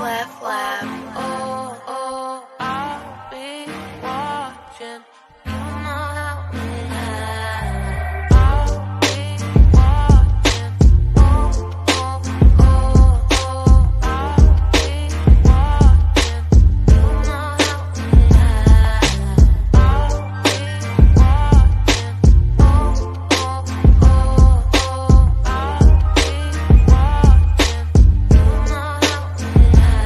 Clef Lab. Oh, oh, I'll be watching. You know how we have. I'll be watching. Oh, oh, oh, oh, I'll be watching. You know how we have. I'll be watching. Oh, oh, oh, oh, I'll be watching. You know how we have.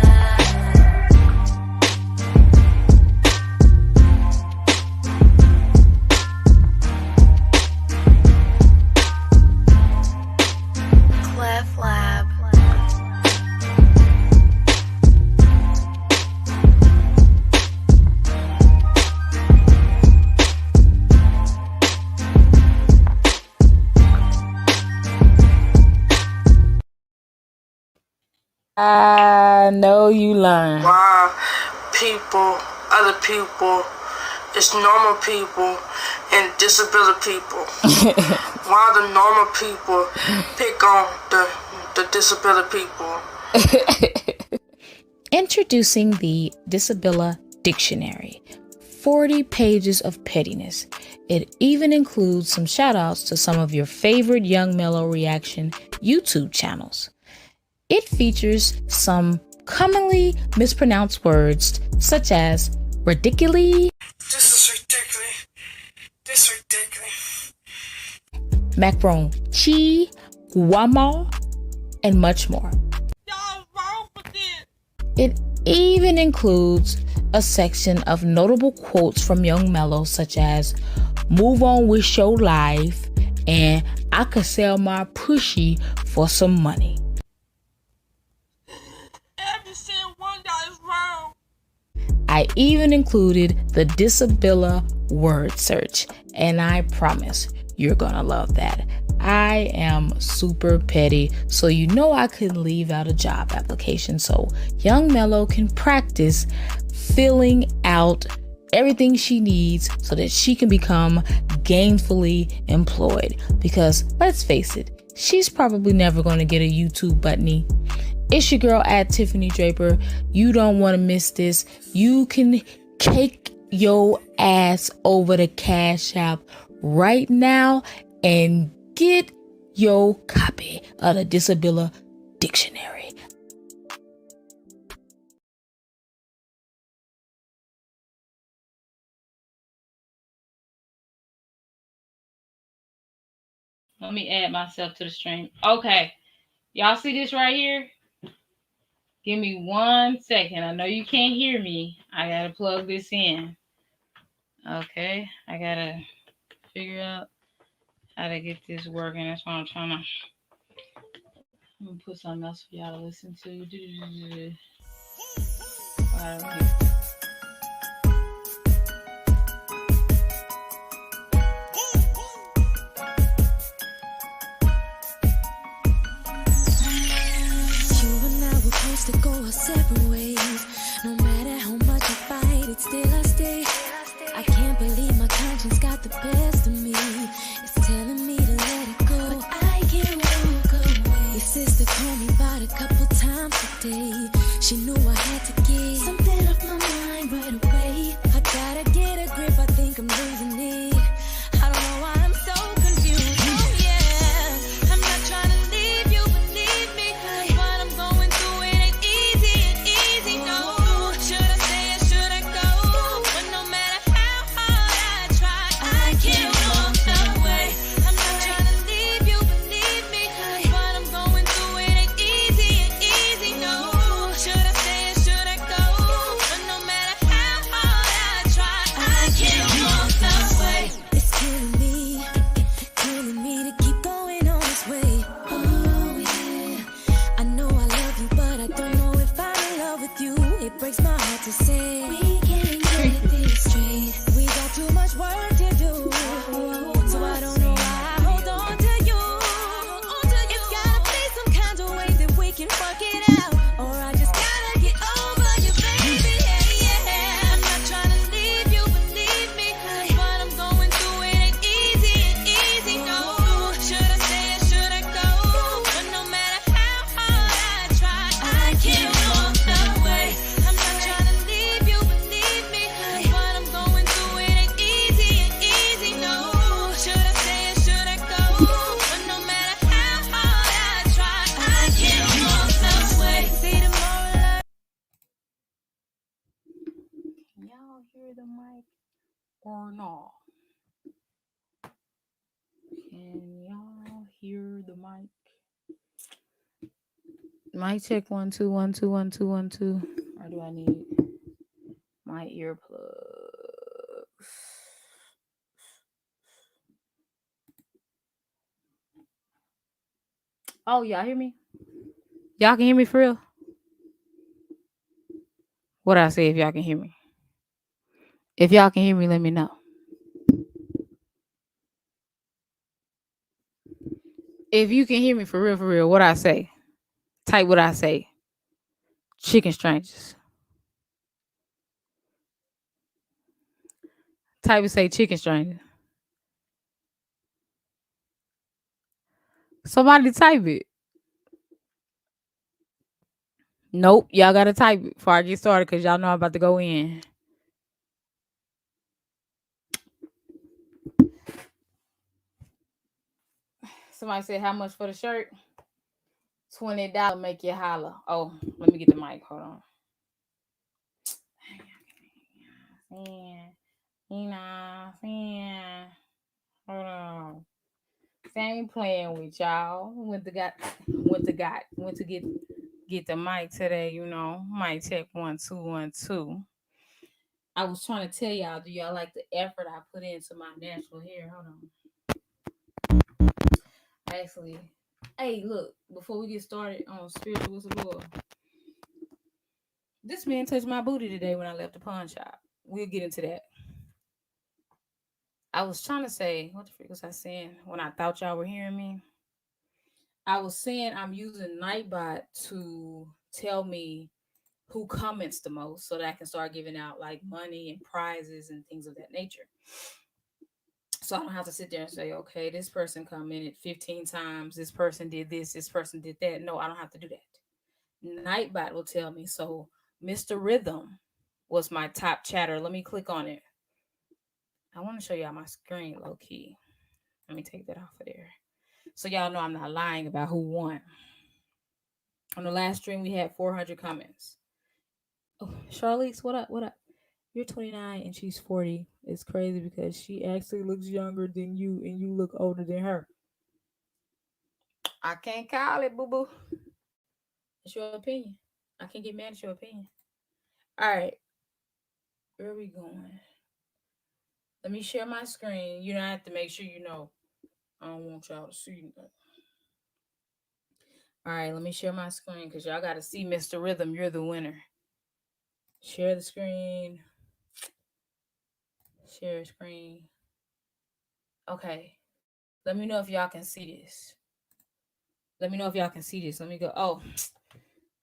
Clef Lab. I know you lying. Why people, other people, it's normal people and disability people. Why the normal people pick on the disability people? Introducing the Disabilla Dictionary. 40 pages of pettiness. It even includes some shout outs to some of your favorite Young Mellow Reaction YouTube channels. It features some commonly mispronounced words such as ridiculous, This is ridiculous. This is ridiculous. macron chi, guama, and much more. Y'all wrong for this. It even includes a section of notable quotes from Young Mellow such as move on with your life and I could sell my pushy for some money. Every single one that is wrong. I even included the Disabilla word search, and I promise you're gonna love that. I am super petty, so you know I couldn't leave out a job application so Young Mellow can practice filling out everything she needs so that she can become gainfully employed. Because let's face it, she's probably never going to get a YouTube button. It's your girl at Tiffany Draper. You don't want to miss this. You can cake your ass over to Cash App right now and get your copy of the Disabilla Dictionary. Let me add myself to the stream. Okay. Y'all see this right here? Give me 1 second. I know you can't hear me. I gotta plug this in. Okay. I gotta figure out how to get this working. That's what I'm trying to. I'm gonna put something else for y'all to listen to. All right. To go our separate ways. No matter how much I fight, it's still I stay. I can't believe my conscience got the best of me. It's telling me to let it go, but I can't walk away. Your sister told me about a couple times a day. She knew I had to get something off my mind right away. I gotta get a grip, I think I'm losing it. I don't know why I'm so confused. Oh yeah, I'm not trying to leave you, believe me. What I'm going through, it ain't easy, no. Should I stay or should I go? But no matter how hard I try, I can't walk away. I'm not trying to leave you, believe me. What I'm going through, it ain't easy, no. Should I stay or no? Can y'all hear the mic? Mic check 1 2 1 2 1 2 1 2. Or do I need my earplugs? Oh, y'all hear me? Y'all can hear me for real? What I say if y'all can hear me? If y'all can hear me, let me know. If you can hear me for real, what I say? Type what I say. Chicken strangers. Type and say chicken strangers. Somebody type it. Nope, y'all gotta type it before I get started because y'all know I'm about to go in. Somebody said how much for the shirt? $20 make you holler. Oh, let me get the mic. Hold on. Hold on. Same playing with y'all. Went to get the mic today, Mic check 1 2 1 2. I was trying to tell y'all, do y'all like the effort I put into my natural hair? Hold on. Actually, hey, look, before we get started on spiritual whistleblower, this man touched my booty today when I left the pawn shop. We'll get into that. I was trying to say, what the freak was I saying when I thought y'all were hearing me? I was saying I'm using Nightbot to tell me who comments the most so that I can start giving out like money and prizes and things of that nature. So I don't have to sit there and say, okay, this person commented 15 times, this person did this person did that. No, I don't have to do that. Nightbot will tell me. So Mr. Rhythm was my top chatter. Let me click on it. I want to show y'all my screen low key. Let me take that off of there. So y'all know I'm not lying about who won. On the last stream, we had 400 comments. Oh, Charlize, what up? What up? You're 29 and she's 40. It's crazy because she actually looks younger than you and you look older than her. I can't call it, boo boo. It's your opinion. I can't get mad at your opinion. All right. Where are we going? Let me share my screen. You don't have to make sure you know. I don't want y'all to see that. All right, let me share my screen because y'all got to see Mr. Rhythm. You're the winner. Share the screen. Share screen. Okay. Let me know if y'all can see this. Let me know if y'all can see this. Let me go. Oh,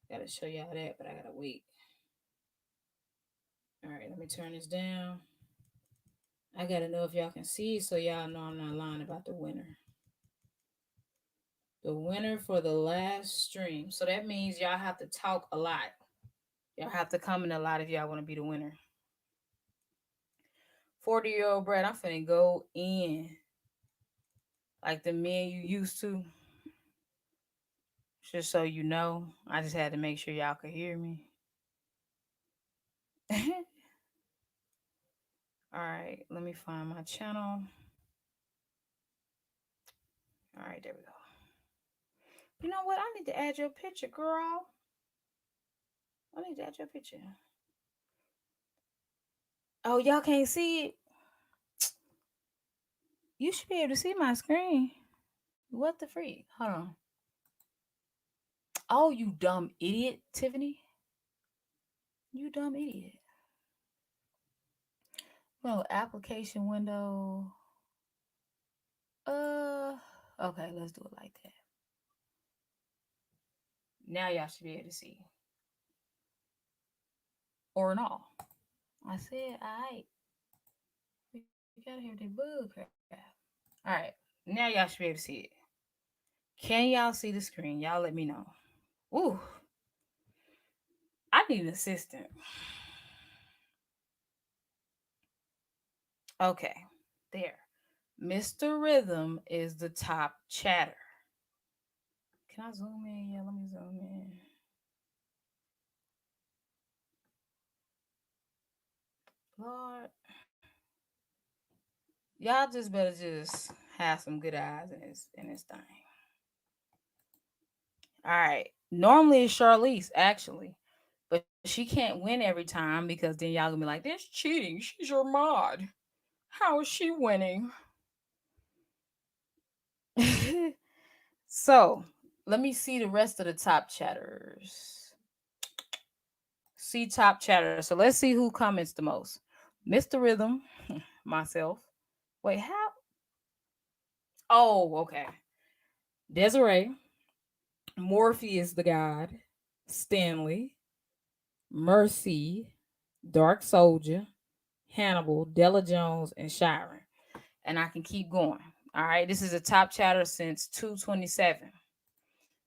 gotta show y'all that, but I gotta wait. All right, let me turn this down. I gotta know if y'all can see so y'all know I'm not lying about the winner. The winner for the last stream. So that means y'all have to talk a lot. Y'all have to comment a lot if y'all want to be the winner. 40-year-old Brat, I'm finna go in like the men you used to. Just so you know, I just had to make sure y'all could hear me. All right, let me find my channel. All right, there we go. You know what? I need to add your picture, girl. I need to add your picture. Oh, y'all can't see it? You should be able to see my screen. What the freak? Hold on. Oh, you dumb idiot, Tiffany. You dumb idiot. No, application window. Okay, let's do it like that. Now y'all should be able to see. Or no. I said, alright. We gotta hear the bug crap. Alright, now y'all should be able to see it. Can y'all see the screen? Y'all let me know. Ooh. I need an assistant. Okay, there. Mr. Rhythm is the top chatter. Can I zoom in? Yeah, let me zoom in. Lord. Y'all just better just have some good eyes in this thing. All right. Normally it's Charlize, actually. But she can't win every time because then y'all gonna be like, that's cheating. She's your mod. How is she winning? So let me see the rest of the top chatters. See top chatter. So let's see who comments the most. Mr. Rhythm, myself. Wait, how? Oh, okay. Desiree, Morpheus the God, Stanley, Mercy, Dark Soldier, Hannibal, Della Jones, and Shiren. And I can keep going. All right, this is a top chatter since 227.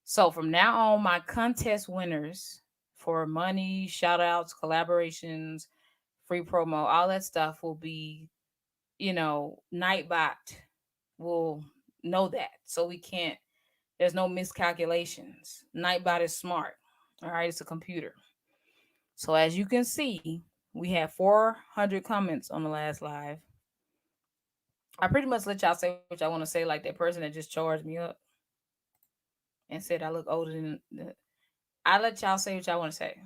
So from now on, my contest winners for money, shout outs, collaborations, free promo, all that stuff will be, Nightbot will know that. So we can't, there's no miscalculations. Nightbot is smart. All right, it's a computer. So as you can see, we have 400 comments on the last live. I pretty much let y'all say what y'all want to say, like that person that just charged me up and said I look older than. I let y'all say what y'all want to say.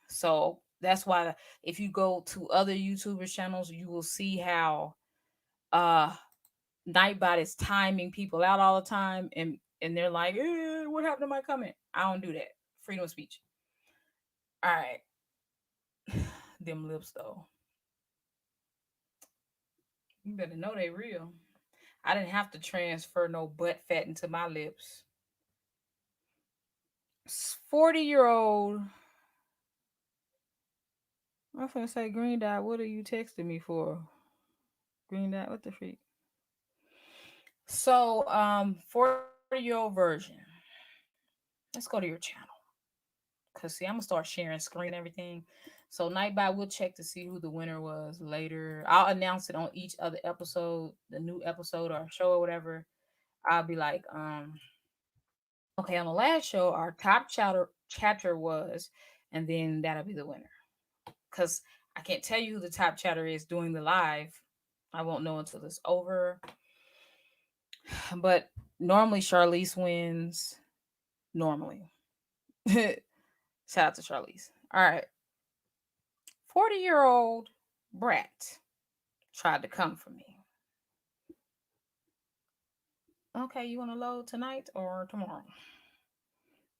So that's why if you go to other YouTubers channels, you will see how uh Nightbot is timing people out all the time, and they're like, "What happened to my comment?" I don't do that. Freedom of speech. All right, them lips though. You better know they real. I didn't have to transfer no butt fat into my lips. 40-year-old. I'm gonna say green dot. What are you texting me for? Green dot. What the freak? So 40-year-old version. Let's go to your channel. Cause see, I'm gonna start sharing screen and everything. So Nightbot will check to see who the winner was later. I'll announce it on each other episode, the new episode or show or whatever. I'll be like, okay, on the last show, our top chatter was, and then that'll be the winner. Cause I can't tell you who the top chatter is doing the live. I won't know until it's over. But normally Charlize wins. Normally. Shout out to Charlize. All right. 40-year-old Brat tried to come for me. Okay, you want to load tonight or tomorrow?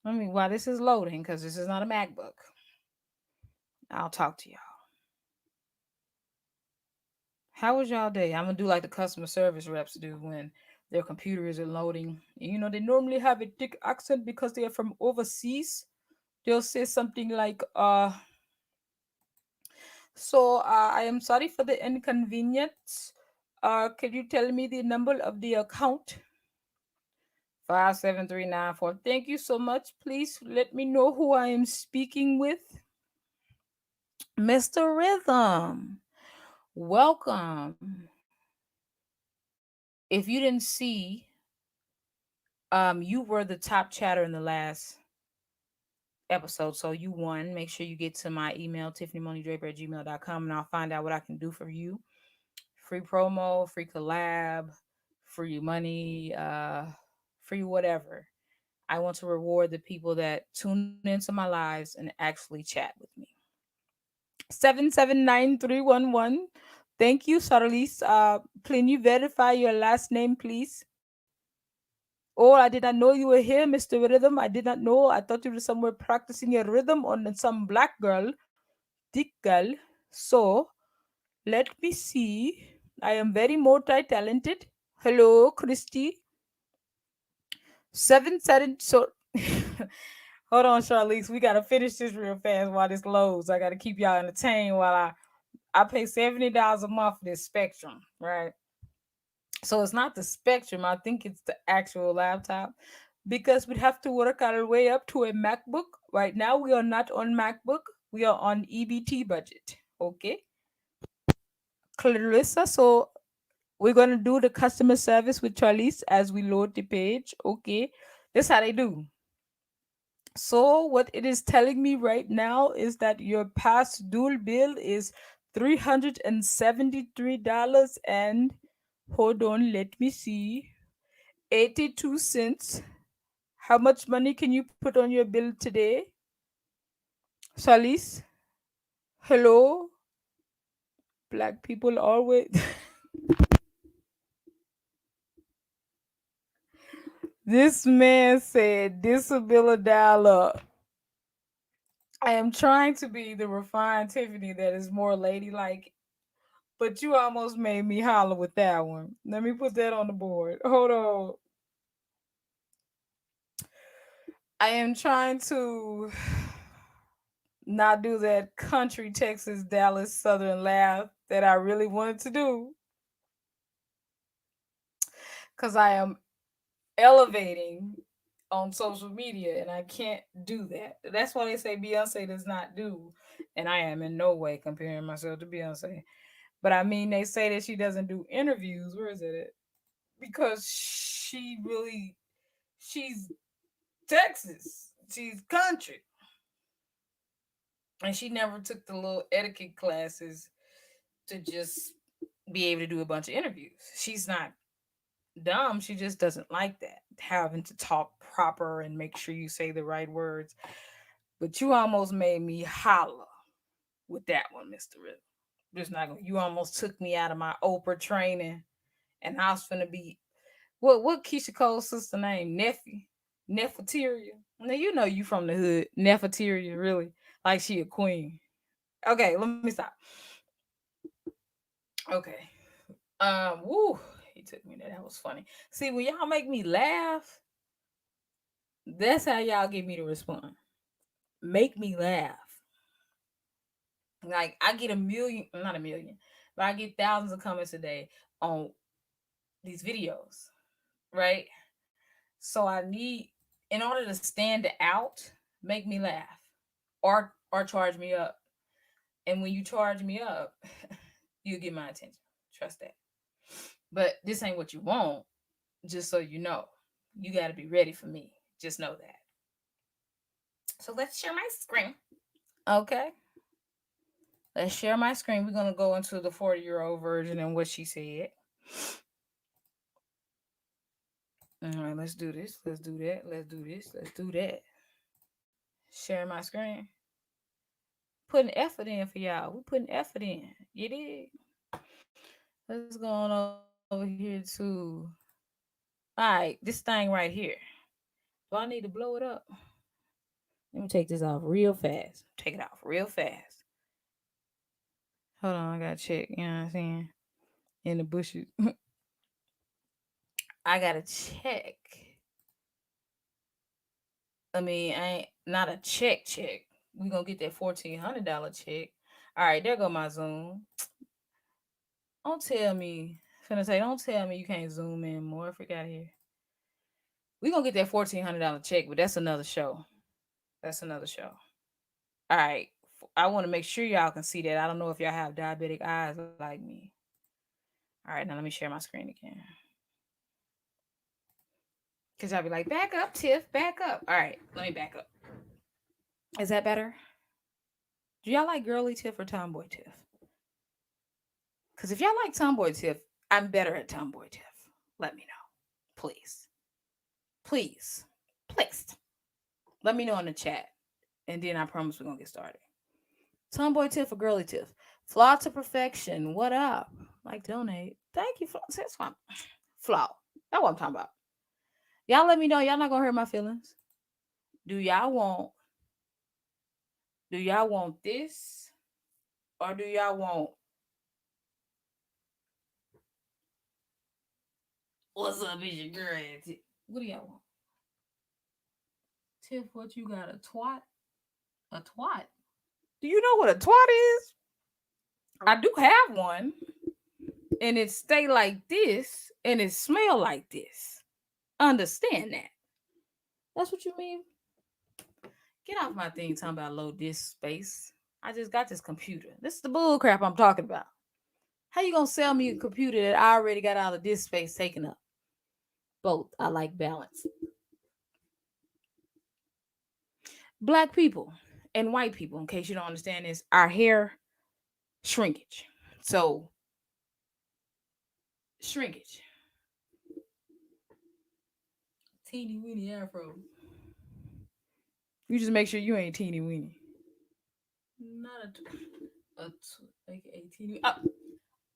I mean, while this is loading, because this is not a MacBook, I'll talk to y'all. How was y'all day? I'm gonna do like the customer service reps do when their computers are loading. They normally have a thick accent because they are from overseas. They'll say something like, so I am sorry for the inconvenience. Can you tell me the number of the account? 57394. Thank you so much. Please let me know who I am speaking with. Mr. Rhythm, welcome. If you didn't see, you were the top chatter in the last episode, so you won. Make sure you get to my email, tiffanymoneydraper@gmail.com, and I'll find out what I can do for you. Free promo, free collab, free money, free whatever. I want to reward the people that tune into my lives and actually chat with me. 779311. Thank you, Charlize. Can you verify your last name, please? Oh, I did not know you were here, Mr. Rhythm. I did not know. I thought you were somewhere practicing your rhythm on some black girl, thick girl. So, let me see. I am very multi-talented. Hello, Christy. 7 7. So, hold on, Charlize. We gotta finish this real fast while this loads. I gotta keep y'all entertained while I pay $70 a month for this Spectrum, right? So it's not the Spectrum. I think it's the actual laptop because we'd have to work our way up to a MacBook. Right now, we are not on MacBook. We are on EBT budget. Okay, Clarissa. So we're gonna do the customer service with Charlize as we load the page. Okay, this how they do. So what it is telling me right now is that your past due bill is $373 and Hold on, let me see. 82 cents. How much money can you put on your bill today? Salis? Hello? Black people always. This man said disability dial up. I am trying to be the refined Tiffany that is more ladylike, but you almost made me holler with that one. Let me put that on the board. Hold on. I am trying to not do that country Texas Dallas Southern laugh that I really wanted to do because I am elevating on social media and I can't do that. That's why they say Beyonce does not do, and I am in no way comparing myself to Beyonce. But I mean, they say that she doesn't do interviews. Where is it at? Because she's Texas. She's country. And she never took the little etiquette classes to just be able to do a bunch of interviews. She's not dumb. She just doesn't like that. Having to talk proper and make sure you say the right words. But you almost made me holler with that one, Mr. Rip. Just not gonna, you almost took me out of my Oprah training and I was finna be what Keisha Cole's sister name? Neffy. Neferteria. Now you know you from the hood. Neferteria, really. Like she a queen. Okay, let me stop. Okay. Woo. He took me there. That was funny. See, when y'all make me laugh, that's how y'all get me to respond. Make me laugh. Like I get a million, not a million, but I get thousands of comments a day on these videos, right? So I need, in order to stand out, make me laugh, or charge me up. And when you charge me up, you get my attention. Trust that. But this ain't what you want. Just so you know, you got to be ready for me. Just know that. So let's share my screen. Okay. Let's share my screen. We're gonna go into the 40-year-old version and what she said. All right, let's do this. Let's do that. Let's do this. Let's do that. Share my screen. Putting effort in for y'all. We putting effort in. You did. Let's go on over here to. All right, this thing right here. Do I need to blow it up? Let me take this off real fast. Take it off real fast. Hold on, I gotta check. You know what I'm saying? In the bushes. I gotta check. I mean, I ain't not a check. We gonna get that $1,400 check. All right, there go my Zoom. Don't tell me. Finna say, don't tell me you can't zoom in more. Freak out of here. We gonna get that $1,400 check, but that's another show. That's another show. All right. I want to make sure y'all can see that. I don't know if y'all have diabetic eyes like me. All right, now let me share my screen again. Cause y'all be like, back up, Tiff, back up. All right, let me back up. Is that better? Do y'all like girly Tiff or tomboy Tiff? Because if y'all like tomboy Tiff, I'm better at tomboy Tiff. Let me know. Please. Please. Please. Let me know in the chat. And then I promise we're going to get started. Tomboy Tiff or girly Tiff? Flaw to perfection. What up? Like, donate. Thank you. That's fine. Flaw. That's what I'm talking about. Y'all let me know. Y'all not going to hurt my feelings. Do y'all want this? Or do y'all want what's up, is your girl? What do y'all want? Tiff, what you got? A twat? A twat? Do you know what a twat is? I do have one. And it stay like this and it smell like this. Understand that. That's what you mean? Get off my thing talking about low disk space. I just got this computer. This is the bull crap I'm talking about. How you gonna sell me a computer that I already got all the disk space taken up? Both. I like balance. Black people and white people, in case you don't understand this, our hair shrinkage. So Shrinkage. Teeny weeny afro. You just make sure you ain't teeny weeny. Not like a teeny. Oh,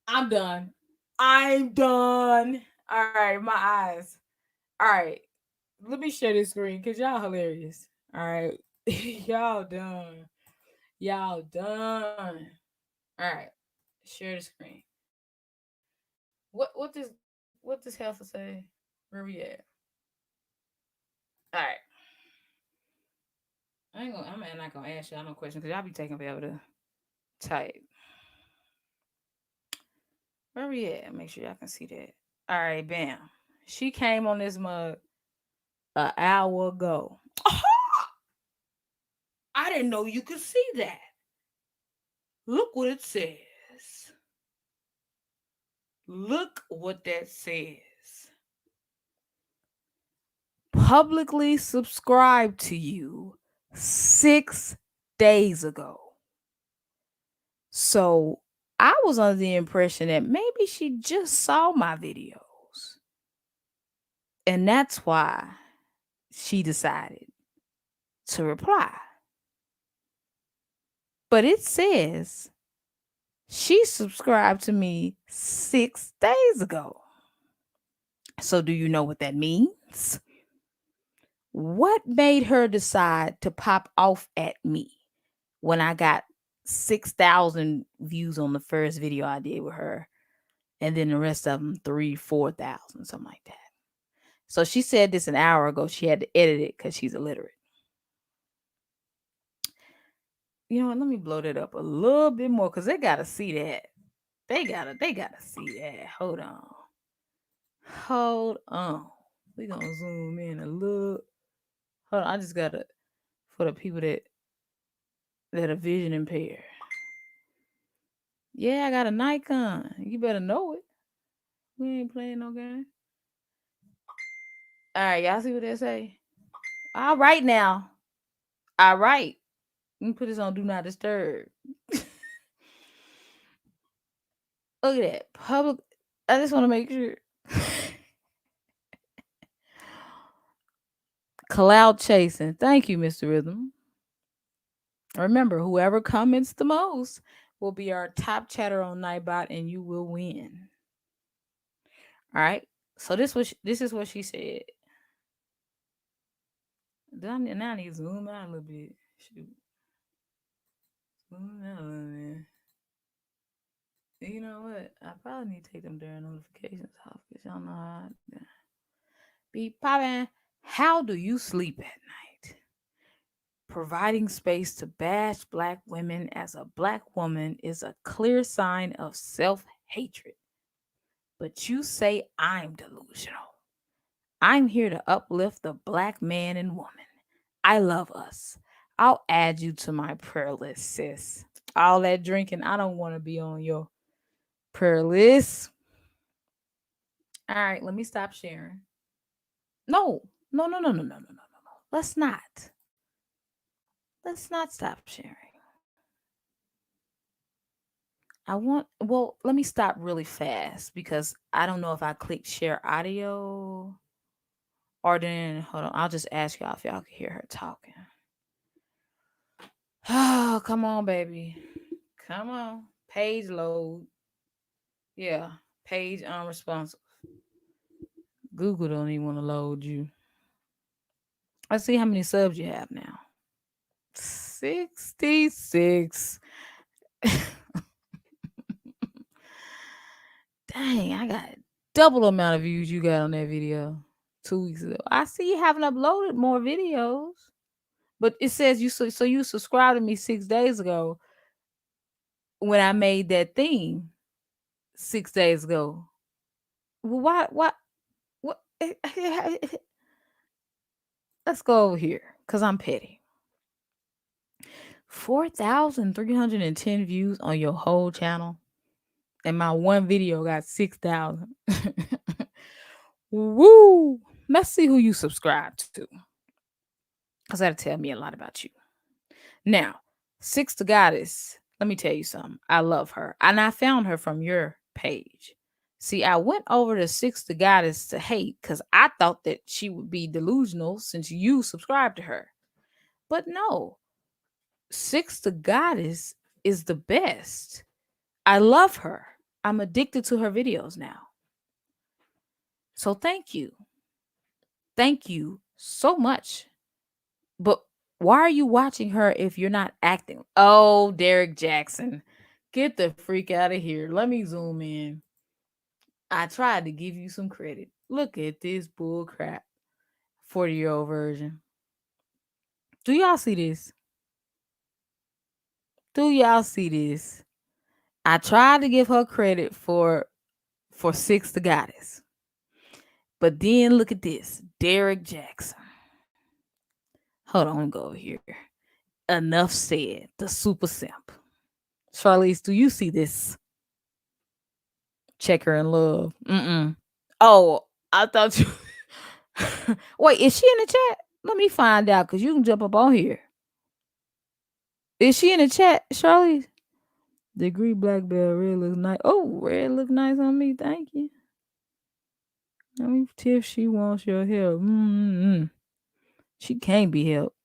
I'm done. I'm done. All right, my eyes. All right, let me share this screen because y'all hilarious. All right, y'all done. Y'all done. All right, share the screen. What this health say? Where we at? All right. I'm not gonna ask y'all no question because y'all be taking forever to type. Where we at? Make sure y'all can see that. All right, bam. She came on this mug an hour ago. I didn't know you could see that. Look what it says. Look what that says. Publicly subscribed to you 6 days ago. So I was under the impression that maybe she just saw my videos. And that's why she decided to reply. But it says she subscribed to me 6 days ago. So do you know what that means? What made her decide to pop off at me when I got 6,000 views on the first video I did with her? And then the rest of them, 4,000, something like that. So she said this an hour ago. She had to edit it because she's illiterate. You know what? Let me blow that up a little bit more because they gotta see that. They gotta see that. Hold on. Hold on. We gonna zoom in a little. Hold on. I just gotta for the people that are vision impaired. Yeah, I got a Nikon. You better know it. We ain't playing no game. All right, y'all see what they say? All right now. All right. Let me put this on Do Not Disturb. Look at that. Public. I just want to make sure. Cloud chasing. Thank you, Mr. Rhythm. Remember, whoever comments the most will be our top chatter on Nightbot and you will win. All right. So this is what she said. Now I need to zoom out a little bit. Shoot. Zoom out a little bit. You know what? I probably need to take them damn notifications off because y'all know how I be popping. How do you sleep at night? Providing space to bash black women as a black woman is a clear sign of self hatred. But you say I'm delusional. I'm here to uplift the black man and woman. I love us. I'll add you to my prayer list, sis. All that drinking, I don't want to be on your prayer list. All right, let me stop sharing. No, no, no, no, no, no, no, no, no, no. Let's not. Let's not stop sharing. Let me stop really fast because I don't know if I clicked share audio or then, hold on, I'll just ask y'all if y'all can hear her talking. Oh, come on, baby. Come on. Page load. Yeah, page unresponsive. Google don't even want to load you. Let's see how many subs you have now. 66. Dang, I got double the amount of views you got on that video 2 weeks ago. I see you haven't uploaded more videos. But it says so you subscribed to me 6 days ago when I made that thing 6 days ago. Well, why what let's go over here because I'm petty. 4,310 views on your whole channel. And my one video got 6,000. Woo! Let's see who you subscribe to. Because that'll tell me a lot about you. Now, Six the Goddess, let me tell you something. I love her. And I found her from your page. See, I went over to Six the Goddess to hate because I thought that she would be delusional since you subscribed to her. But no, Six the Goddess is the best. I love her. I'm addicted to her videos now. So thank you. Thank you so much. But why are you watching her if you're not acting? Oh, Derek Jackson. Get the freak out of here. Let me zoom in. I tried to give you some credit. Look at this bull crap. 40-year-old version. Do y'all see this? Do y'all see this? I tried to give her credit for Six the Goddess. But then look at this. Derek Jackson. Hold on, go over here. Enough said. The super simp. Charlize, do you see this? Check her in love. Mm-mm. Oh, I thought you. Wait, is she in the chat? Let me find out because you can jump up on here. Is she in the chat, Charlize? Degree black belt, red looks nice. Oh, red look nice on me. Thank you. Let me see if she wants your help. She can't be helped.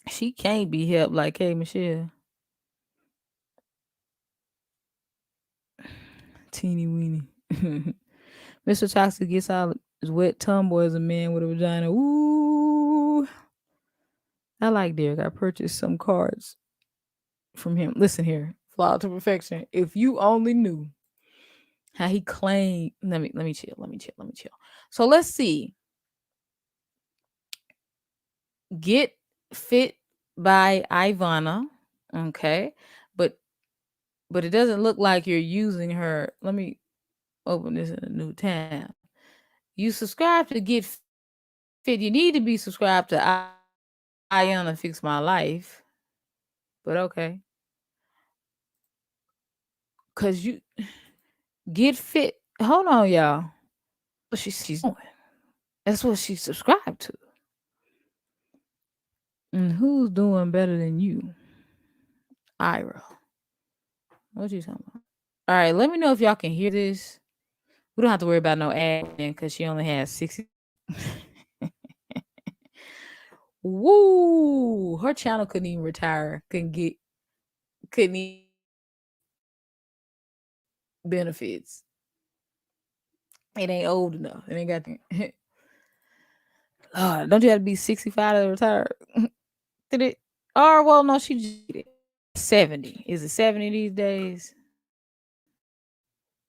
She can't be helped like K Michelle. Teeny weeny. Mr. Toxic gets out as wet tomboy as a man with a vagina. Ooh. I like Derek. I purchased some cards from him. Listen here. Flawed to perfection. If you only knew how he claimed. Let me chill. Let me chill. Let me chill. So let's see. Get Fit by Ivana. Okay. But it doesn't look like you're using her. Let me open this in a new tab. You subscribe to Get Fit. You need to be subscribed to Iana Fix My Life. But okay. Cause you Get Fit. Hold on, y'all. What she's doing. That's what she subscribed to. And who's doing better than you? Ira. What you talking about? All right, let me know if y'all can hear this. We don't have to worry about no ad because she only has 60. Woo! Her channel couldn't even retire. Couldn't even benefits. It ain't old enough. It ain't got the don't you have to be 65 to retire? Did it? Or well, no, she just did it. 70. Is it 70 these days?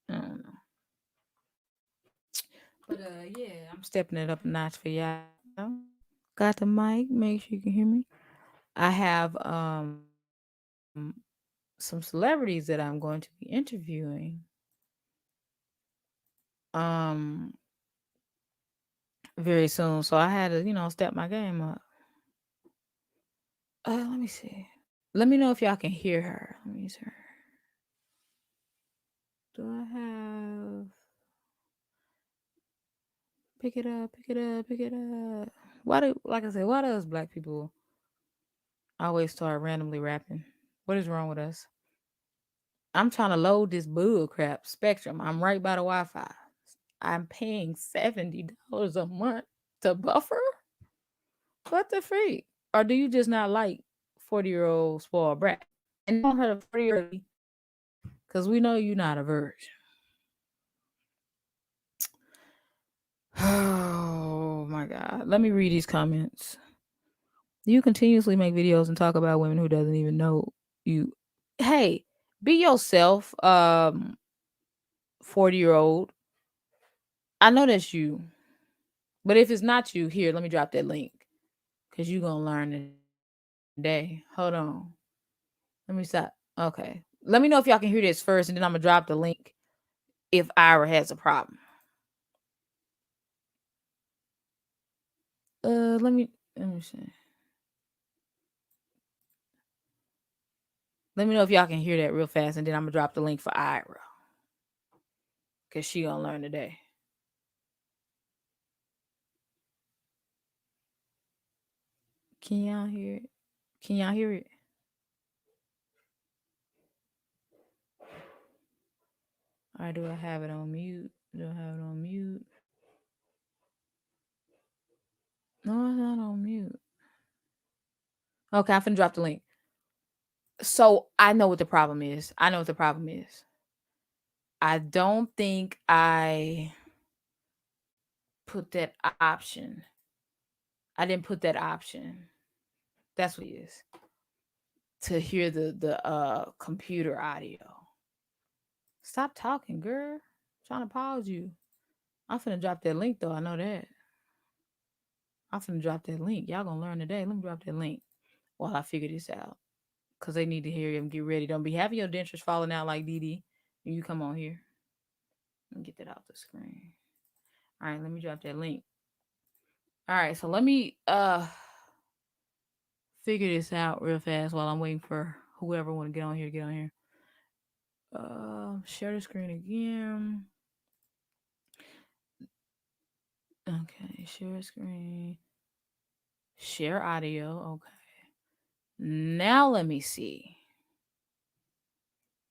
I don't know. But yeah, I'm stepping it up a notch for y'all. Got the mic. Make sure you can hear me. I have some celebrities that I'm going to be interviewing. Very soon. So I had to, step my game up. Let me see. Let me know if y'all can hear her. Let me use her. Do I have pick it up, pick it up, pick it up? Like I said, why does black people always start randomly rapping? What is wrong with us? I'm trying to load this bull crap Spectrum. I'm right by the Wi-Fi. I'm paying $70 a month to buffer? What the freak? Or do you just not like 40-year-old spoiled brat? And don't hurt a 40-year-old because we know you're not a virgin. Oh my God. Let me read these comments. You continuously make videos and talk about women who doesn't even know you. Hey, be yourself, 40-year-old. I know that's you. But if it's not you, here, let me drop that link. Because you're going to learn today. Hold on. Let me stop. Okay. Let me know if y'all can hear this first, and then I'm going to drop the link if Ira has a problem. Let me see. Let me know if y'all can hear that real fast, and then I'm going to drop the link for Ira. Because she going to learn today. Can y'all hear it? Can y'all hear it? All right, do I have it on mute? Do I have it on mute? No, it's not on mute. Okay, I'm finna drop the link. So I know what the problem is. I know what the problem is. I don't think I put that option. I didn't put that option. That's what it is. To hear the computer audio. Stop talking, girl. I'm trying to pause you. I'm finna drop that link though. I know that. I'm finna drop that link. Y'all gonna learn today. Let me drop that link while I figure this out. Cause they need to hear him get ready. Don't be having your dentures falling out like Dee Dee. You come on here. Let me get that off the screen. All right, let me drop that link. All right, so let me figure this out real fast while I'm waiting for whoever want to get on here to get on here. Share the screen again. Okay, share screen. Share audio. Okay. Now let me see.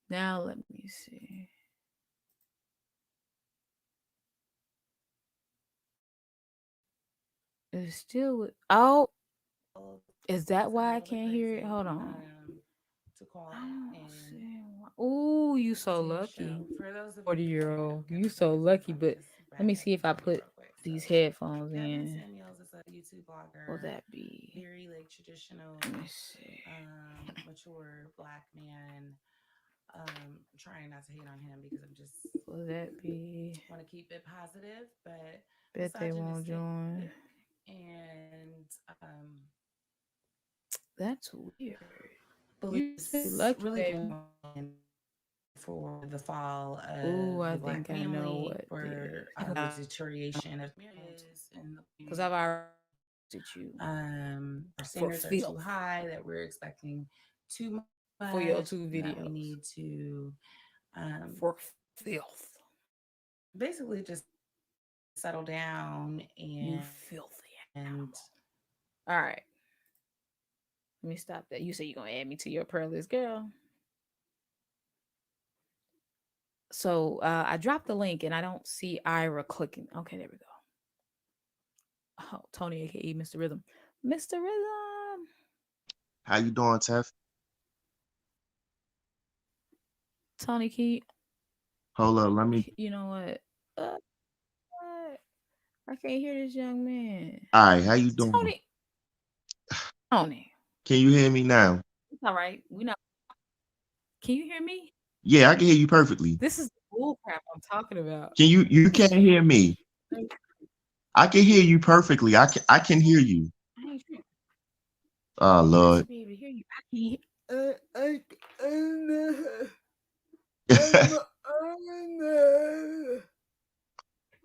Now let me see. It's still with. Oh, is that why I can't hear it? Hold on. I don't see. Oh, you so lucky. 40-year-old. You so lucky, but let me see if I put these headphones in. Will that be? Let me see. Will that be? Bet they won't join. That's weird. You say lucky, baby. Oh, I think I know what this. Because I've already posted you for filth for your 2 videos for filth. You filthy animal. All right. Let me stop that. You say you're gonna add me to your prayer list, girl. So I dropped the link and I don't see Ira clicking. Okay, there we go. Oh, Tony, aka Mr. Rhythm. Mr. Rhythm. How you doing, Tef? Tony Key. Hold up, let me. You know what? What? I can't hear this young man. All right, how you doing? Tony. Tony. Can you hear me now? It's all right. We not. Can you hear me? Yeah, I can hear you perfectly. This is the bull crap I'm talking about. Can you can't hear me? I can hear you perfectly. I can hear you. I ain't sure. Oh I Lord. should be able to hear you. I'm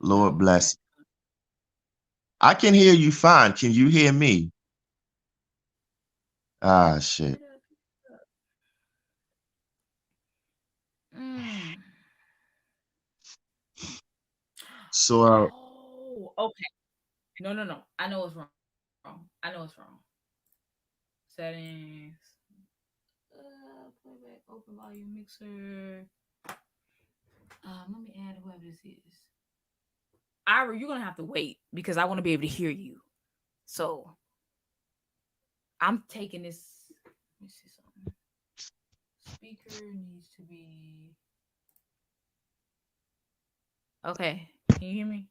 Lord okay. bless. I can hear you fine. Can you hear me? Ah shit. Mm. So Oh, okay. No. I know it's wrong. I know it's wrong. Settings. Playback, open volume mixer. Let me add whoever this is. Ira, you're gonna have to wait because I want to be able to hear you. So I'm taking this. Let me see something. Speaker needs to be okay. Can you hear me?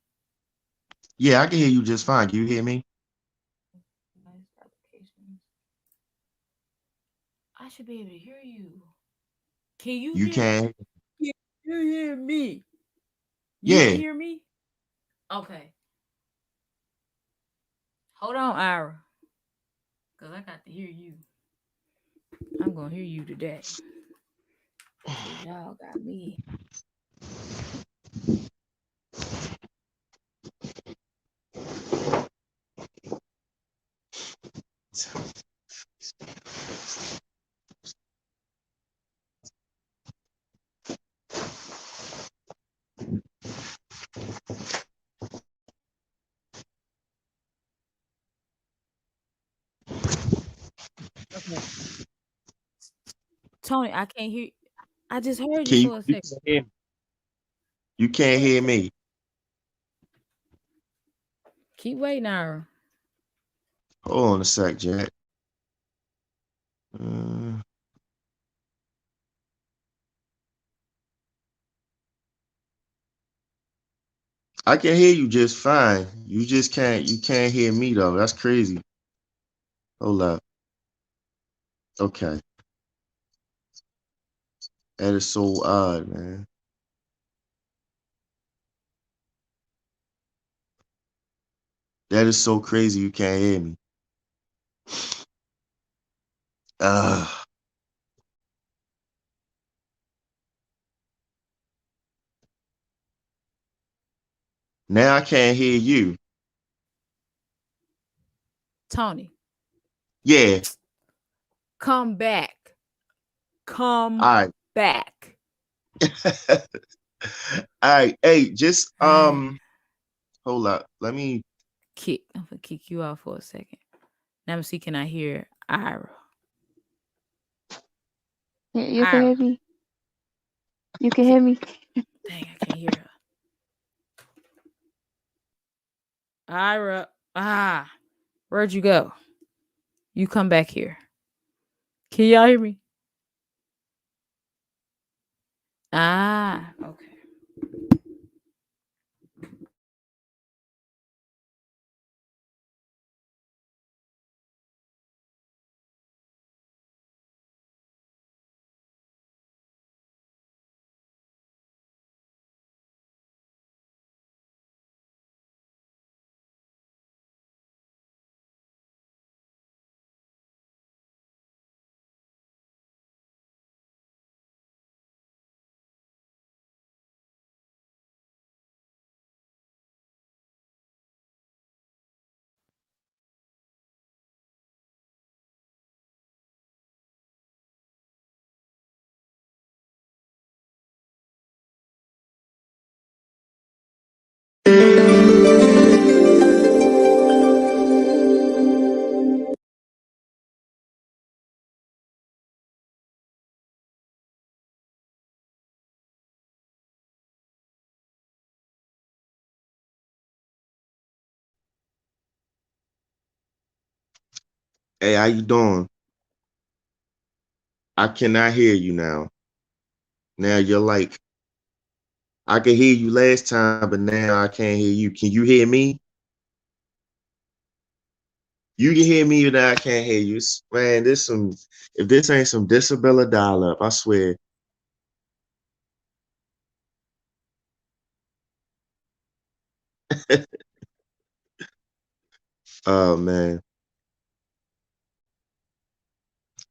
yeah, I can hear you just fine. Can you hear me? Nice applications. I should be able to hear you. Can you You hear? can. Can you hear me? You can Yeah. hear me? Okay. Hold on, Ira. Cause I got to hear you. I'm gonna hear you today. Cause y'all got me. Okay. Tony, I can't hear. I just heard you Can you, for a you second. can hear me? You can't hear me. Keep waiting, Ira. Hold on a sec, Jack. Uh, I can hear you just fine. You just can't. You can't hear me though. That's crazy. Hold up. Okay, that is so odd, man. That is so crazy. You can't hear me. Uh, Now I can't hear you. Tony, Yeah. come back. Come All back. right. All right. Hey, just I'm hold up. Let me. gonna kick you out for a second. Now I'm see, can I hear Ira? Yeah, you can Ira. hear me. You can hear me. Dang, I can't hear her. Ira. Ah, where'd you go? You come back here. Can y'all hear me? Ah, okay. Hey, how you doing? I cannot hear you now. Now you're like, I could hear you last time, but now I can't hear you. Can you hear me? You can hear me, but I can't hear you. Man, this some. If this ain't some disability dial up, I swear. Oh man,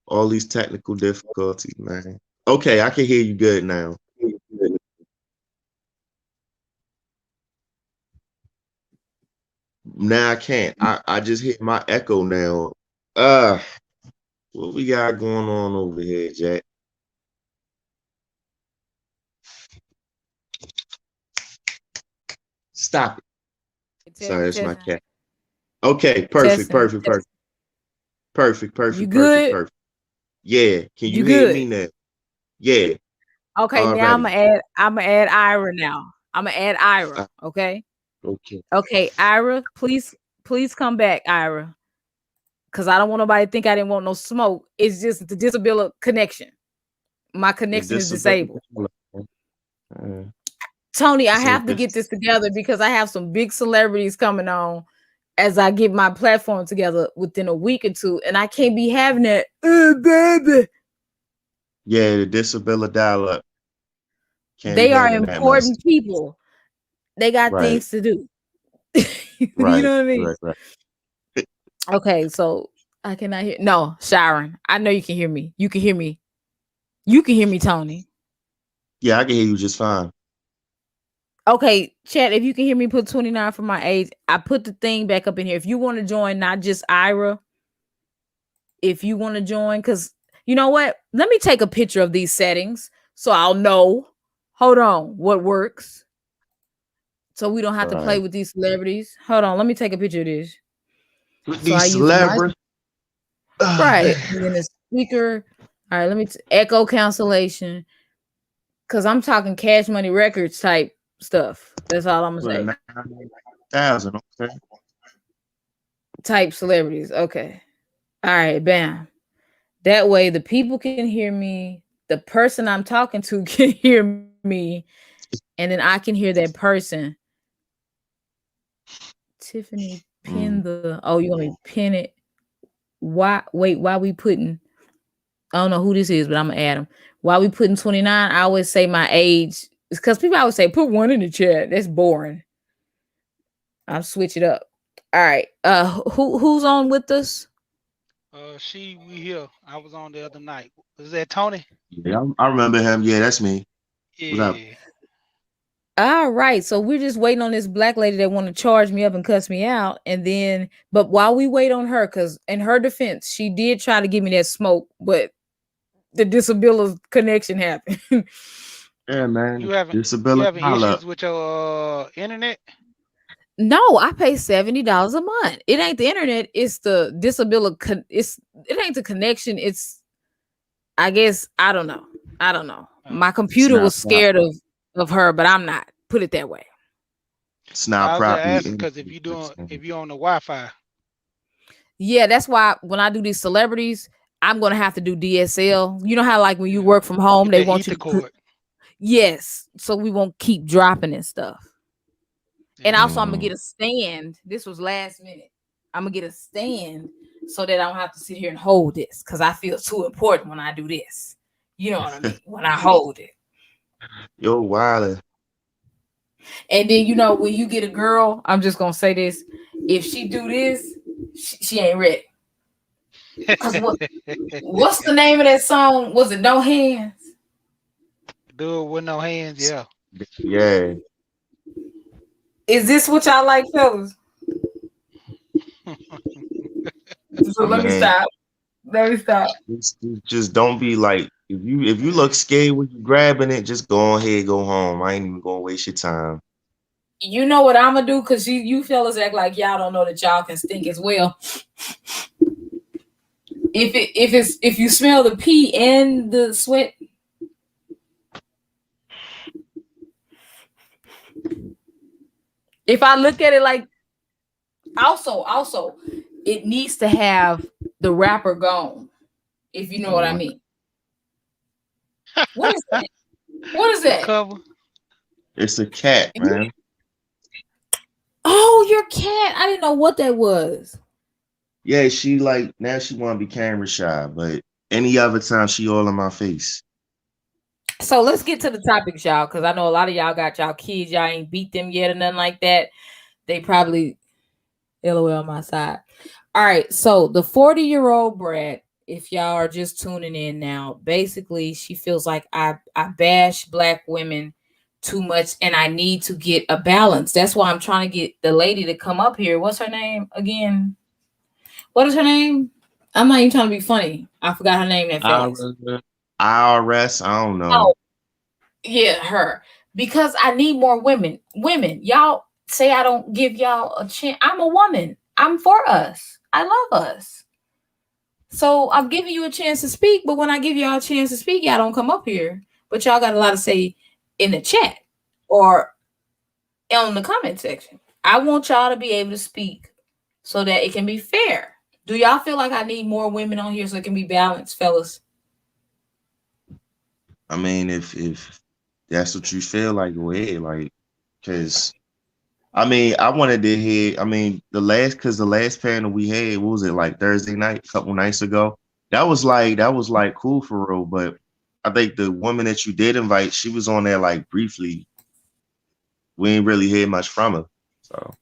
all these technical difficulties, man. Okay, I can hear you good now. Now I can't. I just hit my echo now. Uh, what we got going on over here, Jack? Stop it. Sorry, Testing, that's my testing, cat. Okay, perfect, testing, perfect, perfect, testing. perfect, You perfect, perfect, good? perfect. Yeah, can You you hear me good? now? Yeah, Okay, now I'm already. gonna add. I'm gonna add Ira now. I'm gonna add Ira. Uh, Okay. okay. Okay, Ira, please come back, Ira, because I don't want nobody to think I didn't want no smoke. It's just the disability connection. My The connection is disability. disabled. Uh, Tony, I so have to this, get this together because I have some big celebrities coming on as I get my platform together within a week or two, and I can't be having that, baby. yeah, the disability dial up can't be They are having that mess. important people. They got Right, things to do. You right, know what I mean? right, right. Okay, so I cannot hear. No, Sharon, I know you can hear me. You can hear me. You can hear me, Tony. Yeah, I can hear you just fine. Okay, chat. If you can hear me, put 29 for my age. I put the thing back up in here. If you want to join, not just Ira, if you want to join, because you know what? Let me take a picture of these settings so I'll know. Hold on, what works so we don't have to play Right. with these celebrities. Hold on, let me take a picture of this. With So I these use my celebrities. Oh right, man. and then the speaker. All right, let me echo cancellation because I'm talking Cash Money Records type. stuff. That's all I'm gonna For the say. 9,000. Okay. Type celebrities. Okay. All right, bam. That way the people can hear me, the person I'm talking to can hear me, and then I can hear that person. Tiffany, pin Mm. the oh, you want me to pin it? Why wait, why we putting I don't know who this is, but I'm gonna add them. Why we putting 29? I always say my age. It's because people always say put one in the chat. That's boring. I'll switch it up. All right. Who's on with us? We here. I was on the other night. Was that Tony? Yeah, I remember him. Yeah, that's me. What up? Yeah. All right, so we're just waiting on this black lady that want to charge me up and cuss me out, and then, but while we wait on her, because in her defense, she did try to give me that smoke, but the disability connection happened. Yeah, You man. having you Disability having holla. issues with your internet? No, I pay $70 a month. It ain't the internet; it's the disability. It ain't the connection. It's I guess I don't know. I don't know. Oh. My It's computer not was prop. scared of her, but I'm not. Put it that way. It's not I was just properly asking because integrated. if you on the Wi-Fi, Yeah, that's why when I do these celebrities, I'm gonna have to do DSL. You know how like when you yeah, work from home, get they that want you ether to cord. yes, so we won't keep dropping and stuff. And Yeah. also, I'm gonna Hmm. get a stand. This was last minute. I'm gonna get a stand so that I don't have to sit here and hold this because I feel too important when I do this. You know what I mean? When I hold it. Yo, Wilder. And then when you get a girl, I'm just gonna say this: if she do this, she ain't ready. Cause what's the name of that song? Was it No Hands? Do it with no hands. Yeah. Yeah. Is this what y'all like, fellas? So I let me mean, stop. Let me stop. just don't be like if you look scared when you grabbing it, just go ahead, go home. I ain't even gonna waste your time. You know what I'm gonna do? Cause you fellas act like y'all don't know that y'all can stink as well. If you smell the pee and the sweat, if I look at it like also it needs to have the wrapper gone, if you know what I Mm. mean. What is that? What is The that? cover. It's a cat, man. Oh, your cat. I didn't know what that was. Yeah, she like now she wanna be camera shy, but any other time she all in my face. So let's get to the topics, y'all, because I know a lot of y'all got y'all kids. Y'all ain't beat them yet or nothing like that. They probably LOL my side. All right. So the 40-year-old Brat, if y'all are just tuning in now, basically she feels like I bash black women too much and I need to get a balance. That's why I'm trying to get the lady to come up here. What's her name again? What is her name? I'm not even trying to be funny. I forgot her name that fast. IRS, I don't know. Oh, yeah, her. Because I need more women. Women, y'all say I don't give y'all a chance. I'm a woman. I'm for us. I love us. So I'm giving you a chance to speak, but when I give y'all a chance to speak, y'all don't come up here. But y'all got a lot to say in the chat or on the comment section. I want y'all to be able to speak so that it can be fair. Do y'all feel like I need more women on here so it can be balanced, fellas? I mean, if that's what you feel like, go ahead, like, cause I mean, I wanted to hear. I mean, the last panel we had, what was it like Thursday night, a couple nights ago? That was like cool for real. But I think the woman that you did invite, she was on there like briefly. We ain't really hear much from her. So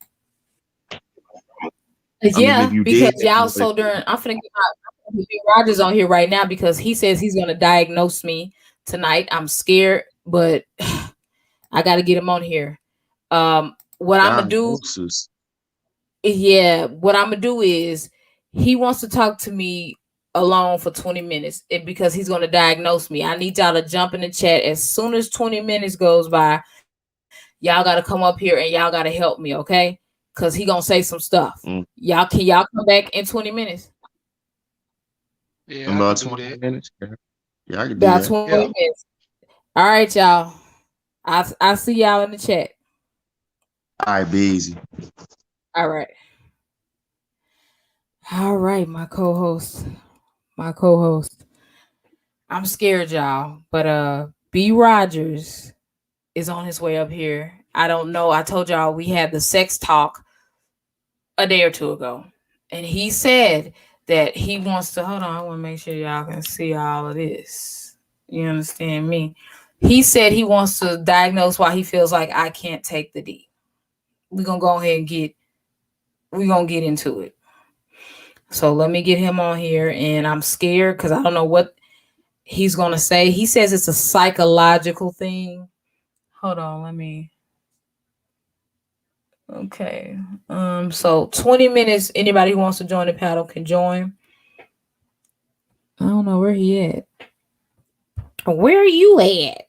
I mean, if Yeah, you because did, y'all so during I'm finna get Rogers on here right now because he says he's gonna diagnose me tonight. I'm scared, but I gotta get him on here. What I'm gonna do, diagnosis. yeah, what I'm gonna do is he wants to talk to me alone for 20 minutes because he's gonna diagnose me. I need y'all to jump in the chat as soon as 20 minutes goes by. Y'all gotta come up here and y'all gotta help me, okay? Cause he gonna say some stuff. Mm. Y'all come back in 20 minutes? Yeah, In I can about do 20 that. minutes. Yeah, I could do About that. 20 Yeah. minutes. All right, y'all. I see y'all in the chat. All right, be easy. All right. All right, my co-host. My co-host. I'm scared, y'all. But B Rogers is on his way up here. I don't know. I told y'all we had the sex talk a day or two ago. And he said that he wants to hold on, I want to make sure y'all can see all of this. You understand me? He said he wants to diagnose why he feels like I can't take the D. We're gonna go ahead and get into it. So let me get him on here, and I'm scared because I don't know what he's gonna say. He says it's a psychological thing. Hold on, let me. Okay. So 20 minutes. Anybody who wants to join the panel can join. I don't know where he at. Where are you at?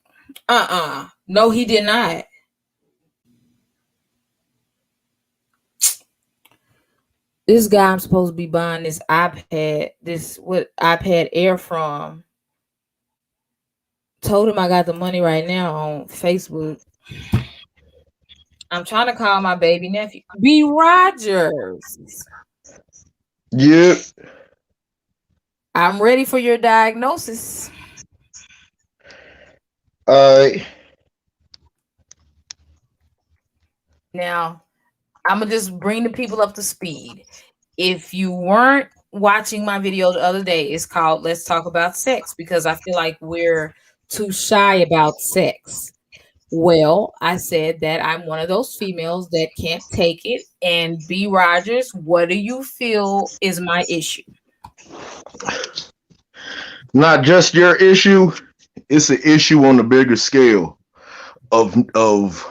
No, he did not. This guy I'm supposed to be buying this iPad, this what iPad Air from. Told him I got the money right now on Facebook. I'm trying to call my baby nephew. B Rogers. Yep. I'm ready for your diagnosis. Now, I'm gonna just bring the people up to speed. If you weren't watching my video the other day, it's called Let's Talk About Sex because I feel like we're too shy about sex. Well, I said that I'm one of those females that can't take it. And B Rogers, what do you feel is my issue? Not just your issue, it's an issue on a bigger scale of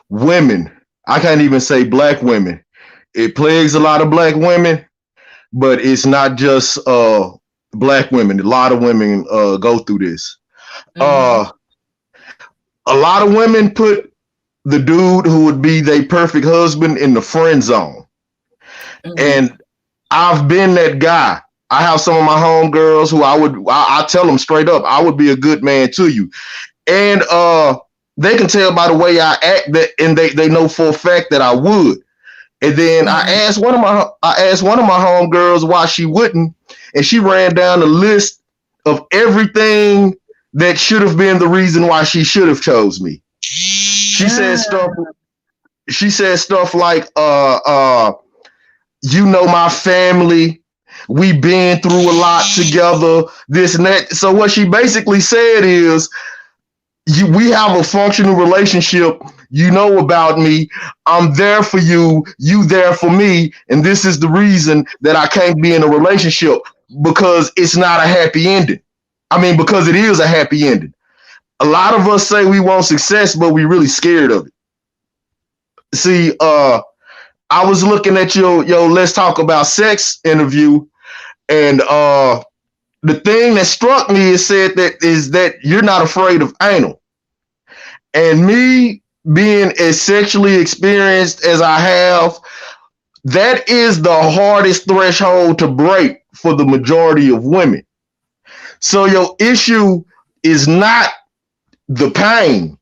women. I can't even say black women. It plagues a lot of black women, but it's not just black women. A lot of women go through this. Mhm. A lot of women put the dude who would be their perfect husband in the friend zone. Mhm. And I've been that guy. I have some of my homegirls who I tell them straight up, I would be a good man to you. And they can tell by the way I act that, and they know for a fact that I would. And then I Mhm. asked one of my homegirls why she wouldn't, and she ran down a list of everything that should have been the reason why she should have chose me. She said stuff. She said stuff like, you know my family. We been through a lot together. This and that. So what she basically said is, we have a functional relationship. You know about me. I'm there for you. You there for me. And this is the reason that I can't be in a relationship, because it's not a happy ending. I mean, because it is a happy ending. A lot of us say we want success, but we really scared of it. See, I was looking at your Let's Talk About Sex interview, and the thing that struck me is that you're not afraid of anal. And me being as sexually experienced as I have, that is the hardest threshold to break for the majority of women. So your issue is not the pain.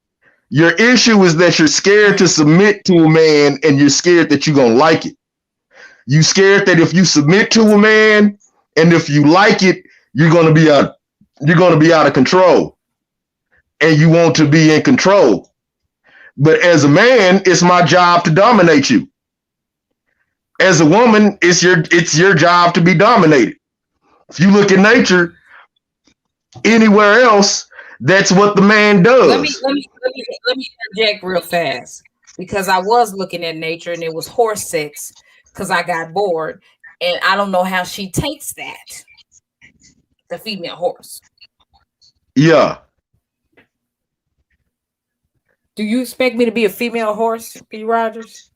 Your issue is that you're scared to submit to a man, and you're scared that you're going to like it. You scared that if you submit to a man and if you like it, you're going to be out of control. And you want to be in control. But as a man, it's my job to dominate you. As a woman, it's your job to be dominated. If you look at nature, anywhere else, that's what the man does. Let me interject real fast, because I was looking at nature and it was horse sex because I got bored, and I don't know how she takes that. The female horse. Yeah. Do you expect me to be a female horse, B. Rogers?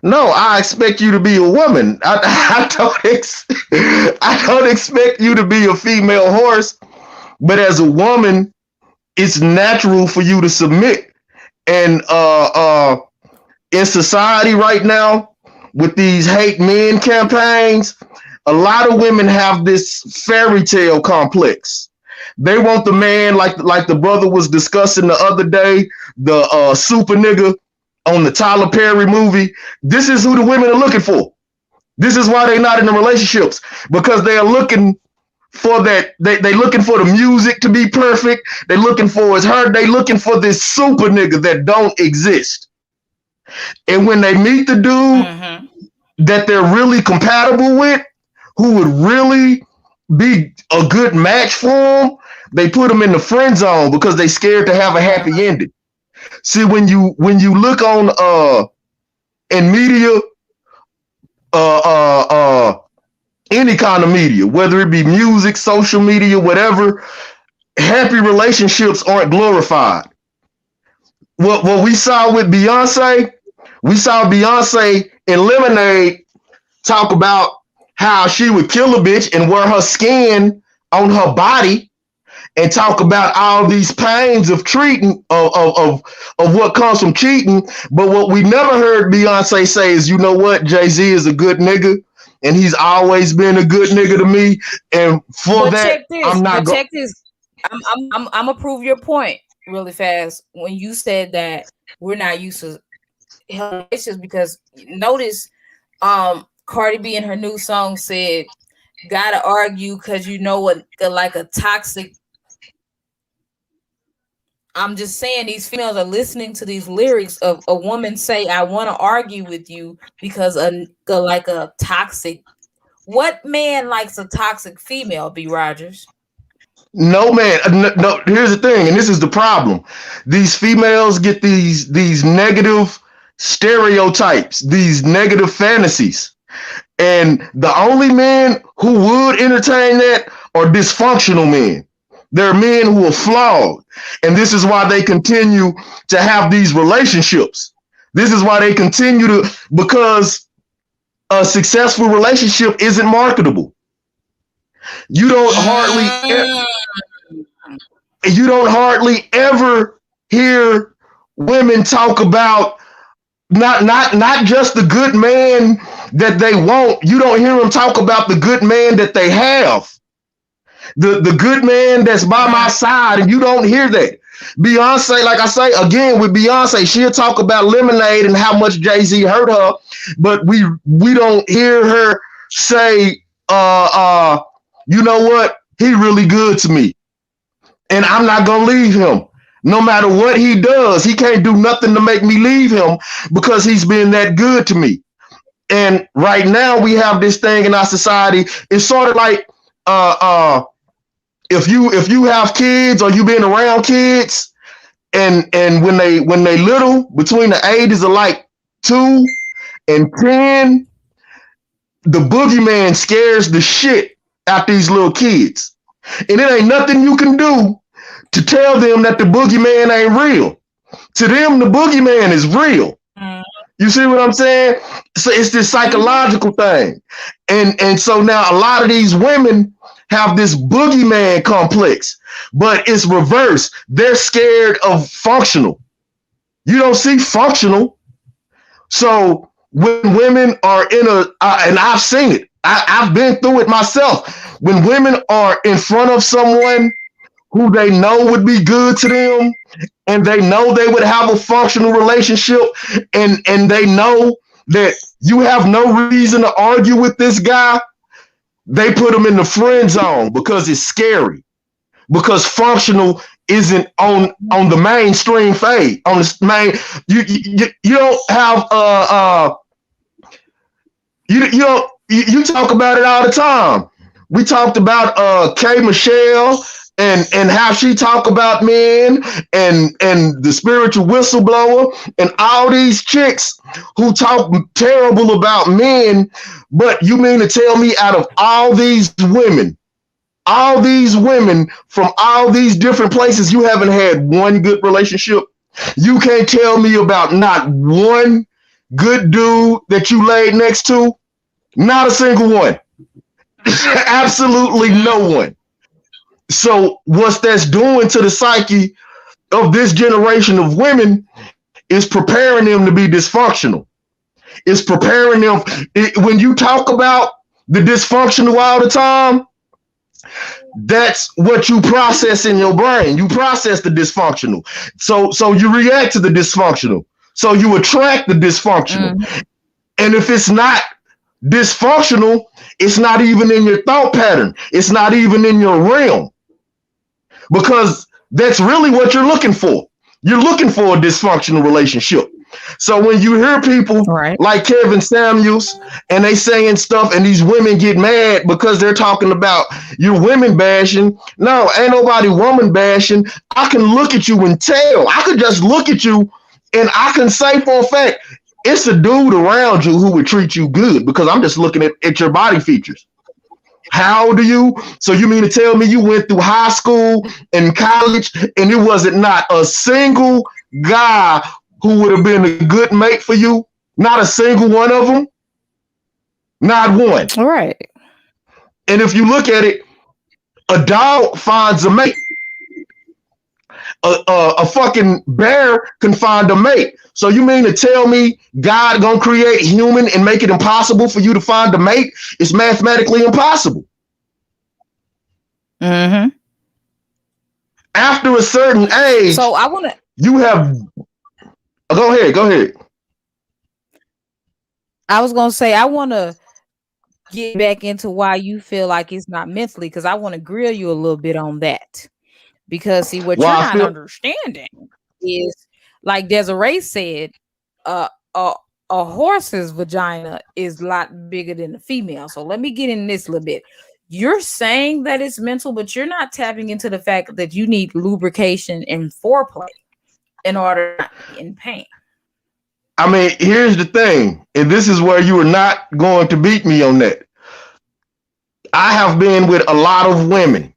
No, I expect you to be a woman. I don't expect you to be a female horse, but as a woman, it's natural for you to submit. And in society right now, with these hate men campaigns, a lot of women have this fairy tale complex. They want the man like the brother was discussing the other day, the super nigga on the Tyler Perry movie. This is who the women are looking for. This is why they're not in the relationships, because they are looking for that. They looking for the music to be perfect. They looking for his her. They looking for this super nigga that don't exist. And when they meet the dude that they're really compatible with, who would really be a good match for them, they put them in the friend zone because they scared to have a happy ending. See, when you look on in media, any kind of media, whether it be music, social media, whatever, happy relationships aren't glorified. What we saw with Beyonce, we saw Beyonce in Lemonade talk about how she would kill a bitch and wear her skin on her body and talk about all these pains of treating of what comes from cheating. But what we never heard Beyonce say is, you know what, Jay-Z is a good nigga and he's always been a good nigga to me. And for But that, check this. I'm not Check this. I'm gonna prove your point really fast when you said that we're not used to relationships, because notice Cardi B in her new song said, gotta argue because you know what, like a toxic. I'm just saying these females are listening to these lyrics of a woman say, I want to argue with you because like a toxic. What man likes a toxic female, B. Rogers? No, man. No, here's the thing, and this is the problem. These females get these negative stereotypes, these negative fantasies. And the only men who would entertain that are dysfunctional men. They're men who are flawed. And this is why they continue to have these relationships. This is why they continue to, because a successful relationship isn't marketable. You don't hardly ever hear women talk about not just the good man that they want. You don't hear them talk about the good man that they have. The good man that's by my side, and you don't hear that. Beyonce, like I say again with Beyonce, she'll talk about Lemonade and how much Jay-Z hurt her, but we don't hear her say, you know what, he really good to me, and I'm not gonna leave him. No matter what he does, he can't do nothing to make me leave him because he's been that good to me. And right now we have this thing in our society. It's sort of like if you have kids or you been around kids, and when they little, between the ages of like 2 and 10, the boogeyman scares the shit out these little kids, and it ain't nothing you can do to tell them that the boogeyman ain't real. To them, the boogeyman is real. You see what I'm saying? So it's this psychological thing, and so now a lot of these women have this boogeyman complex, but it's reverse. They're scared of functional. You don't see functional. So when women are in and I've seen it, I've been through it myself. When women are in front of someone who they know would be good to them, and they know they would have a functional relationship, and they know that you have no reason to argue with this guy, they put them in the friend zone because it's scary. Because functional isn't on the mainstream fade. On the main, you don't have you talk about it all the time. We talked about K Michelle and how she talk about men and the spiritual whistleblower and all these chicks who talk terrible about men. But you mean to tell me out of all these women from all these different places, you haven't had one good relationship? You can't tell me about not one good dude that you laid next to? Not a single one. Absolutely no one. So what that's doing to the psyche of this generation of women is preparing them to be dysfunctional. It's preparing them. When you talk about the dysfunctional all the time, That's what you process in your brain. You process the dysfunctional. So you react to the dysfunctional. So you attract the dysfunctional. And if it's not dysfunctional, it's not even in your thought pattern. It's not even in your realm. Because that's really what you're looking for. You're looking for a dysfunctional relationship. So when you hear people like Kevin Samuels and they saying stuff and these women get mad because they're talking about you women bashing. No, ain't nobody woman bashing. I can look at you and tell. I could just look at you and I can say for a fact, it's a dude around you who would treat you good because I'm just looking at your body features. How old are you? So you mean to tell me you went through high school and college and it wasn't not a single guy who would have been a good mate for you? Not a single one of them? Not one. All right. And if you look at it, a dog finds a mate. A fucking bear can find a mate. So you mean to tell me God gonna create human and make it impossible for you to find a mate? It's mathematically impossible. After a certain age, so I want to. You have. Go ahead. I was gonna say I want to get back into why you feel like it's not mentally, because I want to grill you a little bit on that. Because see, what you're not understanding is, like Desiree said, a horse's vagina is a lot bigger than the female. So let me get in this a little bit. You're saying that it's mental, but you're not tapping into the fact that you need lubrication and foreplay in order to be in pain. I mean, here's the thing, and this is where you are not going to beat me on that. I have been with a lot of women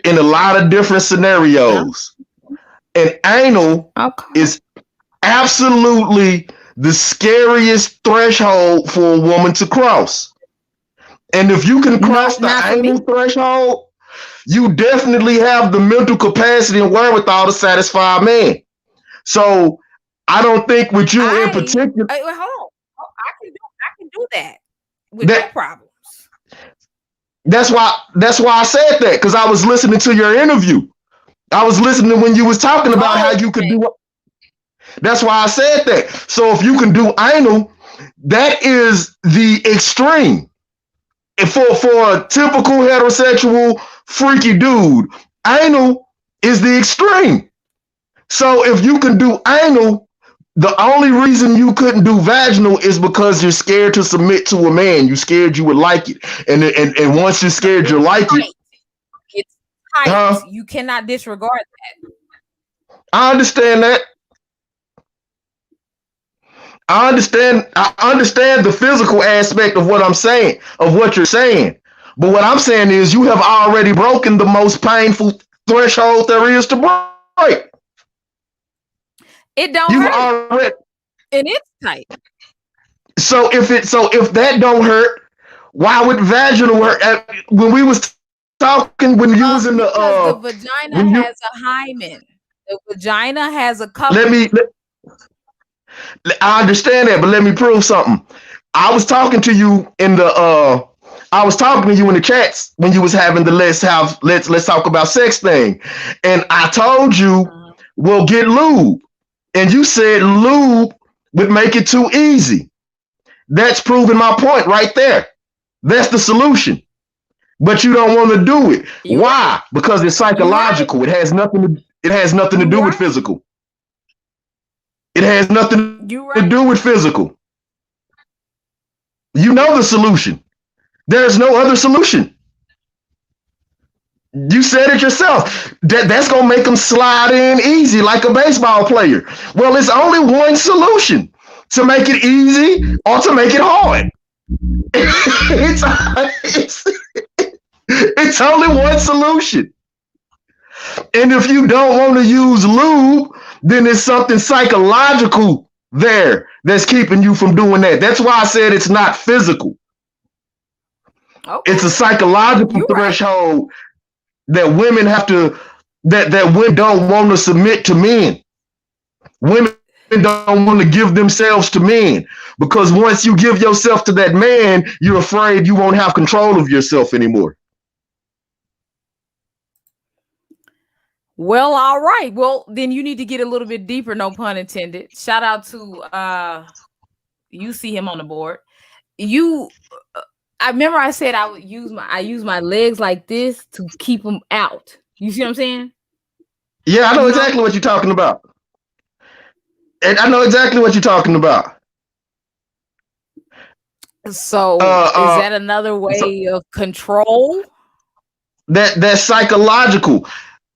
in a lot of different scenarios, and anal is absolutely the scariest threshold for a woman to cross. And if you can cross the anal threshold, you definitely have the mental capacity and wherewithal to satisfy a man. So I don't think with you in particular. Wait, hold on. I can do that with no problems. That's why I said that, because I was listening to your interview. I was listening when you was talking about how you could do it. That's why I said that. So if you can do anal, that is the extreme. And for a typical heterosexual freaky dude, anal is the extreme. So if you can do anal, the only reason you couldn't do vaginal is because you're scared to submit to a man. You scared you would like it. And once you're scared you like it. It's tight. You cannot disregard that. I understand that. I understand the physical aspect of what I'm saying, of what you're saying. But what I'm saying is you have already broken the most painful threshold there is to break. It don't hurt. And it's tight. So if that don't hurt, why would vaginal hurt? When we was talking, when you was in the vagina has a hymen. The vagina has a cover. I understand that, but let me prove something. I was talking to you in the chats when you was having the let's talk about sex thing. And I told you, well, get lube. And you said lube would make it too easy. That's proving my point right there. That's the solution. But you don't want to do it. Why? Because it's psychological. It has nothing to do with physical. It has nothing to do with physical. You know the solution. There's no other solution. You said it yourself. That's going to make them slide in easy like a baseball player. Well, it's only one solution: to make it easy or to make it hard. It's only one solution. And if you don't want to use lube, then there's something psychological there that's keeping you from doing that. That's why I said it's not physical. Okay. It's a psychological threshold that women have to, that women don't want to submit to men. Women don't want to give themselves to men, because once you give yourself to that man, you're afraid you won't have control of yourself anymore. Well, all right. Well, then you need to get a little bit deeper, no pun intended. Shout out to you see him on the board. You I remember I said I would use my legs like this to keep them out. You see what I'm saying? Yeah, I know You exactly know? what you're talking about. And I know exactly what you're talking about. So Uh, is uh, that another so way of control? that's psychological.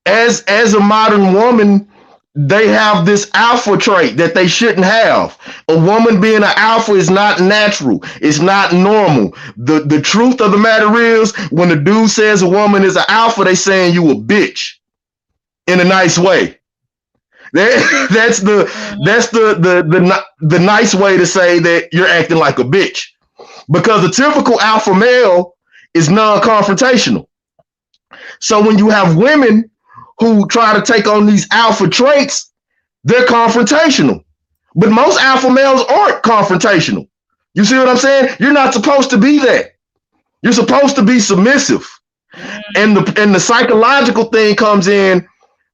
As a modern woman, they have this alpha trait that they shouldn't have. A woman being an alpha is not natural. It's not normal. The truth of the matter is, when a dude says a woman is an alpha, they saying you a bitch in a nice way. That's the nice way to say that you're acting like a bitch. Because the typical alpha male is non-confrontational. So when you have women who try to take on these alpha traits, they're confrontational. But most alpha males aren't confrontational. You see what I'm saying? You're not supposed to be that. You're supposed to be submissive. And the psychological thing comes in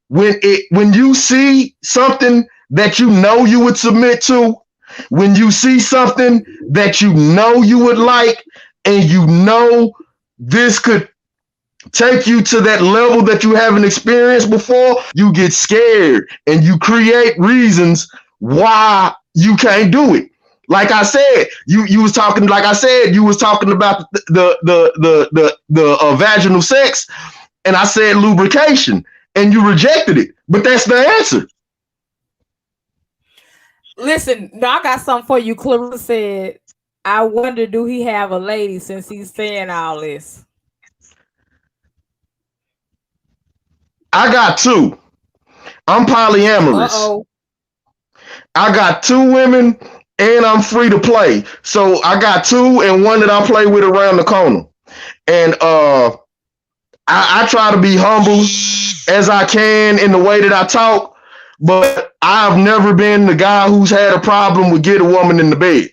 when you see something that you know you would submit to, when you see something that you know you would like, and you know this could take you to that level that you haven't experienced before, you get scared and you create reasons why you can't do it. Like I said, you was talking. Like I said, you was talking about the vaginal sex, and I said lubrication, and you rejected it. But that's the answer. Listen, no, I got something for you. Clarissa said, I wonder, do he have a lady since he's saying all this? I got two. I'm polyamorous. Uh-oh. I got two women and I'm free to play. So I got two and one that I play with around the corner. And I try to be humble as I can in the way that I talk, but I've never been the guy who's had a problem with get a woman in the bed.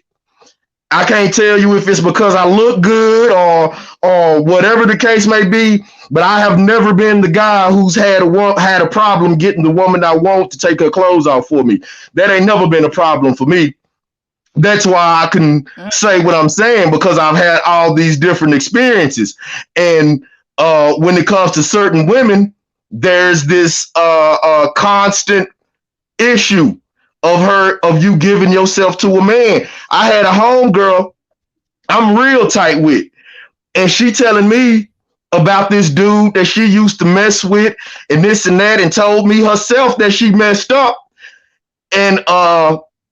I can't tell you if it's because I look good or whatever the case may be, but I have never been the guy who's had a problem getting the woman I want to take her clothes off for me. That ain't never been a problem for me. That's why I can say what I'm saying, because I've had all these different experiences. And when it comes to certain women, there's this constant issue of you giving yourself to a man. I had a homegirl I'm real tight with, and she telling me about this dude that she used to mess with and this and that, and told me herself that she messed up. And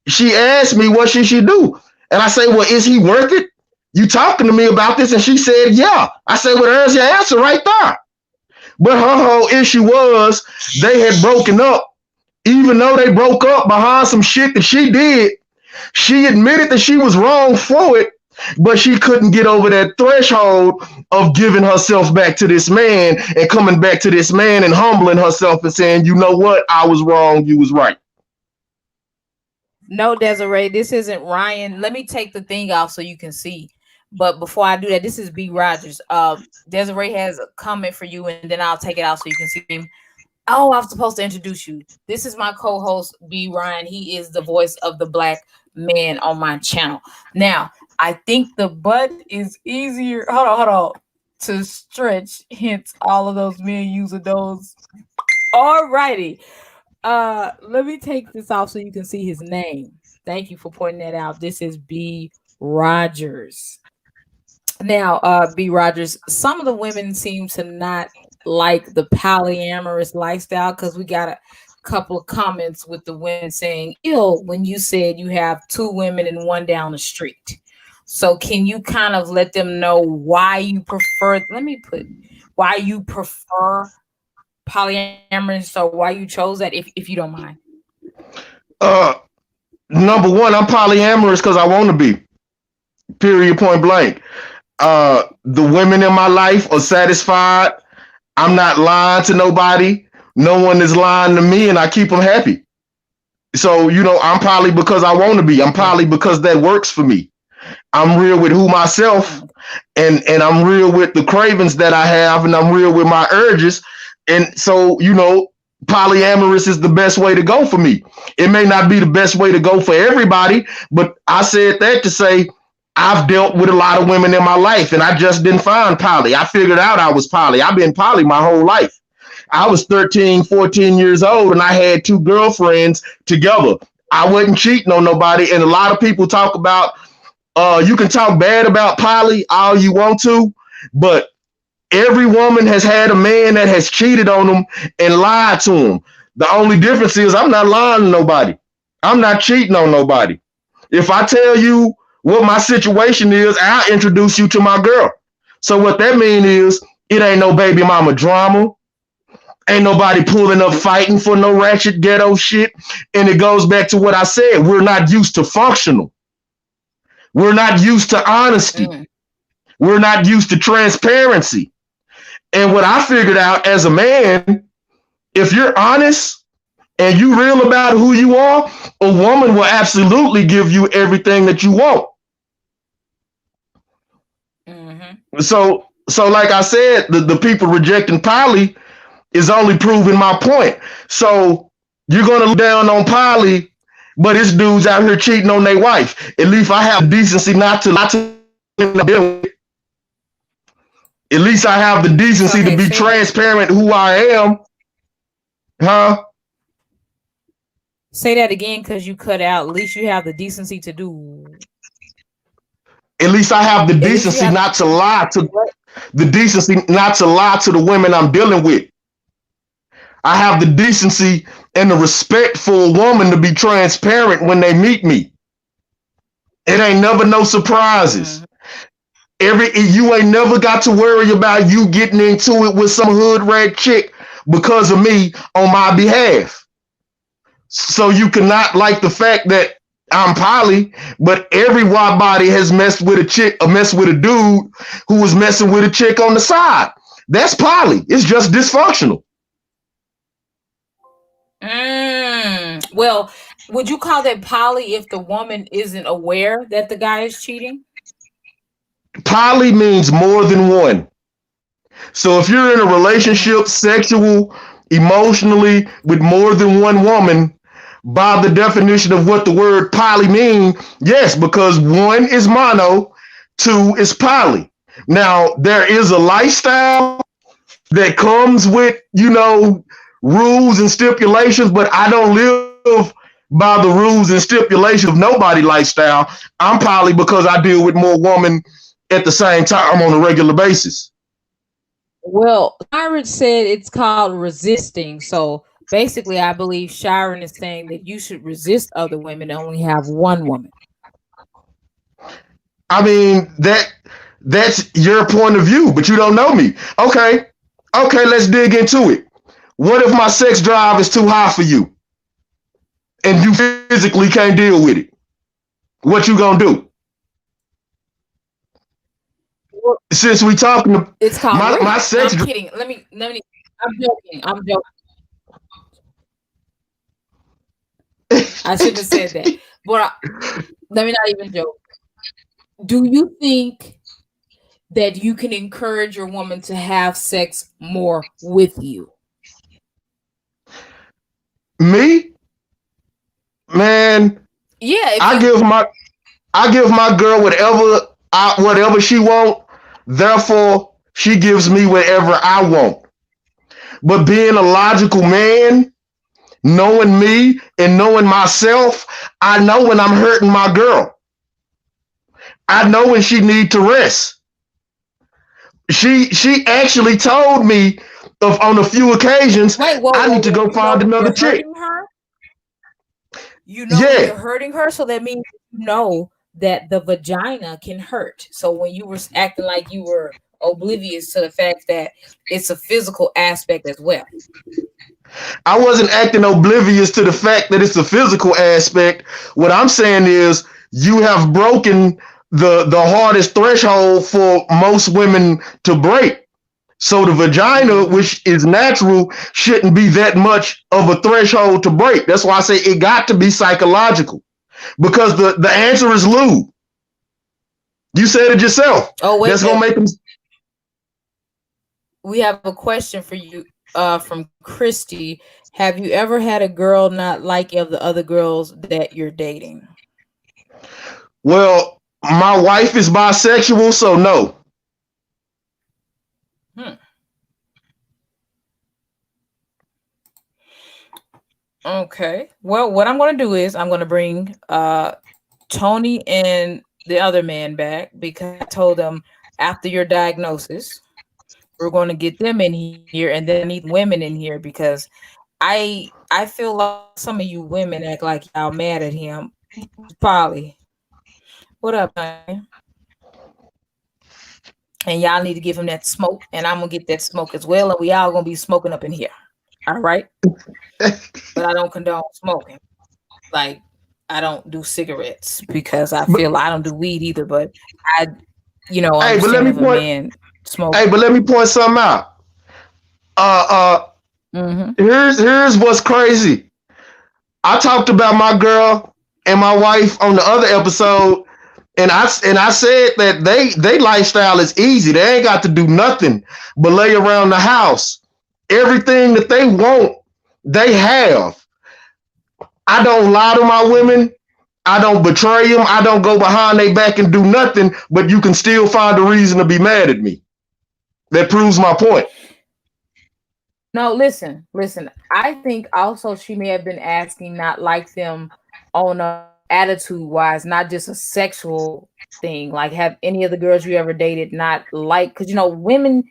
she asked me what should she do, and I say, well, is he worth it? You talking to me about this? And she said, yeah. I said, well, there's your answer right there. But her whole issue was they had broken up. Even though they broke up behind some shit that she did, she admitted that she was wrong for it, but she couldn't get over that threshold of giving herself back to this man and coming back to this man and humbling herself and saying, you know what? I was wrong. You was right. No, Desiree, this isn't Ryan. Let me take the thing off so you can see. But before I do that, this is B. Rogers. Desiree has a comment for you, and then I'll take it out so you can see him. Oh, I'm supposed to introduce you. This is my co-host, B. Ryan. He is the voice of the black man on my channel. Now, I think the butt is easier. Hold on. To stretch. Hence, all of those men using those. All righty. Let me take this off so you can see his name. Thank you for pointing that out. This is B. Rogers. Now, B. Rogers, some of the women seem to not like the polyamorous lifestyle, because we got a couple of comments with the women saying, ill, when you said you have two women and one down the street. So can you kind of let them know why you prefer, why you prefer polyamorous, or why you chose that, if you don't mind? Number one, I'm polyamorous because I want to be. Period, point blank. The women in my life are satisfied. I'm not lying to nobody. No one is lying to me, and I keep them happy. So, I'm poly because I want to be. I'm poly because that works for me. I'm real with myself, and I'm real with the cravings that I have, and I'm real with my urges. And so, polyamorous is the best way to go for me. It may not be the best way to go for everybody, but I said that to say I've dealt with a lot of women in my life and I just didn't find poly. I figured out I was poly. I've been poly my whole life. I was 13, 14 years old and I had two girlfriends together. I wasn't cheating on nobody. And a lot of people talk about, you can talk bad about poly all you want to, but every woman has had a man that has cheated on them and lied to them. The only difference is I'm not lying to nobody. I'm not cheating on nobody. If I tell you what my situation is, I'll introduce you to my girl. So what that means is it ain't no baby mama drama. Ain't nobody pulling up fighting for no ratchet ghetto shit. And it goes back to what I said. We're not used to functional. We're not used to honesty. We're not used to transparency. And what I figured out as a man, if you're honest and you real about who you are, a woman will absolutely give you everything that you want. So like I said, the people rejecting poly is only proving my point. So you're going to look down on poly, but this dude's out here cheating on their wife. At least I have decency not to at least I have the decency to be transparent who I am. Huh? Say that again because you cut out. At least you have the decency to do. At least I have the decency not to lie to the women I'm dealing with. I have the decency and the respect for a woman to be transparent when they meet me. It ain't never no surprises. You ain't never got to worry about you getting into it with some hood rat chick because of me on my behalf. So you cannot like the fact that I'm poly, but every white body has messed with a chick or messed with a dude who was messing with a chick on the side. That's poly. It's just dysfunctional. Well, would you call that poly if the woman isn't aware that the guy is cheating? Poly means more than one. So if you're in a relationship, sexual, emotionally, with more than one woman, by the definition of what the word poly means, yes, because one is mono, two is poly. Now, there is a lifestyle that comes with, rules and stipulations, but I don't live by the rules and stipulations of nobody lifestyle. I'm poly because I deal with more women at the same time on a regular basis. Well, Sharon said it's called resisting. So basically, I believe Sharon is saying that you should resist other women and only have one woman. I mean, that's your point of view, but you don't know me. Okay, let's dig into it. What if my sex drive is too high for you and you physically can't deal with it? What you gonna do? Since we talking, it's called my sex. I'm kidding. Let me. I'm joking. I shouldn't have said that. But let me not even joke. Do you think that you can encourage your woman to have sex more with you? Me? Man. Yeah. I give my girl whatever she want. Therefore, she gives me whatever I want. But being a logical man, knowing me and knowing myself, I know when I'm hurting my girl. I know when she need to rest. She actually told me on a few occasions, I need to go find another chick. You're hurting her, so that means you know that the vagina can hurt. So when you were acting like you were oblivious to the fact that it's a physical aspect as well. I wasn't acting oblivious to the fact that it's a physical aspect. What I'm saying is you have broken the hardest threshold for most women to break. So the vagina, which is natural, shouldn't be that much of a threshold to break. That's why I say it got to be psychological. Because the answer is lube. You said it yourself. Oh, wait. That's gonna make them. We have a question for you from Christy. Have you ever had a girl not like of the other girls that you're dating? Well, my wife is bisexual, so no. Hmm. Okay. Well, what I'm going to do is I'm going to bring Tony and the other man back because I told them after your diagnosis, we're going to get them in here, and then I need women in here because I feel like some of you women act like y'all mad at him. Polly, what up, honey? And y'all need to give him that smoke, and I'm gonna get that smoke as well, and we all gonna be smoking up in here. All right, but I don't condone smoking. Like I don't do cigarettes because I But feel I don't do weed either. But I, hey, but let understand me if a point. man smoke. Hey, but let me point something out. Uh, uh, Mm-hmm. here's what's crazy. I talked about my girl and my wife on the other episode, and I said that they lifestyle is easy. They ain't got to do nothing but lay around the house. Everything that they want, they have. I don't lie to my women. I don't betray them. I don't go behind their back and do nothing, but you can still find a reason to be mad at me. That proves my point. No, listen. I think also she may have been asking not like them on a attitude wise, not just a sexual thing. Like have any of the girls you ever dated not like because women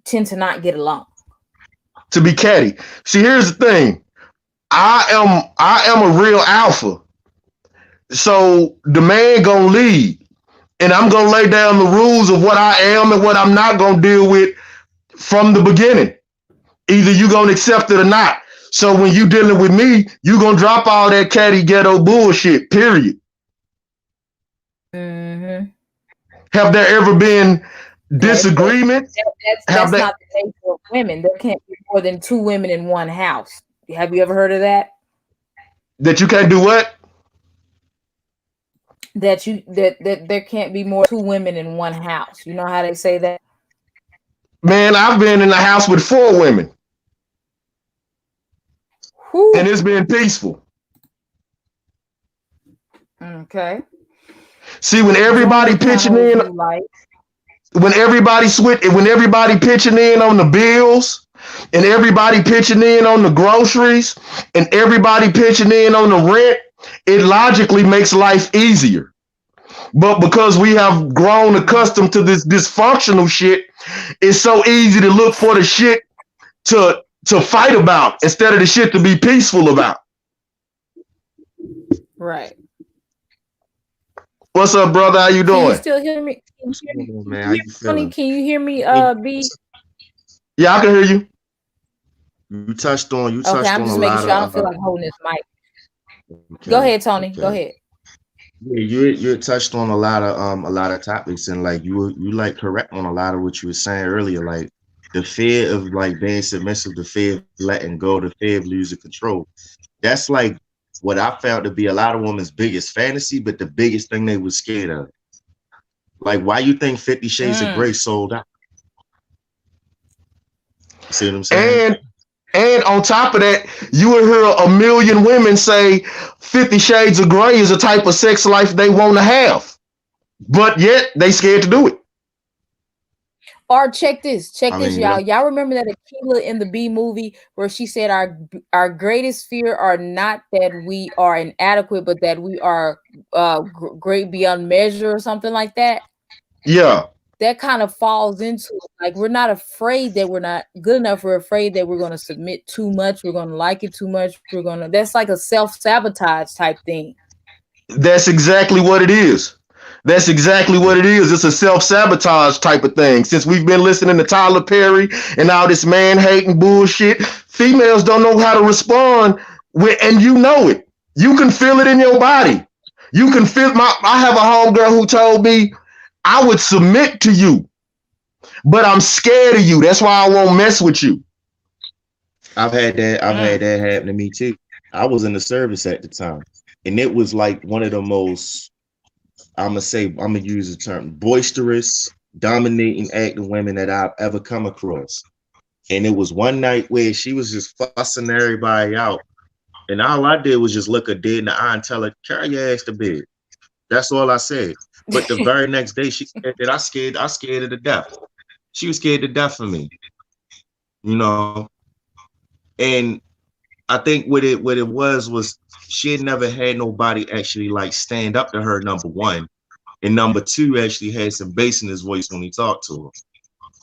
tend to not get along. To be catty. See, here's the thing. I am a real alpha. So the man gonna lead. And I'm gonna lay down the rules of what I am and what I'm not gonna deal with from the beginning. Either you gonna accept it or not. So when you dealing with me, you gonna drop all that catty ghetto bullshit. Period. Mm-hmm. Have there ever been Okay, but disagreements? Have that's that not the nature of women. There can't be more than two women in one house. Have you ever heard of that? that you can't do what? That there can't be more two women in one house. You know how they say that? Man, I've been in the house with 4 women, and Whew. it's been peaceful. Okay. See, when Join everybody the pitching panel if in, you like. when everybody pitching in on the bills, and everybody pitching in on the groceries, and everybody pitching in on the rent, it logically makes life easier. But because we have grown accustomed to this dysfunctional shit, it's so easy to look for the shit to fight about instead of the shit to be peaceful about. Right. What's up, brother? How you Can you doing? still hear me? What's going on, Can man? you How hear you me, Tony? feeling? Can you hear me, You B? Yeah, I can hear you. you Okay, touched I'm on a just making lot sure I don't of feel like holding this mic. Go okay, ahead, Tony. Go okay. ahead. Yeah, you touched on a lot of topics, and like you like correct on a lot of what you were saying earlier, like the fear of like being submissive, the fear of letting go, the fear of losing control. That's like what I found to be a lot of women's biggest fantasy, but the biggest thing they was scared of. Like, why you think 50 Shades of Mm. Grey sold out? You see what I'm saying? And and on top of that, you will hear a million women say 50 Shades of Grey is a type of sex life they want to have. But yet they scared to do it. Or check this, I mean, y'all. Y'all remember that Aquila in the B movie where she said our greatest fear are not that we are inadequate, but that we are great beyond measure or something like that. Yeah. That kind of falls into it. Like we're not afraid that we're not good enough. We're afraid that we're going to submit too much. We're going to like it too much. That's like a self sabotage type thing. That's exactly what it is. That's exactly what it is. It's a self-sabotage type of thing. Since we've been listening to Tyler Perry and all this man-hating bullshit, females don't know how to respond with, and you know it. You can feel it in your body. You can feel I have a homegirl who told me I would submit to you, but I'm scared of you. That's why I won't mess with you. I've had that happen to me too. I was in the service at the time, and it was like one of the most, I'm gonna use the term boisterous, dominating, active women that I've ever come across. And it was one night where she was just fussing everybody out. And all I did was just look her dead in the eye and tell her, carry your ass to bed. That's all I said. But the very next day, she said that I scared her to death. She was scared to death of me, you know. And I think what it was she had never had nobody actually like stand up to her, number one. And number two, actually had some bass in his voice when he talked to her.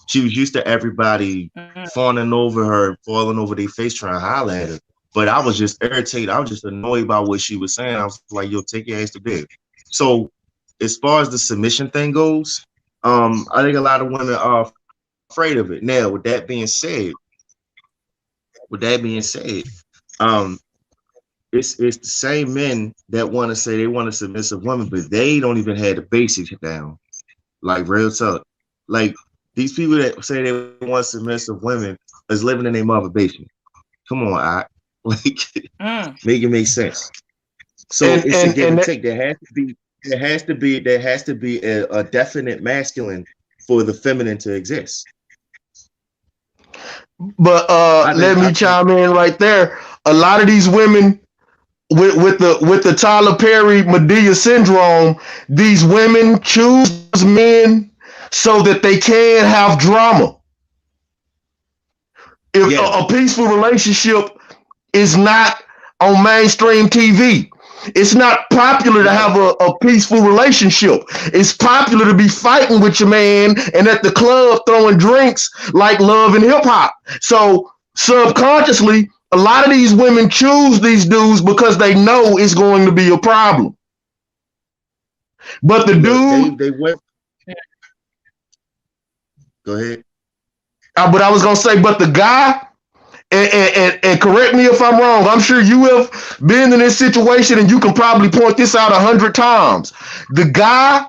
She was used to everybody fawning over her, falling over their face, trying to holler at her. But I was just irritated. I was just annoyed by what she was saying. I was like, yo, take your ass to bed. So as far as the submission thing goes, I think a lot of women are afraid of it. Now, with that being said, um, it's the same men that want to say they want a submissive woman, but they don't even have the basics down. Like real talk. Like these people that say they want submissive women is living in their mother basement. Come on, I like make it make sense. So it's a give and take. There has to be a definite masculine for the feminine to exist. But let me chime in right there. A lot of these women with the Tyler Perry Medea syndrome, these women choose men so that they can have drama. If a peaceful relationship is not on mainstream TV, it's not popular to have a peaceful relationship. It's popular to be fighting with your man and at the club throwing drinks like Love and Hip Hop. So subconsciously, a lot of these women choose these dudes because they know it's going to be a problem. But the dude, they went. Go ahead. But I was gonna say, but the guy, and correct me if I'm wrong. I'm sure you have been in this situation, and you can probably point this out 100 times. The guy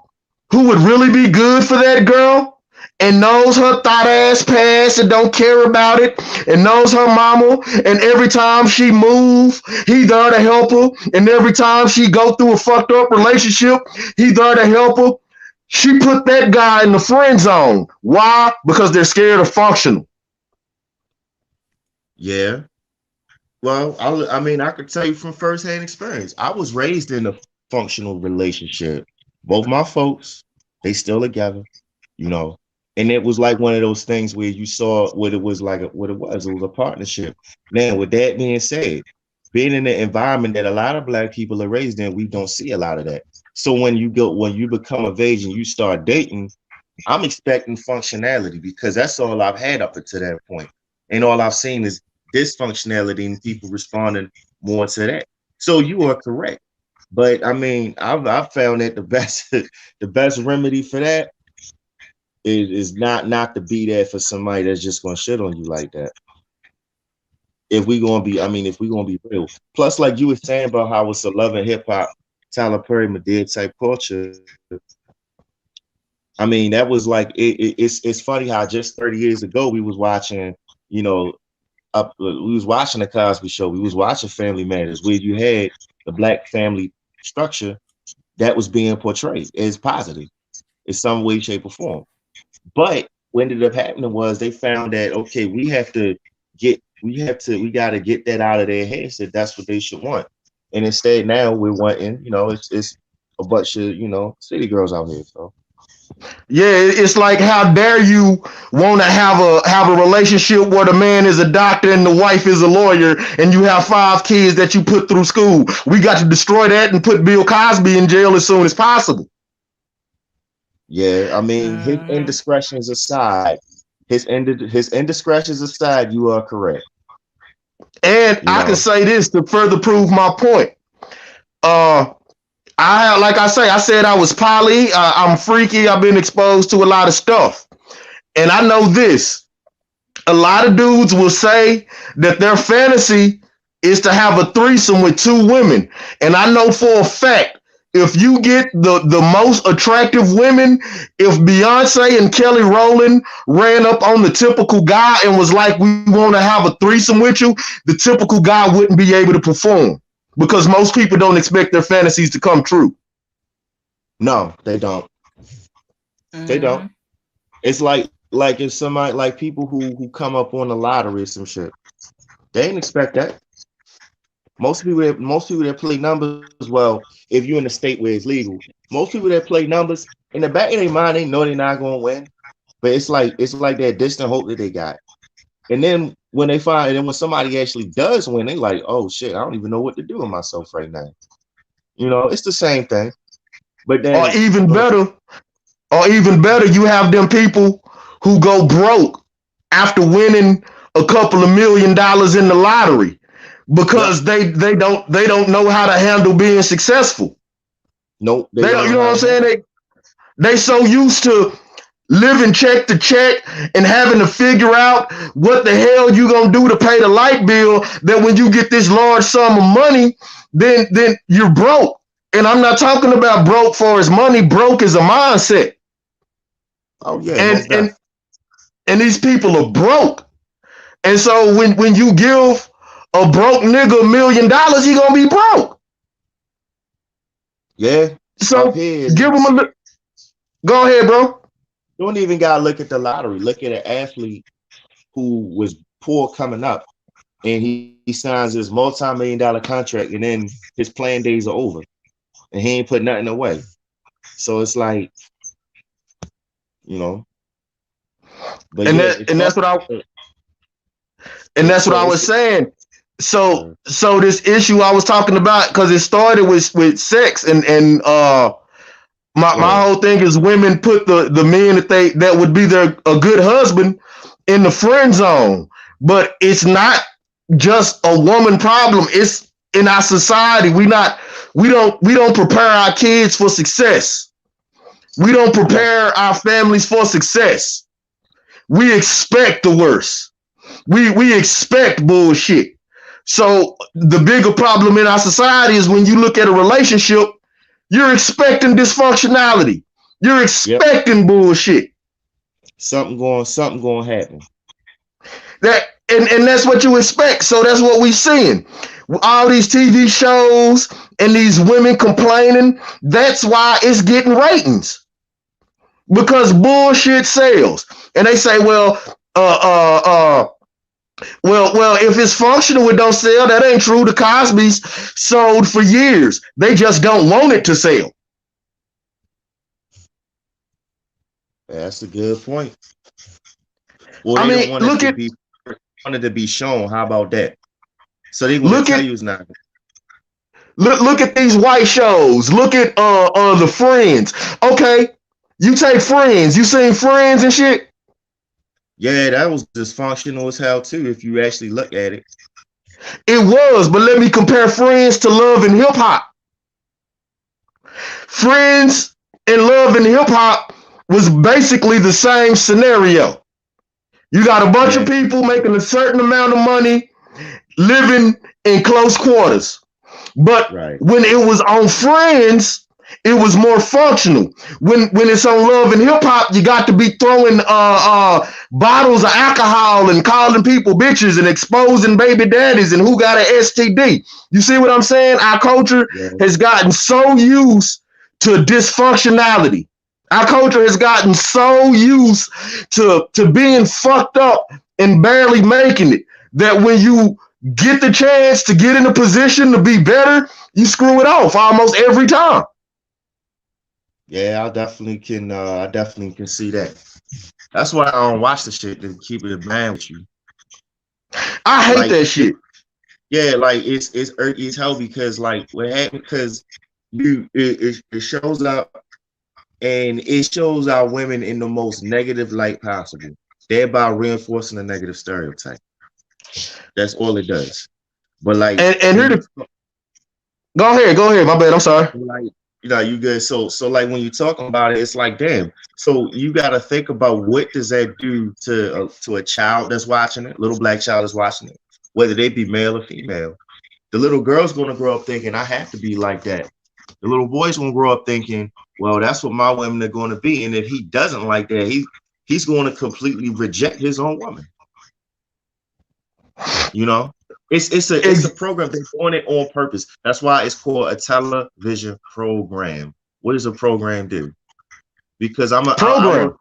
who would really be good for that girl and knows her thought ass past and don't care about it and knows her mama, and every time she move, he there to help her, and every time she go through a fucked up relationship, he there to help her. She put that guy in the friend zone. Why? Because they're scared of functional. Yeah. Well, I mean, I could tell you from firsthand experience. I was raised in a functional relationship. Both my folks, they still together, you know. And it was like one of those things where you saw what it was like, what it was. It was a partnership. Now, with that being said, being in the environment that a lot of Black people are raised in, we don't see a lot of that. So when you become of age and you start dating, I'm expecting functionality because that's all I've had up until that point. And all I've seen is dysfunctionality and people responding more to that. So you are correct. But I mean, I've found that the best remedy for that is not to be there for somebody that's just gonna shit on you like that. If we're gonna be real. Plus, like you were saying about how it's a love and hip hop, Tyler Perry, Medea type culture. I mean, that was like it's funny how just 30 years ago we was watching, we was watching the Cosby Show, we was watching Family Matters, where you had the Black family structure that was being portrayed as positive in some way, shape, or form. But what ended up happening was they found that okay, we got to get that out of their heads that that's what they should want. And instead now we're wanting, it's a bunch of, city girls out here. So yeah, it's like how dare you want to have a relationship where the man is a doctor and the wife is a lawyer and you have 5 kids that you put through school. We got to destroy that and put Bill Cosby in jail as soon as possible. Yeah, I mean, his indiscretions aside, you are correct. And I can say this to further prove my point. I said I was poly. I'm freaky. I've been exposed to a lot of stuff. And I know this. A lot of dudes will say that their fantasy is to have a threesome with 2 women. And I know for a fact, if you get the most attractive women, if Beyonce and Kelly Rowland ran up on the typical guy and was like, we want to have a threesome with you, the typical guy wouldn't be able to perform because most people don't expect their fantasies to come true. No, they don't. They don't. It's like like if somebody like people who come up on the lottery or some shit, they didn't expect that. Most people that play numbers, well, if you're in a state where it's legal, most people that play numbers in the back of their mind, they know they're not gonna win. But it's like that distant hope that they got. And then when they find, and then when somebody actually does win, they like, oh shit, I don't even know what to do with myself right now. It's the same thing. But Or then, even better, you have them people who go broke after winning a couple of $1 million in the lottery because yep, they don't know how to handle being successful. nope, they They don't don't, you know know how what I'm to handle. saying? They so used to living check to check and having to figure out what the hell you gonna do to pay the light bill that when you get this large sum of money, then you're broke. And I'm not talking about broke for his money. Broke is a mindset. Oh yeah, And most and definitely. and these people are broke. And so when you give a broke nigga $1 million, he gonna be broke. Yeah, up So here, give him go ahead, bro. don't even gotta look at the lottery. Look at an athlete who was poor coming up, and he signs this multi-million-dollar contract, and then his playing days are over, and he ain't put nothing away. So it's like, you know, but And yeah, that it's and that's also what I and yeah, that's what so I was saying. So uh, so this issue I was talking about, because it started with sex, and my right, whole thing is women put the men that would be their a good husband in the friend zone. But it's not just a woman problem. It's in our society. We don't prepare our kids for success. We don't yeah, prepare our families for success. We expect the worst. We expect bullshit. So the bigger problem in our society is when you look at a relationship, you're expecting dysfunctionality. You're yep, expecting bullshit. something going to happen. And that's what you expect. So that's what we're seeing. All these TV shows and these women complaining. That's why it's getting ratings, because bullshit sells. And they say, if it's functional, it don't sell. That ain't true. The Cosby's sold for years. They just don't want it to sell. That's a good point. Well, I they don't mean, want it to be wanted to be shown. How about that? So they want to look tell at you it's not. look at these white shows. Look at the Friends. Okay, you take Friends. You seen Friends and shit. Yeah, that was dysfunctional as hell too. If you actually look at it. It was, but let me compare Friends to Love and Hip Hop. Friends and Love and Hip Hop was basically the same scenario. You got a bunch of Yeah, people making a certain amount of money living in close quarters. But right. when it was on Friends, it was more functional. When it's on Love and Hip Hop, you got to be throwing bottles of alcohol and calling people bitches and exposing baby daddies and who got an STD. You see what I'm saying? Our culture Yeah, has gotten so used to dysfunctionality. Our culture has gotten so used to being fucked up and barely making it that when you get the chance to get in a position to be better, you screw it off almost every time. yeah. I definitely can see that. That's why I don't watch the shit to keep it a band with you. I hate Like, that shit. yeah, like it's irky as hell because like what happened because it shows up and it shows our women in the most negative light possible, thereby reinforcing a negative stereotype. That's all it does. But like And when here you to go ahead. My bad. I'm sorry. like you good. So like when you're talking about it, it's like damn. So you got to think about what does that do to a child that's watching it, little black child is watching it, whether they be male or female. The little girl's gonna grow up thinking I have to be like that. The little boy's gonna grow up thinking, well, that's what my women are going to be, and if he doesn't like that, he's going to completely reject his own woman. You know, it's a program. They're doing it on purpose. That's why it's called a television program. What does a program do? Because I Program. work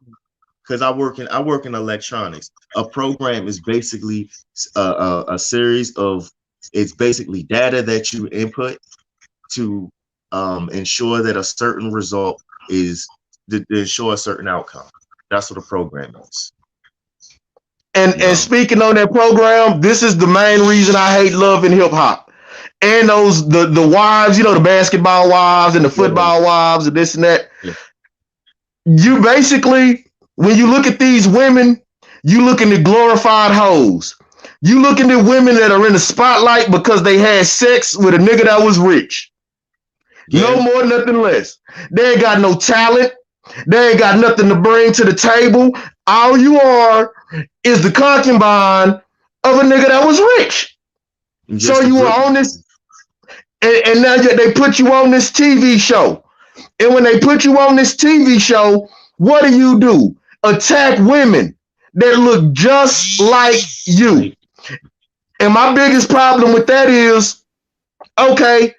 because I work in electronics. A program is basically a series of, it's basically data that you input to ensure that a certain result is to ensure a certain outcome. That's what a program is. And speaking on that program, this is the main reason I hate love and hip hop. And those the wives, the basketball wives and the football wives and this and that. Yeah. You basically, when you look at these women, you looking at glorified hoes. You looking at women that are in the spotlight because they had sex with a nigga that was rich. Yeah. No more, nothing less. They ain't got no talent. They ain't got nothing to bring to the table. All you are is the concubine of a nigga that was rich. So you are on this, and now they put you on this TV show. And when they put you on this TV show, what do? Attack women that look just like you. And my biggest problem with that is, okay,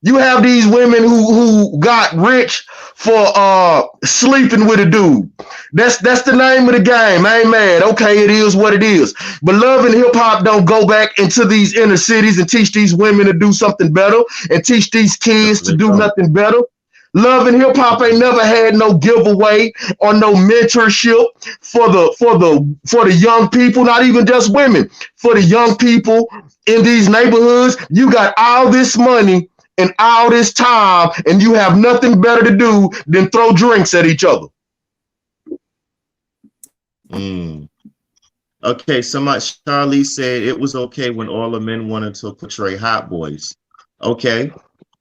you have these women who got rich for sleeping with a dude. That's the name of the game. I ain't mad. Okay, it is what it is. But love and hip hop don't go back into these inner cities and teach these women to do something better and teach these kids to do nothing better. Love and hip hop ain't never had no giveaway or no mentorship for the young people, not even just women, for the young people in these neighborhoods. You got all this money and all this time, and you have nothing better to do than throw drinks at each other. Okay, Charlie said it was okay when all the men wanted to portray hot boys. Okay.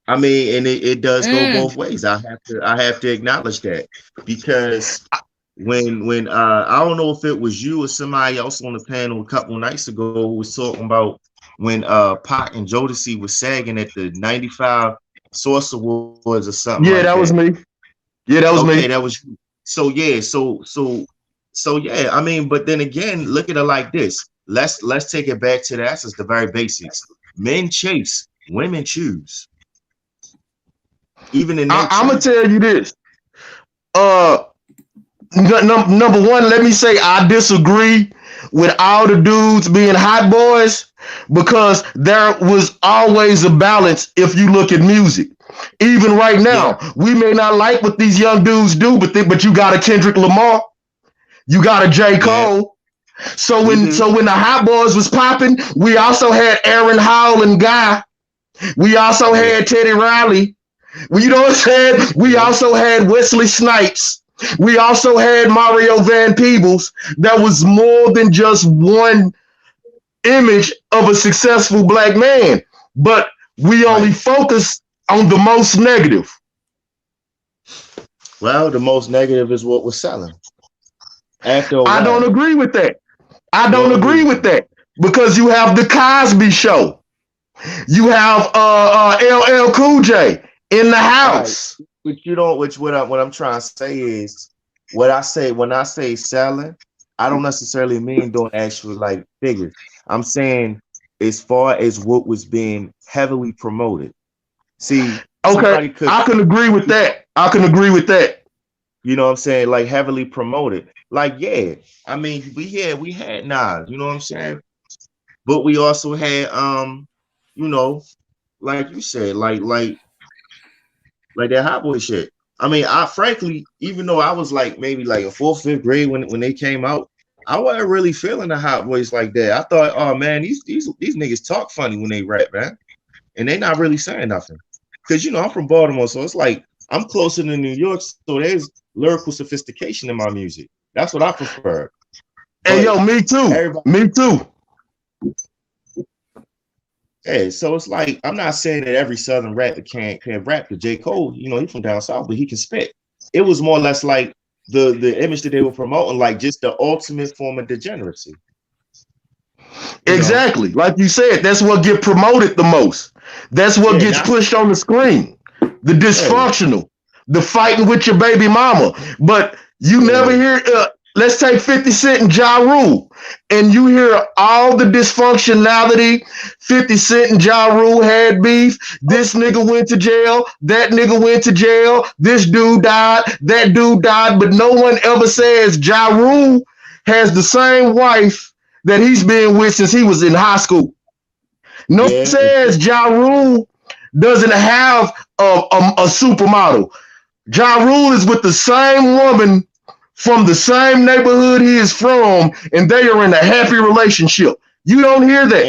I mean, and it does go both ways. I have to acknowledge that, because when I don't know if it was you or somebody else on the panel a couple nights ago who was talking about when Pac and Jodeci was sagging at the 95 Source Awards or something. Yeah, that was me. Yeah, that was me. That was you. So yeah, so yeah. I mean, but then again, look at it like this. Let's take it back to that's just the very basics. Men chase, women choose. Even in I'm gonna tell you this. Number one, let me say I disagree with all the dudes being hot boys, because there was always a balance if you look at music. Even right now, we may not like what these young dudes do, but you got a Kendrick Lamar, you got a J. Cole. So when the hot boys was popping, we also had Aaron Hall and Guy. We also had Teddy Riley. Well, you know what I'm saying? We also had Wesley Snipes. We also had Mario Van Peebles. That was more than just one image of a successful black man. But we only focus on the most negative. Well, the most negative is what was selling. After a while. I don't agree with that. I don't agree with that, because you have the Cosby Show. You have LL Cool J in the house. Right. But you don't. What I'm trying to say is, when I say selling, I don't necessarily mean doing actual like figures. I'm saying as far as what was being heavily promoted. See, okay, I can agree with that. You know what I'm saying? Like heavily promoted. Like, yeah. I mean, we had Nas, you know what I'm saying? But we also had like you said, like that hot boy shit. I mean, I frankly, even though I was like maybe like a 4th, 5th grade when they came out, I wasn't really feeling the hot boys like that. I thought, oh man, these niggas talk funny when they rap, man. And they not really saying nothing. Cause I'm from Baltimore, so it's like I'm closer to New York, so there's lyrical sophistication in my music. That's what I prefer. Hey, yo, me too. Me too. Hey, so it's like I'm not saying that every Southern rapper can rap. The J. Cole, he's from down south, but he can spit. It was more or less like the image that they were promoting, like just the ultimate form of degeneracy. Exactly, like you said, that's what get promoted the most. That's what gets pushed on the screen. The dysfunctional, the fighting with your baby mama. But you never hear let's take 50 Cent and Ja Rule, and you hear all the dysfunctionality. 50 Cent and Ja Rule had beef. This nigga went to jail. That nigga went to jail. This dude died. That dude died. But no one ever says Ja Rule has the same wife that he's been with since he was in high school. No one Yeah, says Ja Rule doesn't have a supermodel. Ja Rule is with the same woman from the same neighborhood he is from, and they are in a happy relationship. You don't hear that.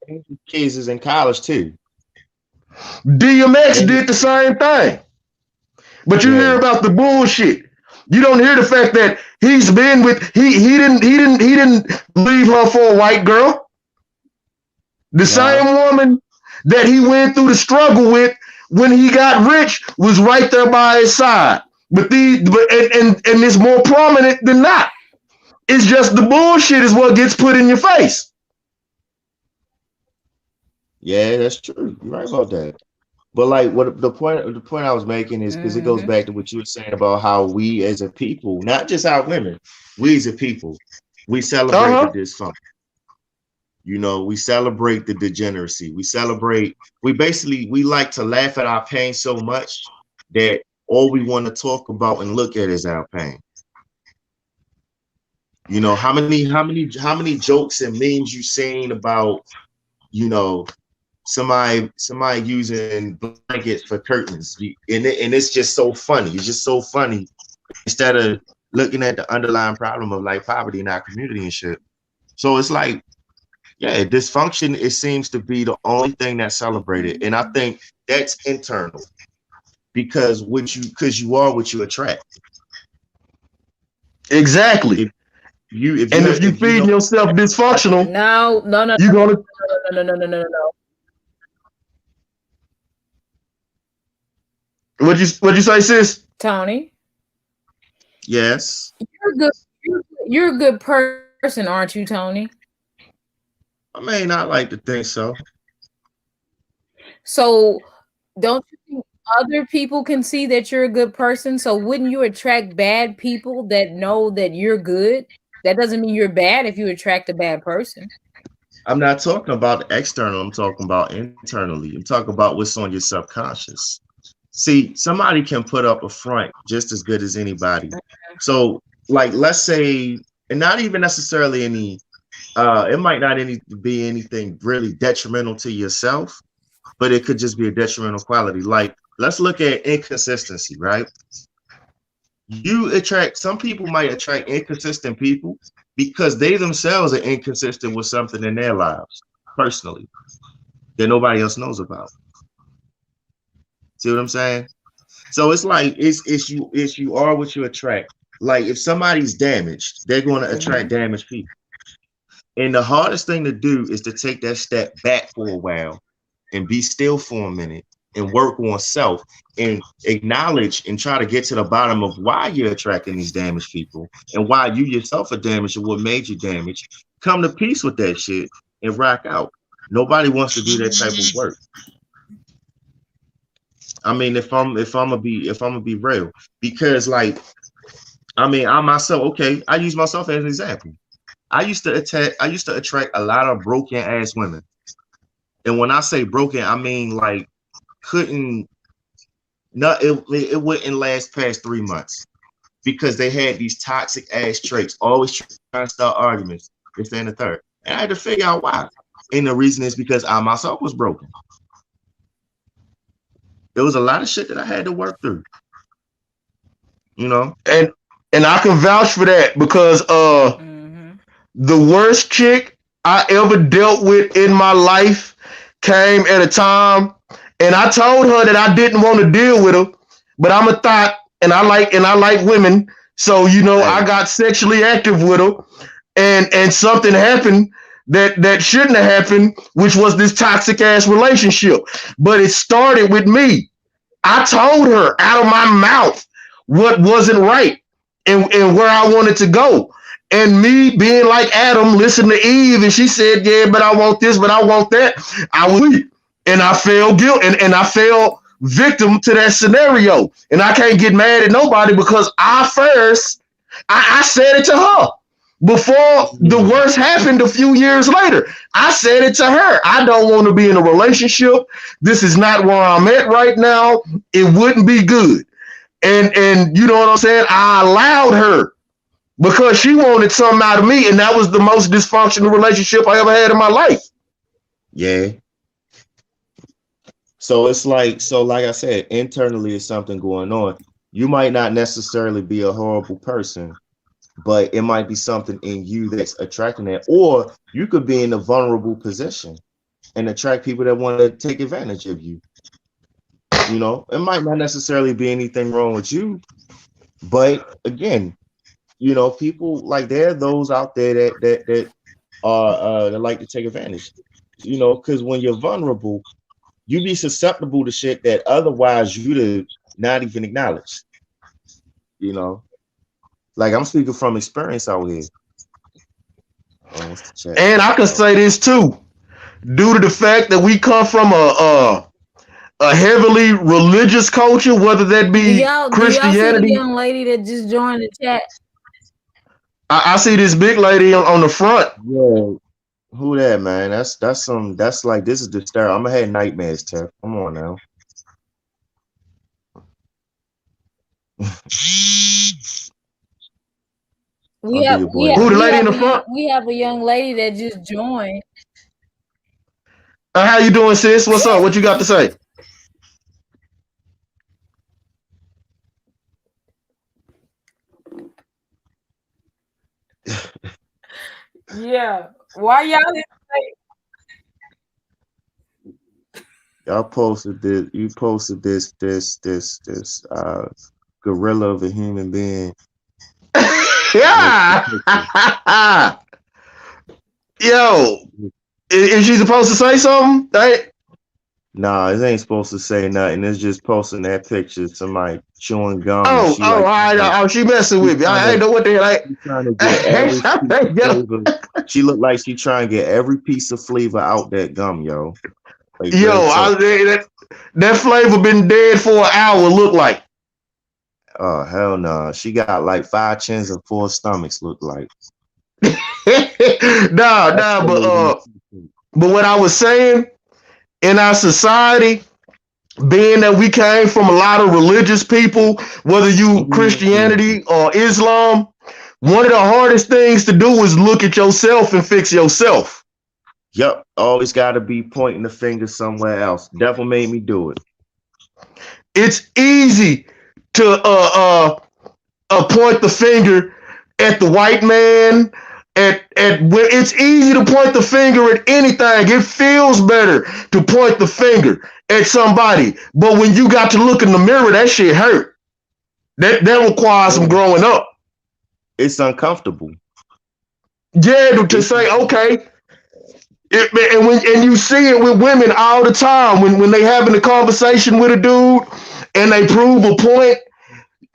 and kids is in college too. DMX And did the same thing. But you hear yeah, about the bullshit. You don't hear the fact that he's been with he didn't leave her for a white girl. The nah. same woman that he went through the struggle with when he got rich was right there by his side. And it's more prominent than not. It's just the bullshit is what gets put in your face. Yeah, that's true. You're right about that. But like what the point I was making is because it goes Mm-hmm. back to what you were saying about how we as a people, not just our women, we as a people, we celebrate the Uh-huh. dysfunction. We celebrate the degeneracy. We like to laugh at our pain so much that all we want to talk about and look at is our pain. How many jokes and memes you seen about, you know, somebody using blankets for curtains, and it's just so funny. It's just so funny instead of looking at the underlying problem of like poverty in our community and shit. So it's like, yeah, dysfunction, it seems to be the only thing that's celebrated, and I think that's internal because you are what you attract. Exactly. If you if And you if you if you feed don't yourself dysfunctional, No, no, no, you're no, gonna no, no, no, no, no, no, no. what'd you say, sis? Tony, yes, you're a good. You're a good person, aren't you, Tony? I may not like to think so. So don't you think other people can see that you're a good person? So wouldn't you attract bad people that know that you're good? That doesn't mean you're bad if you attract a bad person. I'm not talking about external, I'm talking about internally. I'm talking about what's on your subconscious. See, somebody can put up a front just as good as anybody. So, like, let's say, and not even necessarily it might not be anything really detrimental to yourself, but it could just be a detrimental quality. Like, let's look at inconsistency, right? Some people might attract inconsistent people because they themselves are inconsistent with something in their lives personally that nobody else knows about. See what I'm saying? So it's like it's you are what you attract. Like if somebody's damaged, they're going to attract Mhm. damaged people. And the hardest thing to do is to take that step back for a while and be still for a minute and work on self and acknowledge and try to get to the bottom of why you're attracting these damaged people and why you yourself are damaged and what made you damaged. Come to peace with that shit and rock out. Nobody wants to do that type of work. I mean, if I'm gonna be real, because like I mean, I myself, okay, I use myself as an example. I used to attract a lot of broken ass women. And when I say broken, I mean like couldn't not it wouldn't last past 3 months because they had these toxic ass traits, always trying to start arguments, this and the third. And I had to figure out why. And the reason is because I myself was broken. There was a lot of shit that I had to work through, you know? And I can vouch for that because Mhm. the worst chick I ever dealt with in my life came at a time, and I told her that I didn't want to deal with her, but I'm a thought, and I like women, so I Hey, got sexually active with her, and something happened that shouldn't have happened, which was this toxic ass relationship. But it started with me. I told her out of my mouth what wasn't right and where I wanted to go. And me being like Adam, listen to Eve, and she said, yeah, but I want this, but I want that. I was weak. And I fell guilt and I fell victim to that scenario. And I can't get mad at nobody because I first I said it to her before the Mm. worst happened a few years later. I said it to her. I don't want to be in a relationship. This is not where I'm at right now. It wouldn't be good. And you know what I'm saying? I allowed her because she wanted something out of me, and that was the most dysfunctional relationship I ever had in my life. Yeah. So it's like, so like I said, internally is something going on. You might not necessarily be a horrible person, but it might be something in you that's attracting that. Or you could be in a vulnerable position and attract people that want to take advantage of you. You know, it might not necessarily be anything wrong with you, but again, you know, people like there are those out there that are that like to take advantage. You know, because when you're vulnerable, you be susceptible to shit that otherwise you'd have not even acknowledge. You know, like I'm speaking from experience out here. Oh, what's the chat And say? I can Oh, say this too, due to the fact that we come from a heavily religious culture, whether that be Do y'all see the Christianity. young lady that just joined the chat? I see this big lady on the front. yeah. Who that, man? That's some. That's like this is the star. I'm gonna have nightmares, Tef. Come on now. We I'll be have your we boy have Who, the now. we lady in have the a young front? we have a young lady that just joined. How you doing, sis? What's up? What you got to say? Yeah. Why y'all didn't say Y'all posted this. You posted this gorilla of a human being next to picture. Yeah. Yo, is she supposed to say something? Nah, it ain't supposed to say nothing. It's just posting that picture. Somebody chewing gum, and Oh, she oh, like, oh, she messing she with me. trying I to ain't know what the hell. she trying to get every piece of flavor. She looked like she trying to get every piece of flavor out that gum, yo. Like Yo, real talk. that flavor been dead for an hour. Look like. Oh hell no. She got like 5 chins and 4 stomachs. Look like. That's Nah, the lady. but what I was saying, in our society, being that we came from a lot of religious people, whether you Mhm. Christianity or Islam, one of the hardest things to do is look at yourself and fix yourself. Yep. Always got to be pointing the finger somewhere else. Devil made me do it. It's easy to point the finger at the white man. At where it's easy to point the finger at anything. It feels better to point the finger at somebody. But when you got to look in the mirror, that shit hurt. That requires some Yeah. growing up. It's uncomfortable. Yeah, to It's say, okay. And you see it with women all the time when they having a conversation with a dude and they prove a point.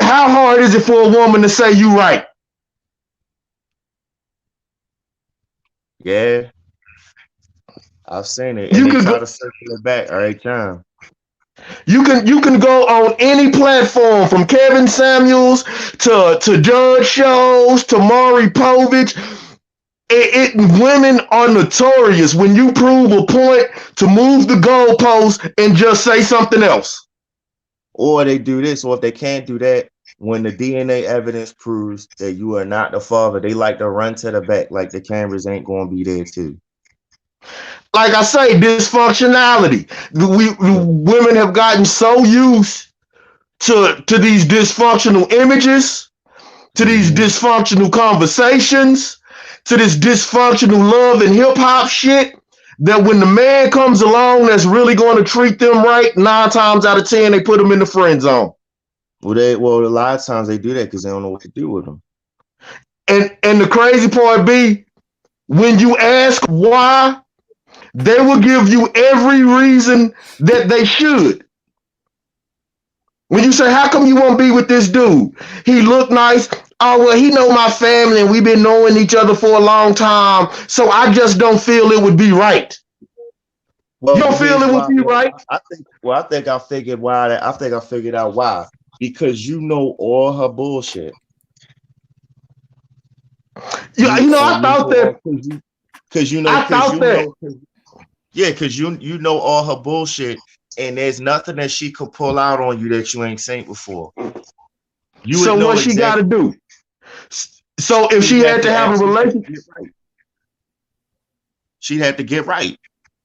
How hard is it for a woman to say you right? yeah. I've seen it, and You they could try go, to circle it back every time. you can go on any platform from Kevin Samuels to Judge Shows to Maury Povich. Women are notorious when you prove a point to move the goalpost and just say something else. Or they do this, or if they can't do that, when the DNA evidence proves that you are not the father, they like to run to the back, like the cameras ain't going to be there too. Like I say, dysfunctionality. Women have gotten so used to these dysfunctional images, to these Mm-hmm. dysfunctional conversations, to this dysfunctional love and hip hop shit, that when the man comes along that's really going to treat them right, 9 times out of 10 they put them in the friend zone. Well, a lot of times they do that because they don't know what to do with them. And the crazy part be, when you ask why, they will give you every reason that they should. When you say, how come you won't be with this dude? He look nice. Oh, well, he know my family and we've been knowing each other for a long time. So I just don't feel it would be right. You Well, don't feel here's it would why. be Well, right? I think. Well, I think I figured why. I think I figured out why. Because you know all her bullshit. You know, I thought that. because I thought that. yeah, because you know all her bullshit, and there's nothing that she could pull out on you that you ain't seen before. You would So know what she got to exactly. do? So if she had to have a relationship, right. She'd have to get right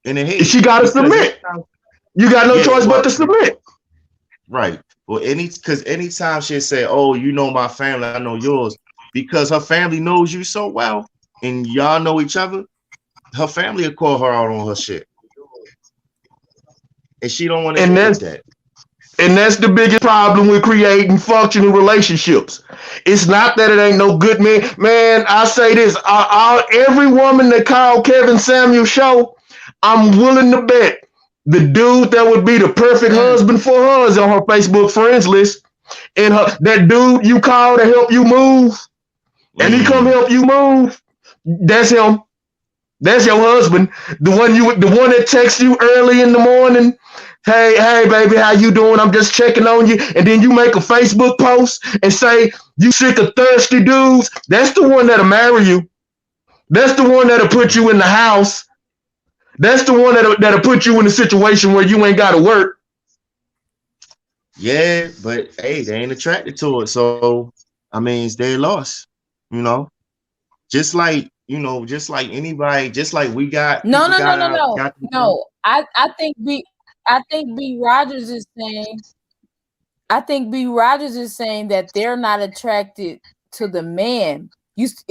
in the head. she got to submit. You got no choice but to submit. Right. Well, because anytime she say, "Oh, you know my family, I know yours," because her family knows you so well, and y'all know each other, her family will call her out on her shit, and she don't want to deal with that. And that's the biggest problem with creating functional relationships. It's not that it ain't no good man. Man, I say this: every woman that called Kevin Samuel show, I'm willing to bet the dude that would be the perfect husband for her is on her Facebook friends list. And that dude you call to help you move, and he come help you move, that's him. That's your husband. The one that texts you early in the morning. Hey, baby, how you doing? I'm just checking on you. And then you make a Facebook post and say you sick of thirsty dudes. That's the one that'll marry you. That's the one that'll put you in the house. That's the one that'll put you in a situation where you ain't got to work. Yeah, but hey, they ain't attracted to it. So I mean, it's their loss. You know, just like anybody, just like we got. No. I think B Rogers is saying. I think B Rogers is saying that they're not attracted to the man. That's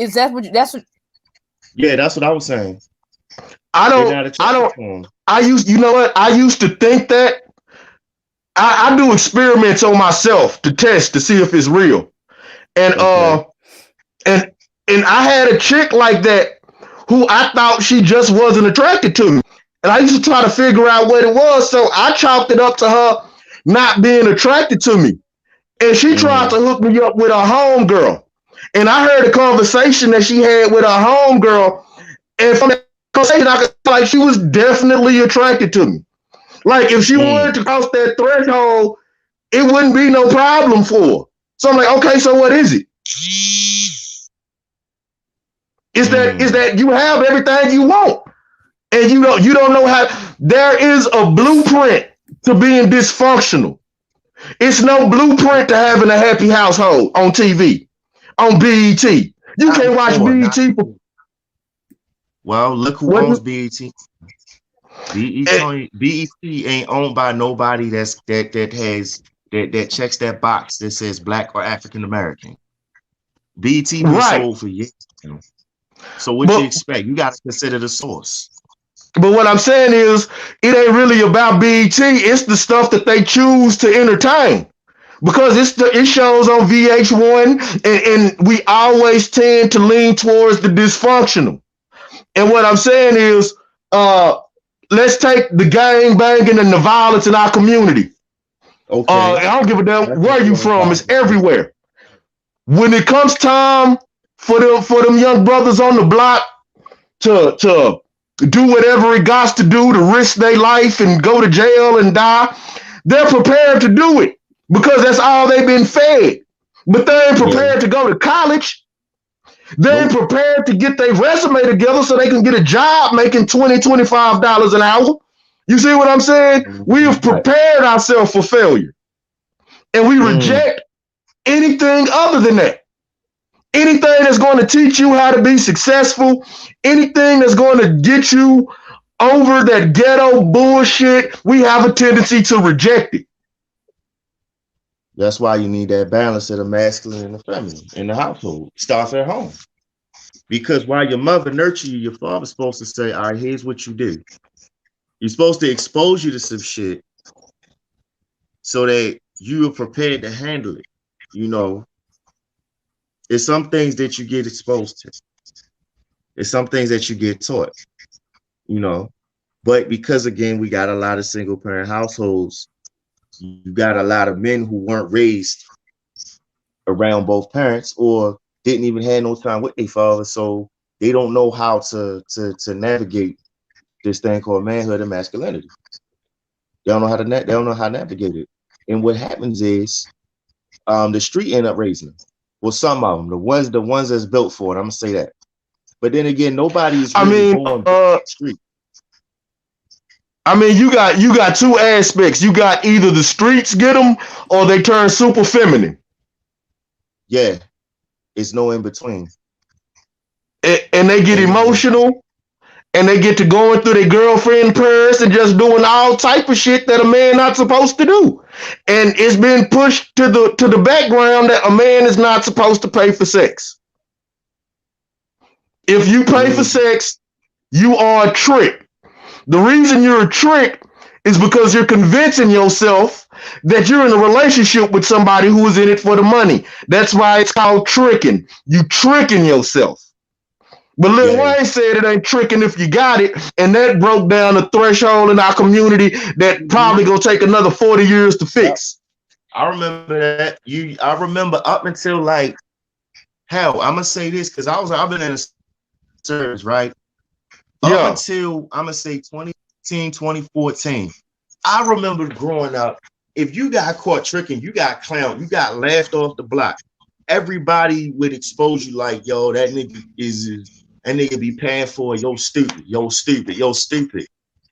what. Yeah, that's what I was saying. I used to think that. I do experiments on myself to test to see if it's real. And and I had a chick like that who I thought she just wasn't attracted to me. And I used to try to figure out what it was. So I chalked it up to her not being attracted to me. And she tried to hook me up with a homegirl. And I heard a conversation that she had with a homegirl. And from that conversation, I could feel like she was definitely attracted to me. Like if she wanted to cross that threshold, it wouldn't be no problem for her. So I'm like, okay, so what is it? Is that you have everything you want, and you don't know how. There is a blueprint to being dysfunctional. It's no blueprint to having a happy household on TV, on BET. You can't watch BET. Well, look who owns BET. BET ain't owned by nobody that checks that box that says Black or African American. BET been sold for years. So what you expect? You got to consider the source. But what I'm saying is, it ain't really about BET. It's the stuff that they choose to entertain, because it shows on VH1, and we always tend to lean towards the dysfunctional. And what I'm saying is, let's take the gang banging and the violence in our community. Okay. I don't give a damn where you from. It's everywhere. When it comes time for them young brothers on the block to do whatever it got to do to risk their life and go to jail and die, they're prepared to do it because that's all they've been fed. But they ain't prepared to go to college. They ain't prepared to get their resume together so they can get a job making $20, $25 an hour. You see what I'm saying? We have prepared ourselves for failure. And we reject anything other than that. Anything that's going to teach you how to be successful, anything that's going to get you over that ghetto bullshit, we have a tendency to reject it. That's why you need that balance of the masculine and the feminine in the household. It starts at home. Because while your mother nurture you, your father's supposed to say, all right, here's what you do. You're supposed to expose you to some shit so that you are prepared to handle it. You know, it's some things that you get exposed to. It's some things that you get taught, you know. But because, again, we got a lot of single parent households, you got a lot of men who weren't raised around both parents or didn't even have no time with their father, so they don't know how to navigate this thing called manhood and masculinity. They don't know how to navigate it. And what happens is the street end up raising them. Well, some of them, the ones that's built for it. I'm gonna say that. But then again, nobody is I really mean, born built for the street. you got two aspects. You got either the streets get them or they turn super feminine. Yeah, it's no in between. And they get Ain't no in- emotional and they get to going through their girlfriend purse and just doing all type of shit that a man not supposed to do. And it's been pushed to the background that a man is not supposed to pay for sex. If you pay for sex, you are a trick. The reason you're a trick is because you're convincing yourself that you're in a relationship with somebody who is in it for the money. That's why it's called tricking. You tricking yourself. But Lil Yeah. Wayne said it ain't tricking if you got it, and that broke down a threshold in our community that probably gonna take another 40 years to fix. I remember that. I remember up until like hell. I'm gonna say this because I've been in a service, right? Up Yeah. until I'm gonna say 2015, 2014. I remember growing up. If you got caught tricking, you got clowned, you got laughed off the block. Everybody would expose you like, yo, that nigga be paying for it. Yo, stupid, yo, stupid, yo, stupid.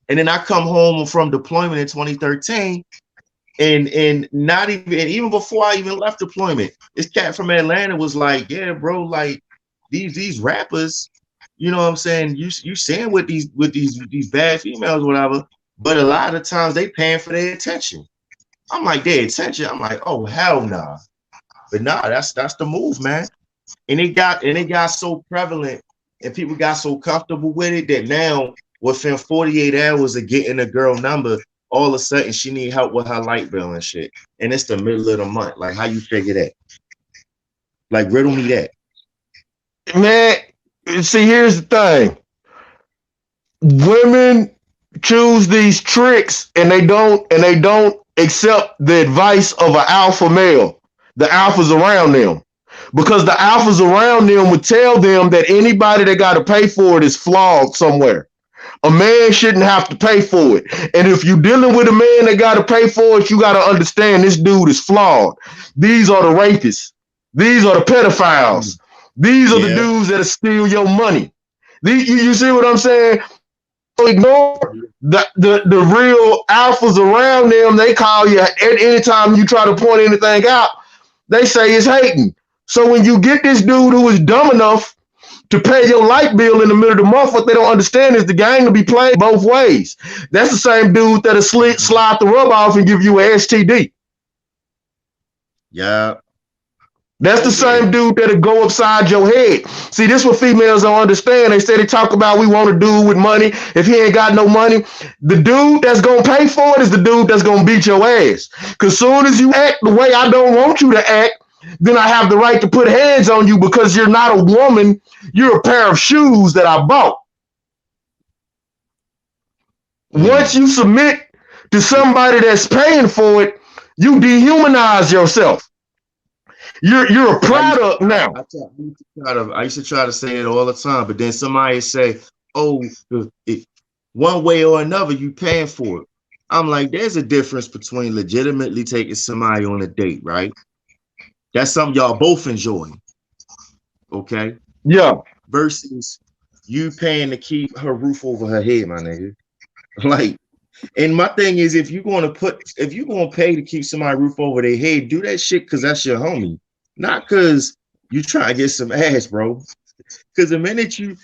And then I come home from deployment in 2013, and not even before I even left deployment, this cat from Atlanta was like, yeah, bro, like these rappers, you know what I'm saying? You saying with these bad females, whatever, but a lot of times they paying for their attention. I'm like, their attention. I'm like, oh hell nah. But nah, that's the move, man. And it got so prevalent and people got so comfortable with it that now within 48 hours of getting a girl number, all of a sudden she need help with her light bill and shit. And it's the middle of the month. Like, how you figure that? Like, riddle me that. Man, see, here's the thing. Women choose these tricks and they don't accept the advice of an alpha male, the alphas around them. Because the alphas around them would tell them that anybody that got to pay for it is flawed somewhere. A man shouldn't have to pay for it. And if you're dealing with a man that got to pay for it, you got to understand this dude is flawed. These are the rapists. These are the pedophiles. These are the dudes that steal your money. You see what I'm saying? Ignore the real alphas around them. They call you anytime you try to point anything out, they say it's hating. So when you get this dude who is dumb enough to pay your light bill in the middle of the month, what they don't understand is the game will be played both ways. That's the same dude that'll slide the rub off and give you an STD. Yeah. That's the same dude that'll go upside your head. See, this is what females don't understand. They say they talk about we want a dude with money. If he ain't got no money, the dude that's gonna pay for it is the dude that's gonna beat your ass. Cause soon as you act the way I don't want you to act, then I have the right to put hands on you because you're not a woman. You're a pair of shoes that I bought. Once you submit to somebody that's paying for it, you dehumanize yourself. You're a product now. I used to try to say it all the time, but then somebody say, "Oh, one way or another, you paying for it." I'm like, there's a difference between legitimately taking somebody on a date, right? That's something y'all both enjoy, okay? Yeah. Versus you paying to keep her roof over her head, my nigga. Like, and my thing is, if you're gonna pay to keep somebody roof over their head, do that shit because that's your homie. Not because you try to get some ass, bro. Because the minute you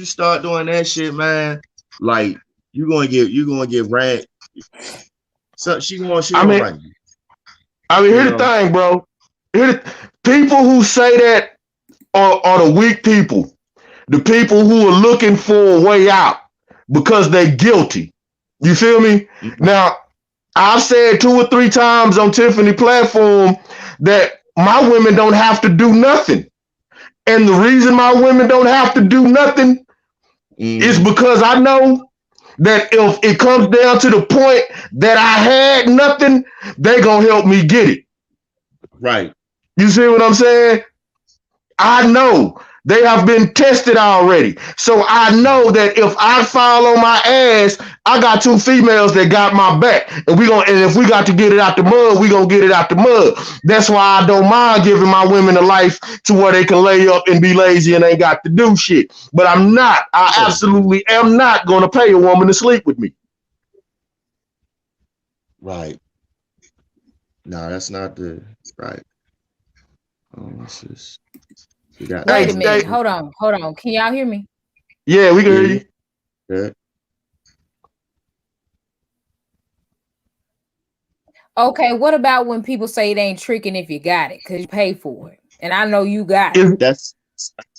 start doing that shit, man, like you're gonna get ran. So she gonna run you. I mean, here's the thing, bro. People who say that are the weak people. The people who are looking for a way out because they're guilty. You feel me? Now, I've said 2 or 3 times on Tiffany platform that my women don't have to do nothing. And the reason my women don't have to do nothing is because I know that if it comes down to the point that I had nothing, they gonna help me get it. Right. You see what I'm saying? I know They have been tested already. So I know that if I fall on my ass, I got two females that got my back. And if we got to get it out the mud, we gonna get it out the mud. That's why I don't mind giving my women a life to where they can lay up and be lazy and ain't got to do shit. But I absolutely am not gonna pay a woman to sleep with me. Right. No, that's not the right. This is we got Wait a Hey, minute. hey, Hold on. Can y'all hear me? yeah, we can yeah, hear yeah, you. good. Okay, what about when people say it ain't tricking if you got it because you pay for it? And I know you got it. Is That's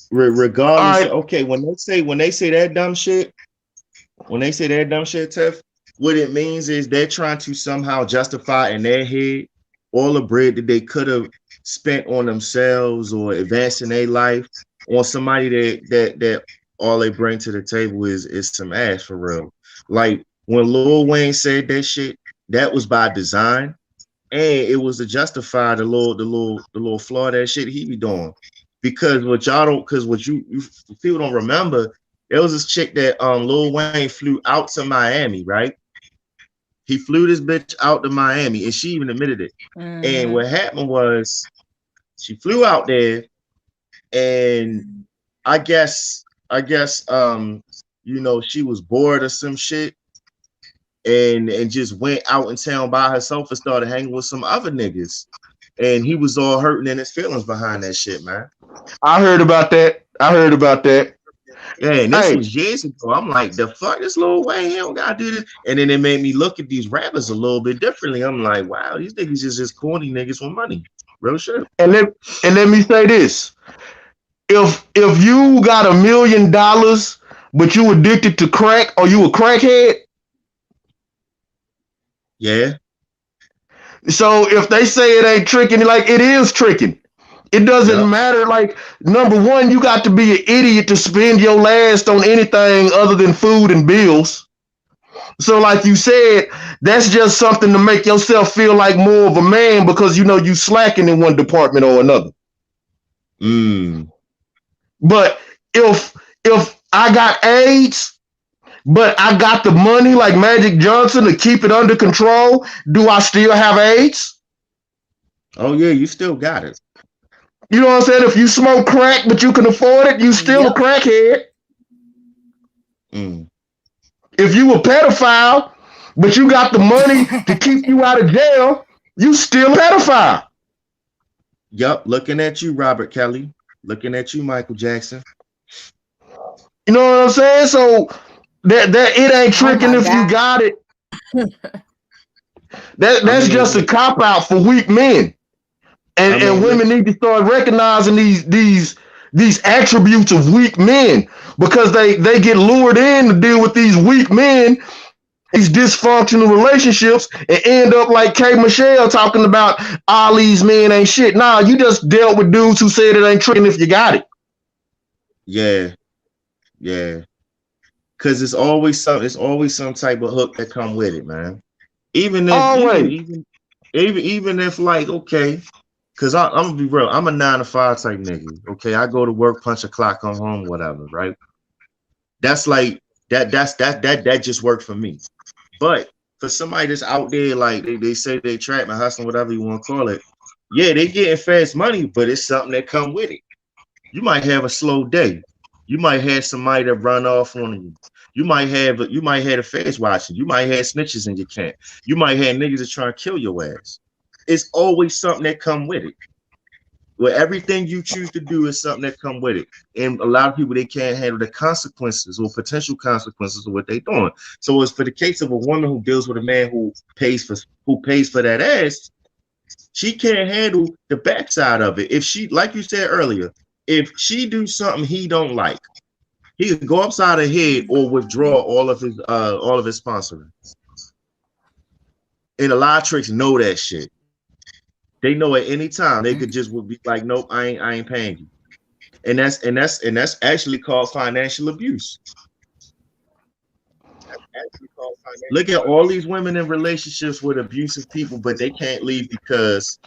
all regardless. right. Okay, when they say that dumb shit, Tiff, what it means is they're trying to somehow justify in their head all the bread that they could have spent on themselves or advancing their life on somebody that all they bring to the table is some ass for real. Like when Lil Wayne said that shit, that was by design, and it was to justify the little flaw of that shit he be doing. Because what y'all don't, because what you people don't remember, there was this chick that Lil Wayne flew out to Miami, right? He flew this bitch out to Miami, and she even admitted it. And Mm-hmm. what happened was she flew out there, and I guess she was bored or some shit, and just went out in town by herself and started hanging with some other niggas. And he was all hurting in his feelings behind that shit, man. I heard about that. I heard about that. Yeah, and this Hey, was years ago. I'm like, the fuck, this Lil Wayne, he don't gotta do this. And then it made me look at these rappers a little bit differently. I'm like, wow, these niggas is just corny niggas with money. Real shit. and let me say this. If you got $1 million but you addicted to crack or you a crackhead, Yeah. so if they say it ain't tricking, like it is tricking. It doesn't Yep. matter. Like number one, you got to be an idiot to spend your last on anything other than food and bills. So like you said, that's just something to make yourself feel like more of a man because you know you slacking in one department or another. Mm. But if I got AIDS, but I got the money like Magic Johnson to keep it under control, do I still have AIDS? Oh yeah, you still got it. You know what I'm saying? If you smoke crack but you can afford it, you still a Yep. crackhead. Mm. If you a pedophile but you got the money to keep you out of jail, you still a pedophile. Yup, looking at you, Robert Kelly. Looking at you, Michael Jackson. You know what I'm saying? So that it ain't Oh tricking my if you God. got it. I That's just a mean, cop out for weak men. I And mean, women need to start recognizing these attributes of weak men because they get lured in to deal with these weak men and these dysfunctional relationships and end up like K Michelle talking about all these men ain't shit. Nah, you just dealt with dudes who said it ain't tricking if you got it. yeah, yeah. Cause it's always some type of hook that come with it, man. Even if Always. even if like, okay, cause I'm gonna be real, I'm a 9 to 5 type nigga. Okay, I go to work, punch a clock, come home, whatever, right? That's like that just worked for me. But for somebody that's out there, like they say they trap and hustling, whatever you want to call it, yeah, they getting fast money, but it's something that come with it. You might have a slow day. You might have somebody that run off on you. You might have a face watching. You might have snitches in your camp. You might have niggas that try to kill your ass. It's always something that come with it. Where everything you choose to do is something that come with it. And a lot of people they can't handle the consequences or potential consequences of what they're doing. So it's for the case of a woman who deals with a man who pays for that ass, she can't handle the backside of it. If she, like you said earlier, if she do something he don't like, he could go upside her head or withdraw all of his sponsoring. And a lot of tricks know that shit. They know at any time they could just would be like, nope, I ain't paying you. And that's actually called financial abuse. Look at all these women in relationships with abusive people, but they can't leave because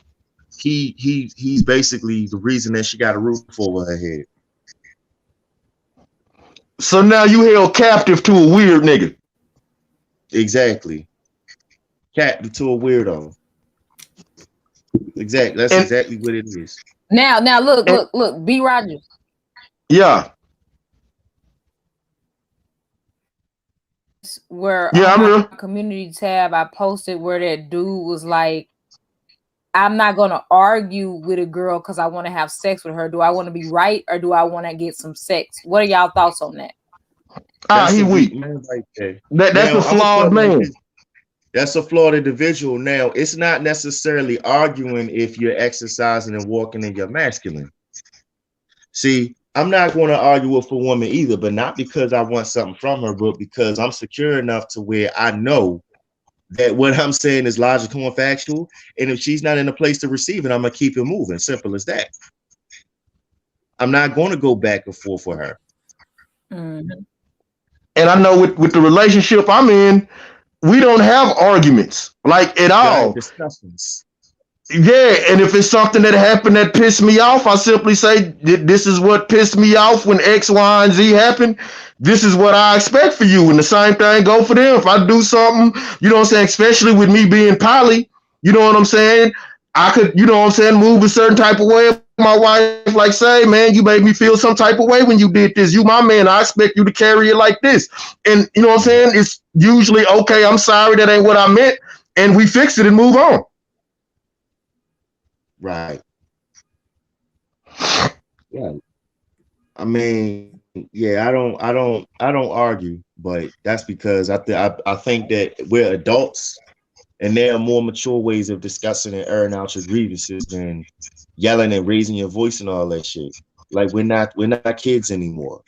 he's basically the reason that she got a roof over her head. So now you held captive to a weird nigga. Exactly. Captive to a weirdo. Exactly. That's And, exactly what it is. Now, and look, B. Rogers. yeah, Where yeah, on I'm my real. community tab, I posted where that dude was like, I'm not gonna argue with a girl because I want to have sex with her. Do I want to be right or do I want to get some sex? What are y'all thoughts on that? That's He a weak weak. man right there. That's Now a I'm gonna put flawed it like man. this. That's a flawed individual. Now, it's not necessarily arguing if you're exercising and walking in your masculine. See, I'm not going to argue with a woman either, but not because I want something from her, but because I'm secure enough to where I know that what I'm saying is logical and factual. And if she's not in a place to receive it, I'm going to keep it moving. Simple as that. I'm not going to go back and forth for her. Mm-hmm. And I know with the relationship I'm in, we don't have arguments like at Y'all have all. discussions. Yeah, and if it's something that happened that pissed me off, I simply say this is what pissed me off when X, Y, and Z happened. This is what I expect for you, and the same thing go for them. If I do something, you know what I'm saying, especially with me being poly, you know what I'm saying, I could, you know what I'm saying, move a certain type of way. My wife like say, man, you made me feel some type of way when you did this. You my man, I expect you to carry it like this. And you know what I'm saying? It's usually okay, I'm sorry, that ain't what I meant, and we fix it and move on. Right. Yeah. I mean, yeah, I don't argue, but that's because I think that we're adults and there are more mature ways of discussing and airing out your grievances than yelling and raising your voice and all that shit. Like we're not kids anymore.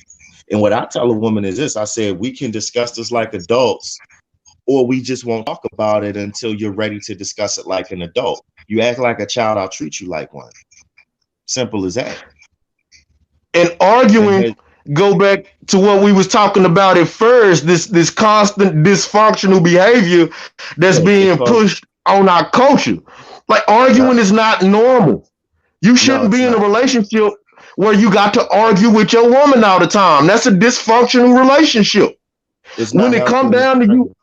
And what I tell a woman is this: I said we can discuss this like adults, or we just won't talk about it until you're ready to discuss it like an adult. You act like a child, I'll treat you like one. Simple as that. And And arguing go back to what we was talking about at first, this constant dysfunctional behavior that's yeah, being it's called pushed on our culture. Like yeah. arguing is not normal. You No, shouldn't it's be in a not. relationship where you got to argue with your woman all the time. That's a dysfunctional relationship. It's When not it healthy come and it's down to you destructive.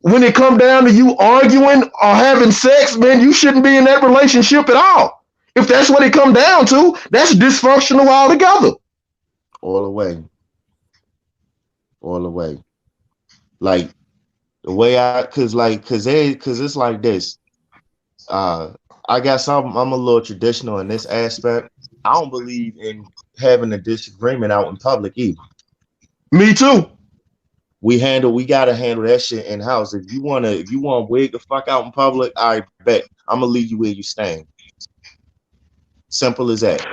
when it come down to you arguing or having sex, man, you shouldn't be in that relationship at all. If that's what it come down to, that's dysfunctional altogether. All the way. All the way. Like the way cause it's like this. Uh I guess I'm a little traditional in this aspect. I don't believe in having a disagreement out in public either. Me too. We gotta handle that shit in house. If you want to wig the fuck out in public, I bet I'm gonna leave you where you stand. Simple as that.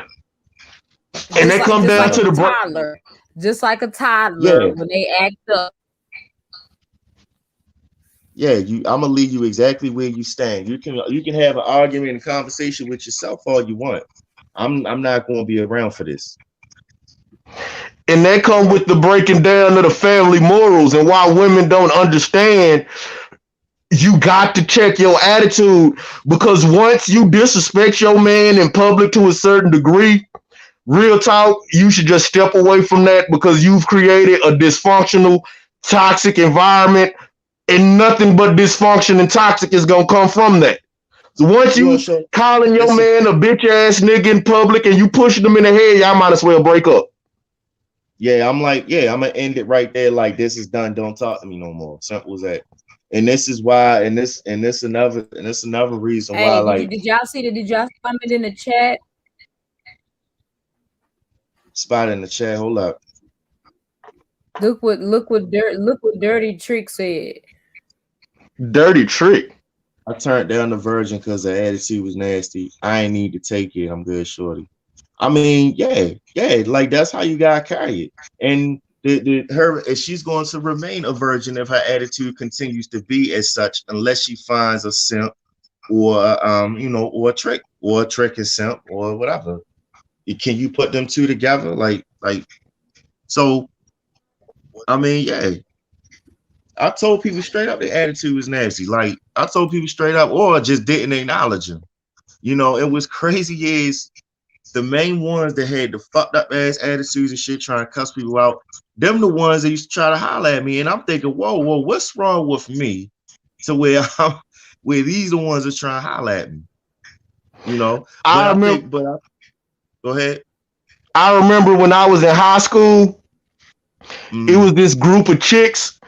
And Just that like come just down like Uh, to a the toddler. Just like a toddler yeah, when they act up. yeah, I'm gonna leave you exactly where you stand. You can have an argument and conversation with yourself all you want. I'm not gonna be around for this. and that come with the breaking down of the family morals and why women don't understand. You got to check your attitude, because once you disrespect your man in public to a certain degree, real talk, you should just step away from that, because you've created a dysfunctional, toxic environment, and nothing but dysfunction and toxic is gonna come from that. So once You you also calling your listen. man a bitch ass nigga in public and you pushing him in the head, y'all might as well break up. Yeah, I'm like, yeah, I'm gonna end it right there. Like this is done. Don't talk to me no more. Simple as that. And this is why, and this another reason why, Hey, like did y'all comment in the chat? spot in the chat. Hold up. Look what Dirty Trick said. Dirty trick. I turned down the virgin because the attitude was nasty. I ain't need to take it. I'm good, shorty. I mean, yeah, like that's how you gotta carry it. And her, if she's going to remain a virgin if her attitude continues to be as such, unless she finds a simp or or a trick and simp or whatever. Can you put them two together? So I mean, yeah. I told people straight up the attitude was nasty. Like I told people straight up, or just didn't acknowledge him. It was crazy is the main ones that had the fucked up ass attitudes and shit, trying to cuss people out, them the ones that used to try to holler at me. And I'm thinking, whoa, what's wrong with me to where where these the ones that trying to holler at me, you know? But I I remember. think, go ahead. I remember when I was in high school, it Mm, was this group of chicks.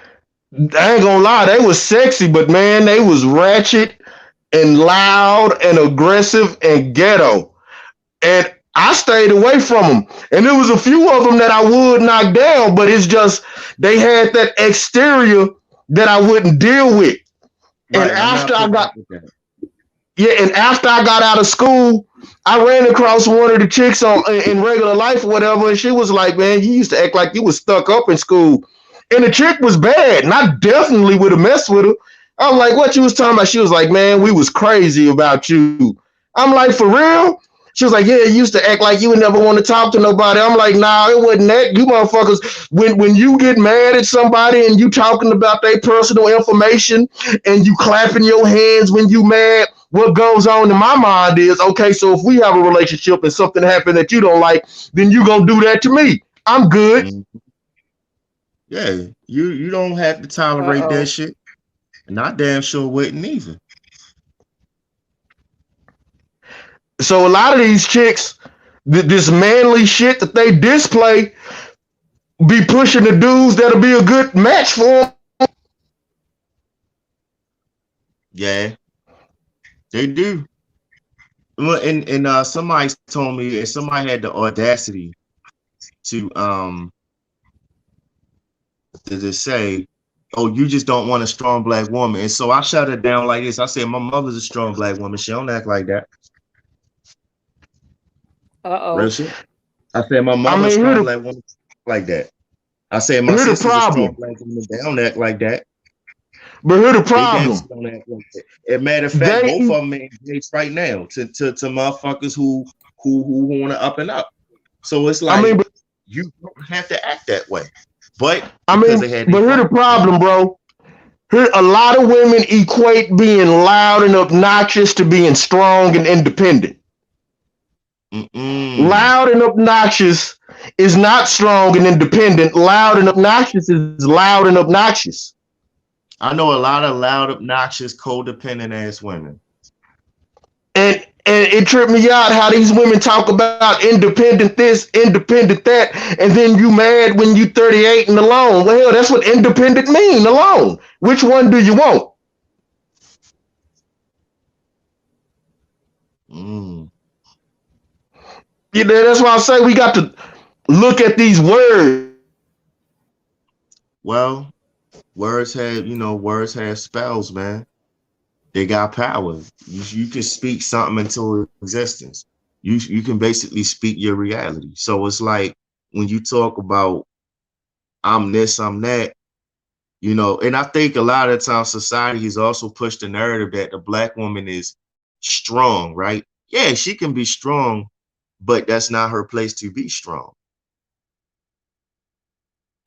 I ain't gonna lie, they was sexy, but man, they was ratchet and loud and aggressive and ghetto. And I stayed away from them. And there was a few of them that I would knock down, but it's just they had that exterior that I wouldn't deal with. And right, I'm after not I putting got up with that. Yeah, and after I got out of school, I ran across one of the chicks on in regular life or whatever, and she was like, "Man, you used to act like you was stuck up in school." And the chick was bad, and I definitely would have messed with her. I'm like, "What you was talking about?" She was like, "Man, we was crazy about you." I'm like, "For real?" She was like, "Yeah, you used to act like you would never want to talk to nobody." I'm like, "Nah, it wasn't that. You motherfuckers, when you get mad at somebody and you talking about their personal information and you clapping your hands when you mad, what goes on in my mind is, okay, so if we have a relationship and something happened that you don't like, then you gonna do that to me. I'm good." Mm, yeah, you don't have to tolerate that Uh-oh. shit, and I damn sure wouldn't either. So a lot of these chicks, this manly shit that they display, be pushing the dudes that'll be a good match for them. Yeah, they do. Well, and somebody told me, and somebody had the audacity to to say, "Oh, you just don't want a strong black woman." And so I shut it down like this. I said, "My mother's a strong black woman. She don't act like that." Real Uh-oh. shit. I said, "My I mother a mean, strong black woman like that." I said, "My here the sister's a strong problem. black woman. They don't act like that. But here the They damn sure problem. don't act like that." As a matter of fact, both They of them engaged right now to motherfuckers who want to up and up. So it's I mean, like you don't have to act that way, but I because mean, they had their but here the fun, problem, bro. Here, a lot of women equate being loud and obnoxious to being strong and independent. mm-mm. Loud and obnoxious is not strong and independent. Loud and obnoxious is loud and obnoxious. I know a lot of loud, obnoxious, codependent ass women. And it tripped me out how these women talk about independent this, independent that, and then you mad when you 38 and alone. Well, hell, that's what independent mean, alone. Which one do you want? Mm. You know, that's why I say we got to look at these words. Well, words have spells, man. They got power. You can speak something into existence. You can basically speak your reality. So it's like when you talk about I'm this, I'm that, and I think a lot of times society has also pushed the narrative that the black woman is strong, right? Yeah, she can be strong, but that's not her place to be strong.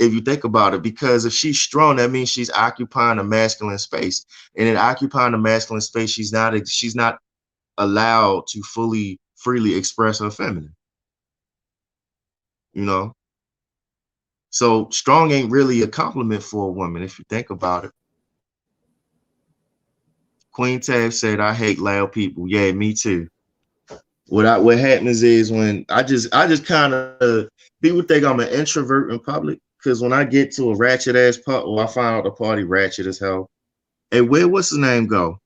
If you think about it, because if she's strong, that means she's occupying a masculine space. And in occupying a masculine space, she's not allowed to freely express her feminine, you know? So strong ain't really a compliment for a woman if you think about it. Queen Tab said, "I hate loud people." Yeah, me too. What happens is when I just kind of people think I'm an introvert in public because when I get to a ratchet ass part, or I find out the party ratchet as hell. Hey, what's his name go?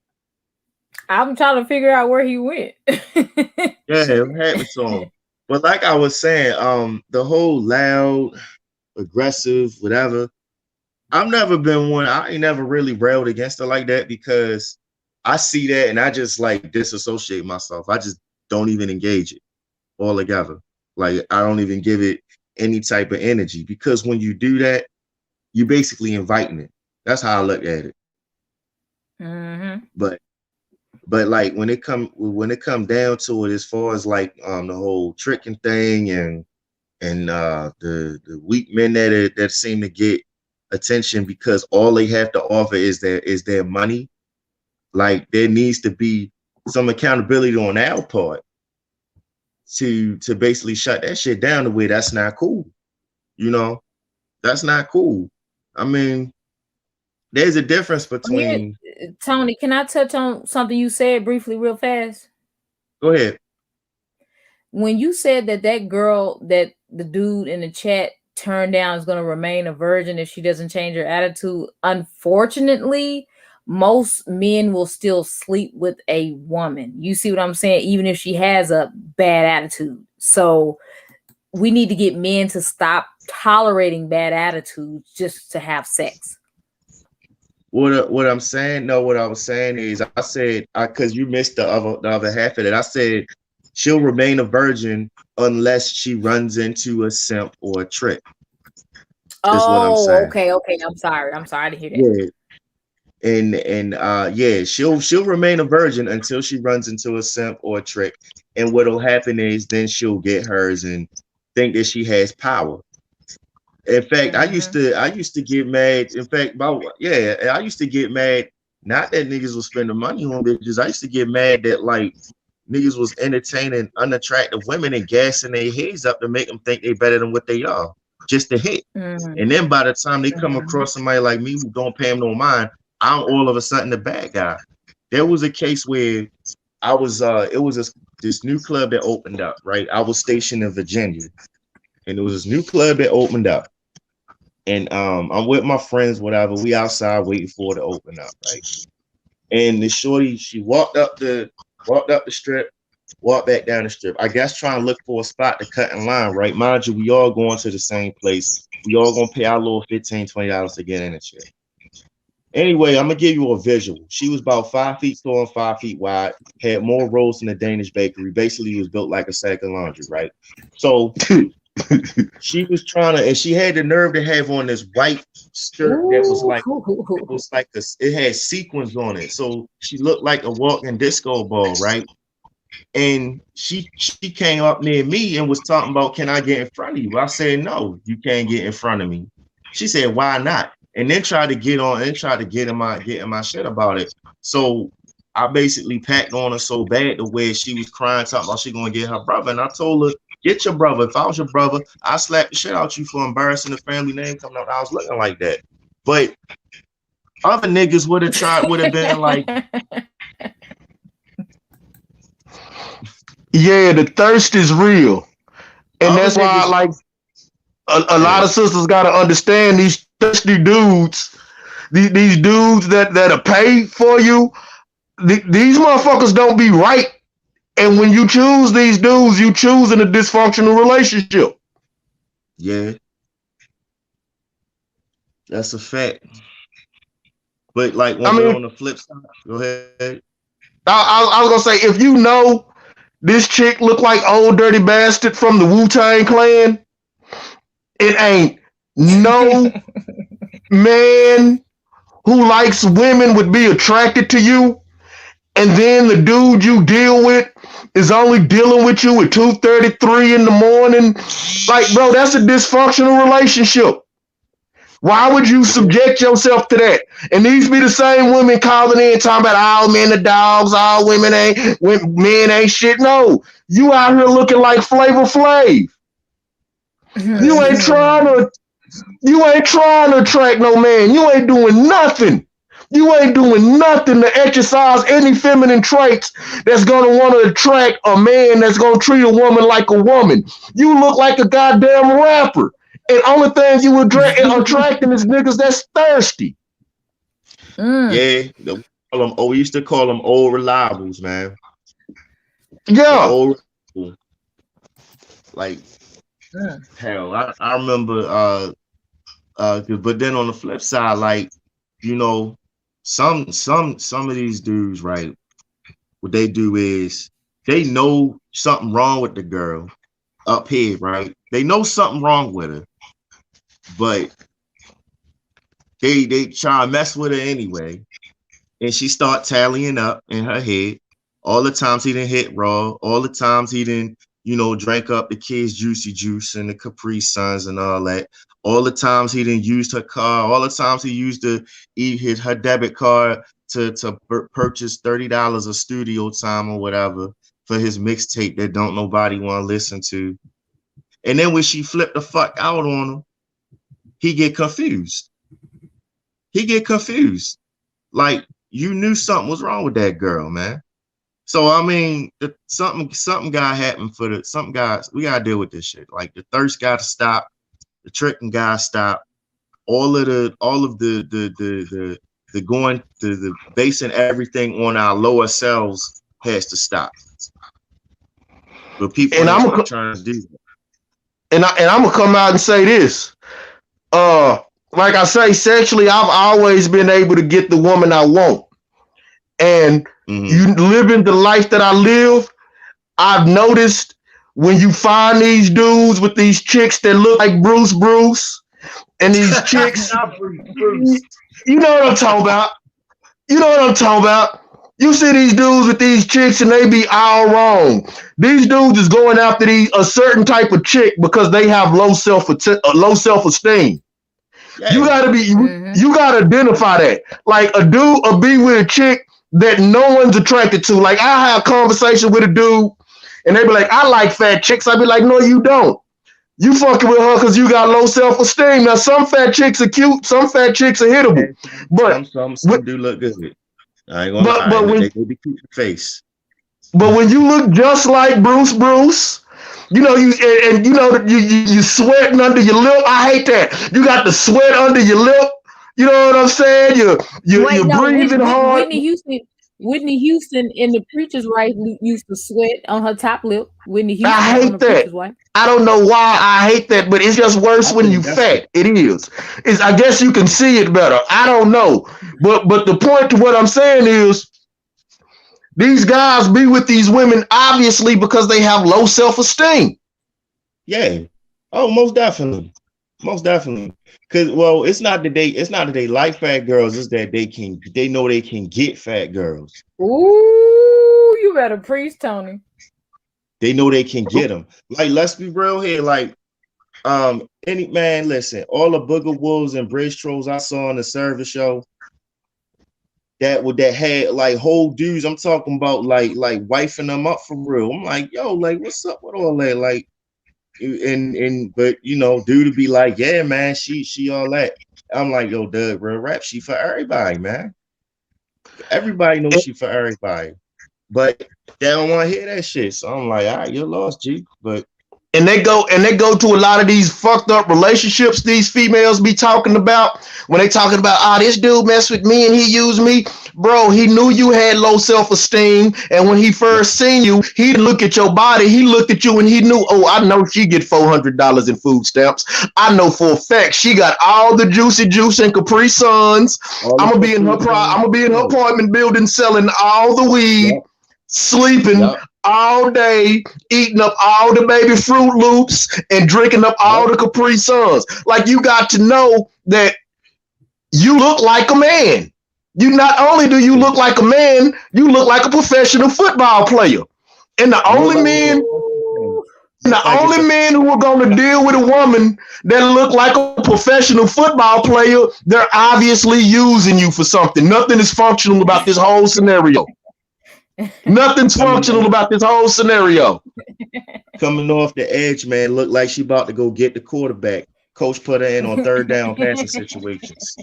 I'm trying to figure out where he went. Yeah, what happened to him? But like I was saying, the whole loud, aggressive, whatever. I've never been one. I ain't never really railed against it like that because I see that and I just like disassociate myself. I just don't even engage it altogether. Like I don't even give it any type of energy because when you do that, you're basically inviting it. That's how I look at it. Mm-hmm. But like when it come down to it, as far as like the whole tricking thing and the weak men that seem to get attention because all they have to offer is their money. Like there needs to be some accountability on our part to basically shut that shit down the way that's not cool. You know, that's not cool. I mean, there's a difference Here, between. Tony, can I touch on something you said briefly, real fast? Go ahead. When you said that that girl that the dude in the chat turned down is going to remain a virgin if she doesn't change her attitude, unfortunately, most men will still sleep with a woman. You see what I'm saying? Even if she has a bad attitude. So we need to get men to stop tolerating bad attitudes just to have sex. What I'm saying, no, what I was saying is I said because you missed the other half of it. I said she'll remain a virgin unless she runs into a simp or a trick. Is what I'm Oh, saying. okay. I'm sorry. I didn't hear that. Yeah. And yeah, she'll remain a virgin until she runs into a simp or a trick. And what'll happen is then she'll get hers and think that she has power. In fact, I used to get mad. In fact, I used to get mad. Not that niggas was spending money on bitches. I used to get mad that like niggas was entertaining unattractive women and gassing their heads up to make them think they better than what they are, just to hit. And then by the time they come across somebody like me who don't pay them no mind, I'm all of a sudden the bad guy. There was a case where I was it was this new club that opened up, right? I was stationed in Virginia, and it was this new club that opened up. And I'm with my friends, whatever. We outside waiting for it to open up, right? And the shorty, she walked up the strip, walked back down the strip. I guess trying to look for a spot to cut in line, right? Mind you, we all going to the same place. We all gonna pay our little $15, $20 to get in the chair. Anyway, I'm gonna give you a visual. She was about 5 feet tall and 5 feet wide, had more rolls than a Danish bakery. Basically, was built like a sack of laundry, right? So she was trying to, and she had the nerve to have on this white skirt that was like it had sequins on it. So she looked like a walking disco ball, right? And she came up near me and was talking about, can I get in front of you? I said, no, you can't get in front of me. She said, why not? And then tried to get on and tried to get in my shit about it. So I basically packed on her so bad the way she was crying, talking about she gonna get her brother. And I told her, get your brother. If I was your brother, I slap the shit out you for embarrassing the family name coming out. I was looking like that. But other niggas would have been like, yeah, the thirst is real. And other that's why niggas, like a lot of sisters gotta understand these thirsty dudes, these dudes that are paid for you, these motherfuckers don't be right. And when you choose these dudes, you choose in a dysfunctional relationship. yeah, that's a fact. But like I but mean, on the flip side, go ahead. I was gonna say, if you know this chick look like old dirty bastard from the Wu-Tang Clan, it ain't no man who likes women would be attracted to you, and then the dude you deal with is only dealing with you at 2:33 in the morning. Like, bro, that's a dysfunctional relationship. Why would you subject yourself to that? And these be the same women calling in talking about all men are dogs, all women ain't, men ain't shit. No, you out here looking like Flavor Flav. You ain't trying to attract no man. You ain't doing nothing. You ain't doing nothing to exercise any feminine traits that's gonna want to attract a man that's gonna treat a woman like a woman. You look like a goddamn rapper. And only thing you attracting is niggas that's thirsty. Yeah, we used to call them old reliables, man. The Yeah. old, like hell, I remember but then on the flip side, like, you know, some of these dudes, right, what they do is they know something wrong with the girl up here, right? They know something wrong with her, but they try to mess with her anyway. And she start tallying up in her head all the times he didn't hit raw, all the times he didn't, drank up the kids' juicy juice and the Capri Suns and all that. All the times he didn't use her car, all the times he used her debit card to purchase $30 of studio time or whatever for his mixtape that don't nobody want to listen to. And then when she flipped the fuck out on him, he get confused. He get confused. Like, you knew something was wrong with that girl, man. So I mean, something gotta happen for the something guys. We gotta deal with this shit. Like, the thirst gotta stop, the tricking gotta stop, all of the going to the basing everything on our lower selves has to stop. But people And ain't trying to do that. And I'm gonna come out and say this. Like I say, sexually, I've always been able to get the woman I want. And you living the life that I live, I've noticed when you find these dudes with these chicks that look like Bruce, and these chicks, you know what I'm talking about. You know what I'm talking about. You see these dudes with these chicks and they be all wrong. These dudes is going after a certain type of chick because they have low self-esteem. Yeah. You gotta identify that. Like, a dude will be with a chick that no one's attracted to. Like, I have a conversation with a dude and they be like, I like fat chicks. I be like, no, you don't. You fucking with her because you got low self-esteem. Now, some fat chicks are cute, some fat chicks are hittable. But some do look good. I ain't gonna lie, when they be cute in the face. But when you look just like Bruce, you know, you sweating under your lip. I hate that. You got the sweat under your lip. You know what I'm saying? You're breathing hard. Whitney Houston in The Preacher's Wife used to sweat on her top lip. Whitney Houston. I hate that. I don't know why I hate that, but it's just worse when you fat. It is. I guess you can see it better. I don't know. But the point to what I'm saying is, these guys be with these women obviously because they have low self-esteem. Yeah. Oh, most definitely. Most definitely. Cause it's not that they like fat girls, it's that they know they can get fat girls. Ooh, you better preach, Tony. They know they can get them. Like, let's be real here. Like, listen, all the booger wolves and bridge trolls I saw on the service show that had like whole dudes. I'm talking about like wifing them up for real. I'm like, yo, like, what's up with all that? Like, but you know, dude to be like, yeah, man, she all that. I'm like, yo, Doug, real rap, she for everybody, man. Everybody knows she for everybody, but they don't want to hear that shit. So I'm like, all right, you're lost, G. But and they go to a lot of these fucked up relationships these females be talking about when they talking about, this dude messed with me and he used me. Bro, he knew you had low self-esteem, and when he first seen you, he didn't look at your body. He looked at you and he knew, I know she get $400 in food stamps. I know for a fact she got all the juicy juice and Capri Suns. I'm gonna be in her apartment building selling all the weed, sleeping all day, eating up all the baby Fruit Loops and drinking up all the Capri Suns. Like, you got to know that you look like a man. You not only do you look like a man, you look like a professional football player. And the only men who are going to deal with a woman that look like a professional football player, they're obviously using you for something. Nothing is functional about this whole scenario. Nothing's functional about this whole scenario. Coming off the edge, man, look like she about to go get the quarterback. Coach put her in on third down passing situations.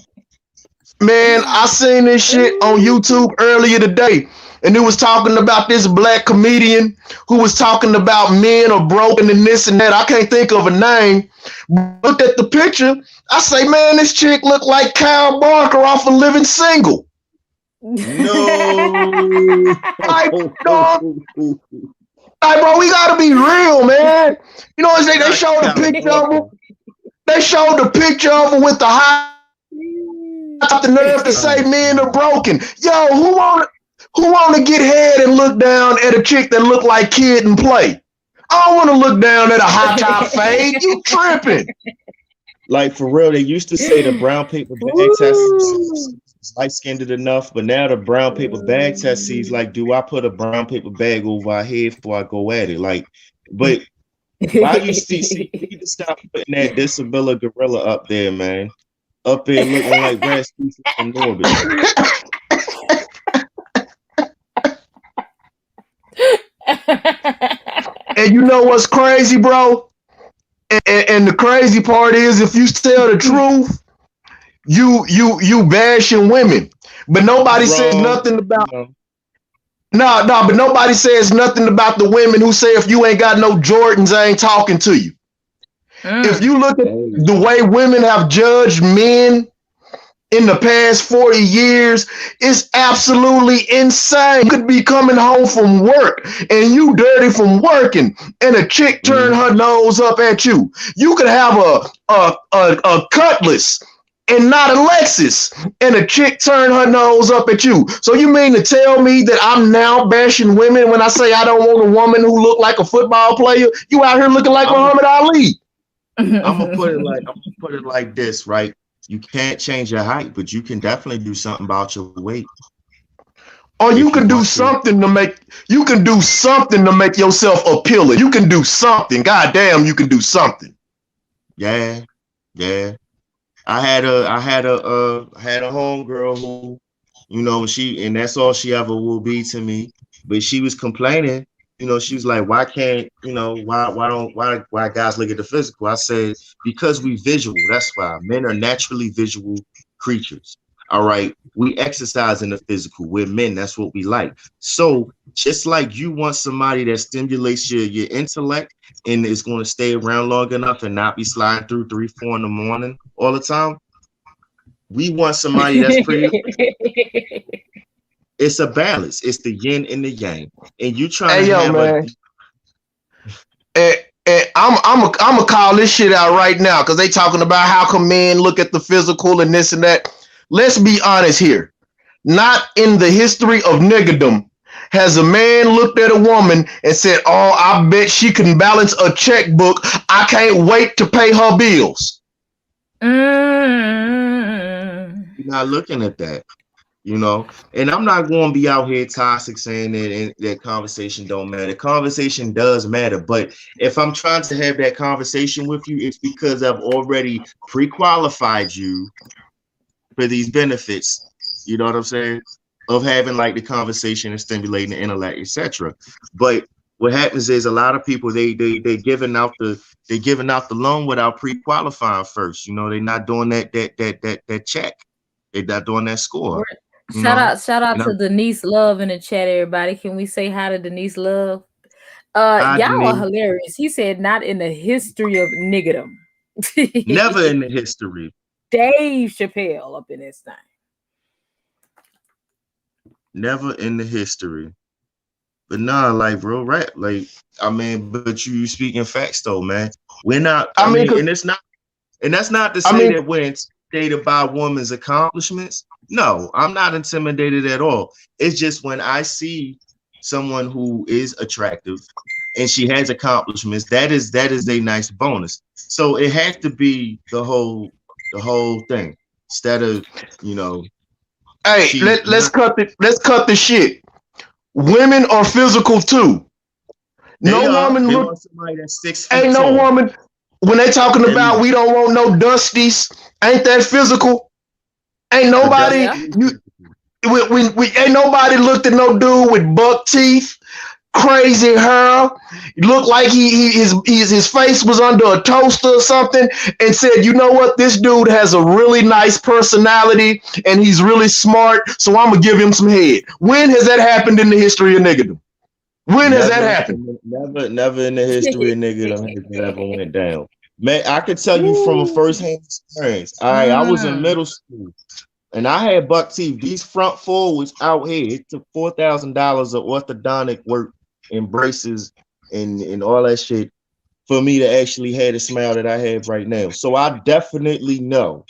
Man, I seen this shit on YouTube earlier today, and it was talking about this black comedian who was talking about men are broken and this and that. I can't think of a name. Looked at the picture. I say, man, this chick look like Kyle Barker off of Living Single. No. Like, dog. Like, bro, we gotta be real, man. You know what I'm saying? They showed the picture of him. They showed the picture of him with the high. The nerve to say men are broken. Yo, who wanna get head and look down at a chick that look like Kid and Play? I don't want to look down at a high top fade. You tripping? Like, for real, they used to say the brown paper bag test is light skinned enough, but now the brown paper bag test sees like, do I put a brown paper bag over my head before I go at it? Like, but why you see you need to stop putting that Disabilla gorilla up there, man. Up there looking like Rasputin from Norbit. you know what's crazy, bro? And the crazy part is, if you tell the truth, you bashing women, but nobody says Wrong. nothing about. You know, No, but nobody says nothing about the women who say if you ain't got no Jordans, I ain't talking to you. If you look at hey, the way women have judged men in the past 40 years, it's absolutely insane. You could be coming home from work and you dirty from working, and a chick turn mhm. her nose up at you. You could have a cutlass and not a Lexus, and a chick turn her nose up at you. So you mean to tell me that I'm now bashing women when I say I don't want a woman who look like a football player? You out here looking like I'm gonna Muhammad Ali. put it like this, right? You can't change your height, but you can definitely do something about your weight Or you if you can do want to. something to make yourself appealing. You can do something. God damn, you can do something. Yeah, yeah. I had a homegirl who, you know, and that's all she ever will be to me. But she was complaining, you know, she was like, why can't, you know, why guys look at the physical? I said, because we visual. That's why men are naturally visual creatures. All right. We exercise in the physical. We're men. That's what we like. So just like you want somebody that stimulates your intellect and is going to stay around long enough and not be sliding through 3, 4 in the morning all the time, we want somebody that's pretty. It's a balance. It's the yin and the yang. And you trying to Hey yo, have a man. And I'm gonna call this shit out right now because they talking about how come men look at the physical and this and that. Let's be honest here. Not in the history of niggerdom has a man looked at a woman and said, "Oh, I bet she can balance a checkbook. I can't wait to pay her bills." you're not looking at that, you know. And I'm not going to be out here toxic saying that conversation don't matter. Conversation does matter, but if I'm trying to have that conversation with you, it's because I've already pre-qualified you for these benefits. You know what I'm saying? Of having like the conversation and stimulating the intellect, etc. But what happens is a lot of people they giving out the loan without pre-qualifying first. You know, they're not doing that check. They're not doing that score. You know, Shout out and to I'm Denise Love in the chat, everybody. Can we say hi to Denise Love? I Y'all are Denise, hilarious. He said not in the history of niggerdom. never in the history. Dave Chappelle up in this thing. Never in the history. But nah, like real rap, like I mean, but you speaking facts though, man. We're not. I I mean, mean, and it's not. And that's not to I say mean, that we're intimidated by a woman's accomplishments. No, I'm not intimidated at all. It's just when I see someone who is attractive and she has accomplishments, that is a nice bonus. So it has to be the whole thing. Instead of, you know, hey, she's not let's cut the shit. Women are physical too. they No are. woman They look want somebody that's 6 feet Ain't no tall. woman when they talking At about least we don't want no dusties. Ain't that physical? Ain't a nobody Yeah. dusty is you physical. we ain't nobody looked at no dude with buck teeth, crazy hair, looked like his face was under a toaster or something, and said, you know what, this dude has a really nice personality and he's really smart, so I'm gonna give him some head. When has that happened in the history of niggerdom? When has that Never, happened? never in the history of nigga has it ever went down. Man, I could tell you from a first-hand experience. I was in Mm. middle school and I had buck teeth. These front four was out here. It took $4,000 of orthodontic work and braces and all that shit for me to actually have the smile that I have right now. So I definitely know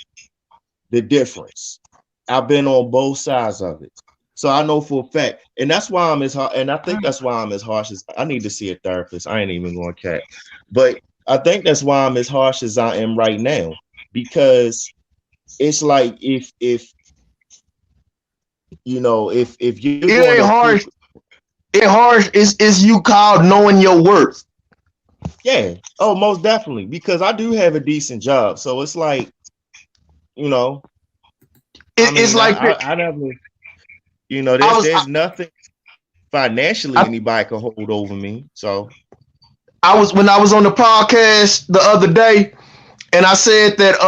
the difference. I've been on both sides of it. So I know for a fact. And that's why I'm as hard. And I think that's why I'm as harsh as I need to see a therapist. I ain't even going to cat. But I think that's why I'm as harsh as I am right now. Because it's like if you know, if you're It going ain't to pre harsh. It harsh is you called knowing your worth. yeah, oh most definitely. Because I do have a decent job. So it's like, you know, I It's mean, like I never, you know, I there's was there's nothing financially I, anybody can hold over me. So when I was on the podcast the other day, and I said that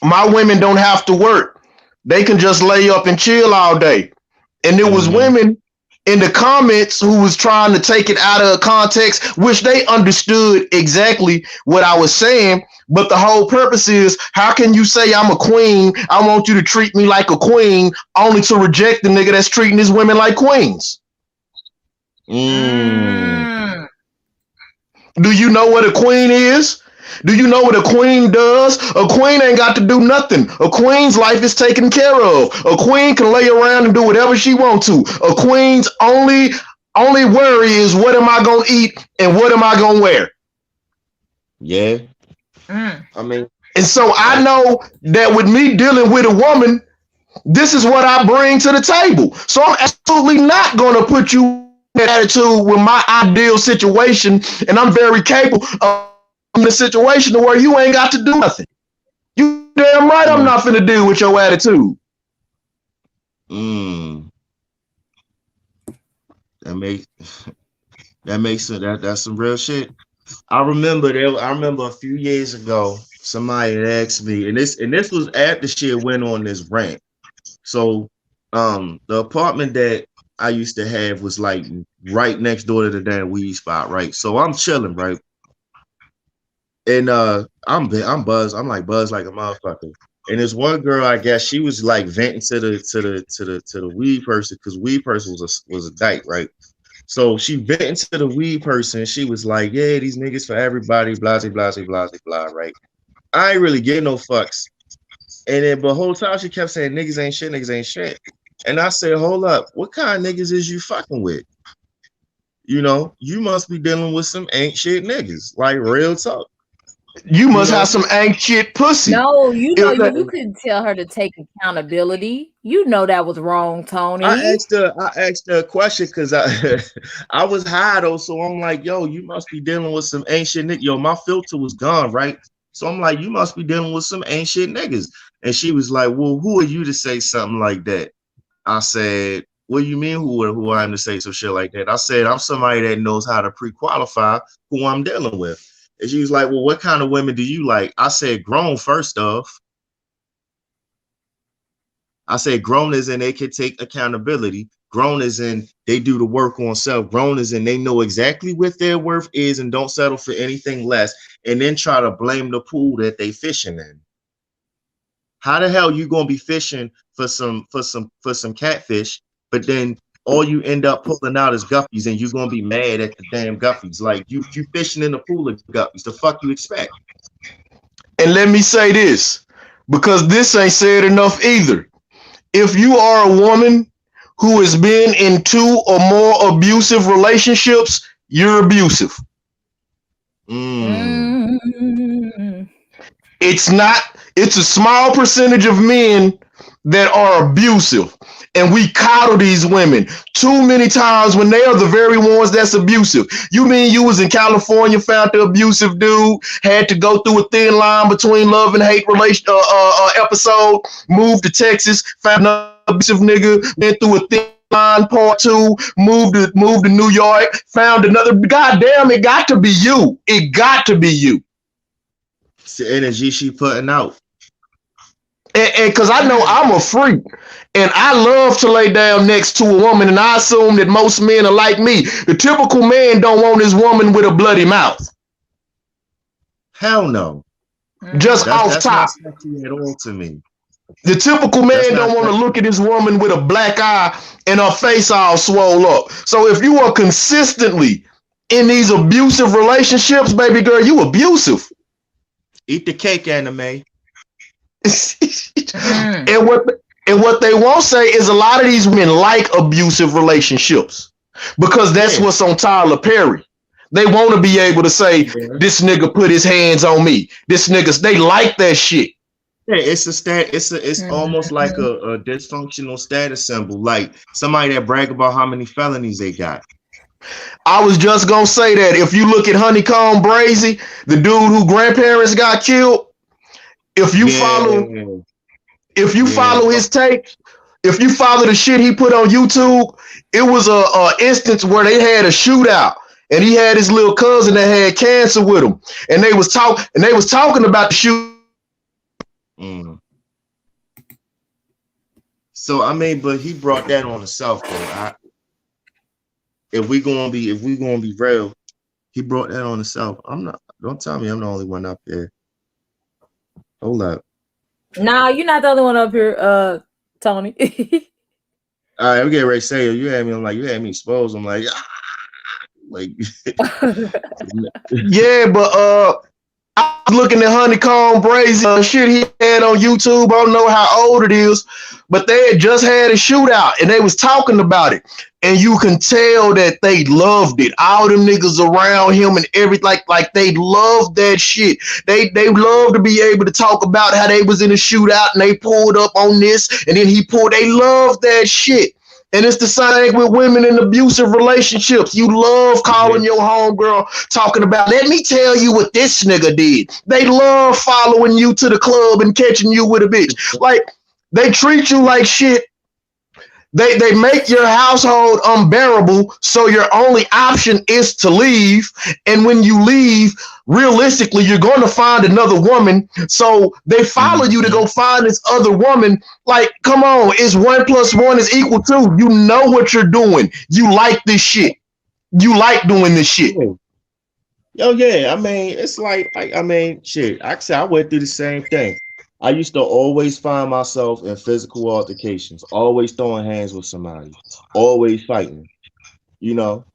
my women don't have to work; they can just lay up and chill all day. And there was women in the comments who was trying to take it out of context, which they understood exactly what I was saying. But the whole purpose is, how can you say I'm a queen? I want you to treat me like a queen, only to reject the nigga that's treating his women like queens. Mm. Do you know what a queen is? Do you know what a queen does? A queen ain't got to do nothing. A queen's life is taken care of. A queen can lay around and do whatever she wants to. A queen's only worry is, what am I gonna eat and what am I gonna wear? Yeah. I mean, and so I know that with me dealing with a woman, this is what I bring to the table. So I'm absolutely not gonna put you in that attitude with my ideal situation, and I'm very capable of the situation where you ain't got to do nothing. You damn right I'm not finna deal with your attitude. That makes that's some real shit. I remember a few years ago, somebody had asked me, and this was after she went on this rant. So the apartment that I used to have was like right next door to the damn weed spot, right? So I'm chilling, right? And I'm buzzed. I'm like buzzed like a motherfucker. And this one girl, I guess she was like venting to the weed person, because weed person was a dyke, right? So she venting to the weed person. She was like, "Yeah, these niggas for everybody, blah blah blah blah blah," right? I ain't really getting no fucks. And then, but the whole time she kept saying, "Niggas ain't shit, niggas ain't shit." And I said, "Hold up, what kind of niggas is you fucking with? You know, you must be dealing with some ain't shit niggas, like real talk. You must have some ain't shit pussy." No, you know, you couldn't tell her to take accountability. You know that was wrong, Tony. I asked her a question because I was high though, so I'm like, "Yo, you must be dealing with some ain't shit niggas." Yo, my filter was gone, right? So I'm like, "You must be dealing with some ain't shit niggas." And she was like, "Well, who are you to say something like that?" I said, "What do you mean who I am to say some shit like that?" I said, "I'm somebody that knows how to pre-qualify who I'm dealing with." And she was like, "Well, what kind of women do you like?" I said, "Grown, first off." I said, grown as in they can take accountability. Grown as in they do the work on self. Grown as in they know exactly what their worth is and don't settle for anything less, and then try to blame the pool that they fishing in. How the hell you gonna be fishing for some catfish, but then all you end up pulling out is guppies, and you're gonna be mad at the damn guppies? Like you fishing in the pool of guppies. The fuck you expect? And let me say this, because this ain't said enough either. If you are a woman who has been in 2 or more abusive relationships, you're abusive. It's a small percentage of men that are abusive, and we coddle these women too many times when they are the very ones that's abusive. You mean you was in California, found the abusive dude, had to go through a thin line between love and hate episode, moved to Texas, found another abusive nigga, went through a thin line part 2, moved to New York, found another. Goddamn, it got to be you. It got to be you. It's the energy she putting out. And because I know I'm a freak, and I love to lay down next to a woman, and I assume that most men are like me. The typical man don't want his woman with a bloody mouth. Hell no. Just off top. That's not sexy at all to me. The typical man don't want to look at his woman with a black eye and her face all swole up. So if you are consistently in these abusive relationships, baby girl, you abusive. Eat the cake, anime. And what they won't say is a lot of these women like abusive relationships, because that's what's on Tyler Perry. They want to be able to say, this nigga put his hands on me. This nigga, they like that shit. Yeah, it's almost like a dysfunctional status symbol, like somebody that brag about how many felonies they got. I was just gonna say that if you look at Honeycomb Brazy, the dude who grandparents got killed, if you follow his tape, if you follow the shit he put on YouTube, it was a instance where they had a shootout, and he had his little cousin that had cancer with him, and they was talking about the shoot. Mm. So I mean, but he brought that on himself though. If we gonna be real, he brought that on himself. I'm not. Don't tell me I'm the only one up there. Hold up. Nah, you're not the only one up here, Tony. All right, I'm getting ready to say you had me. I'm like, you had me exposed. I'm like, like, yeah, but I was looking at Honeycomb Brazy shit he had on YouTube. I don't know how old it is, but they had just had a shootout and they was talking about it. And you can tell that they loved it. All them niggas around him and everything, like they loved that shit. They love to be able to talk about how they was in a shootout and they pulled up on this and then he pulled. They love that shit. And it's the same with women in abusive relationships. You love calling your homegirl, talking about, let me tell you what this nigga did. They love following you to the club and catching you with a bitch. Like, they treat you like shit. They make your household unbearable, so your only option is to leave. And when you leave, realistically, you're going to find another woman. So they follow you to go find this other woman. Like, come on, it's 1 + 1 is equal 2. You know what you're doing. You like this shit. You like doing this shit. Yo, yeah. I mean, it's like, I mean, shit. I went through the same thing. I used to always find myself in physical altercations, always throwing hands with somebody, always fighting, you know.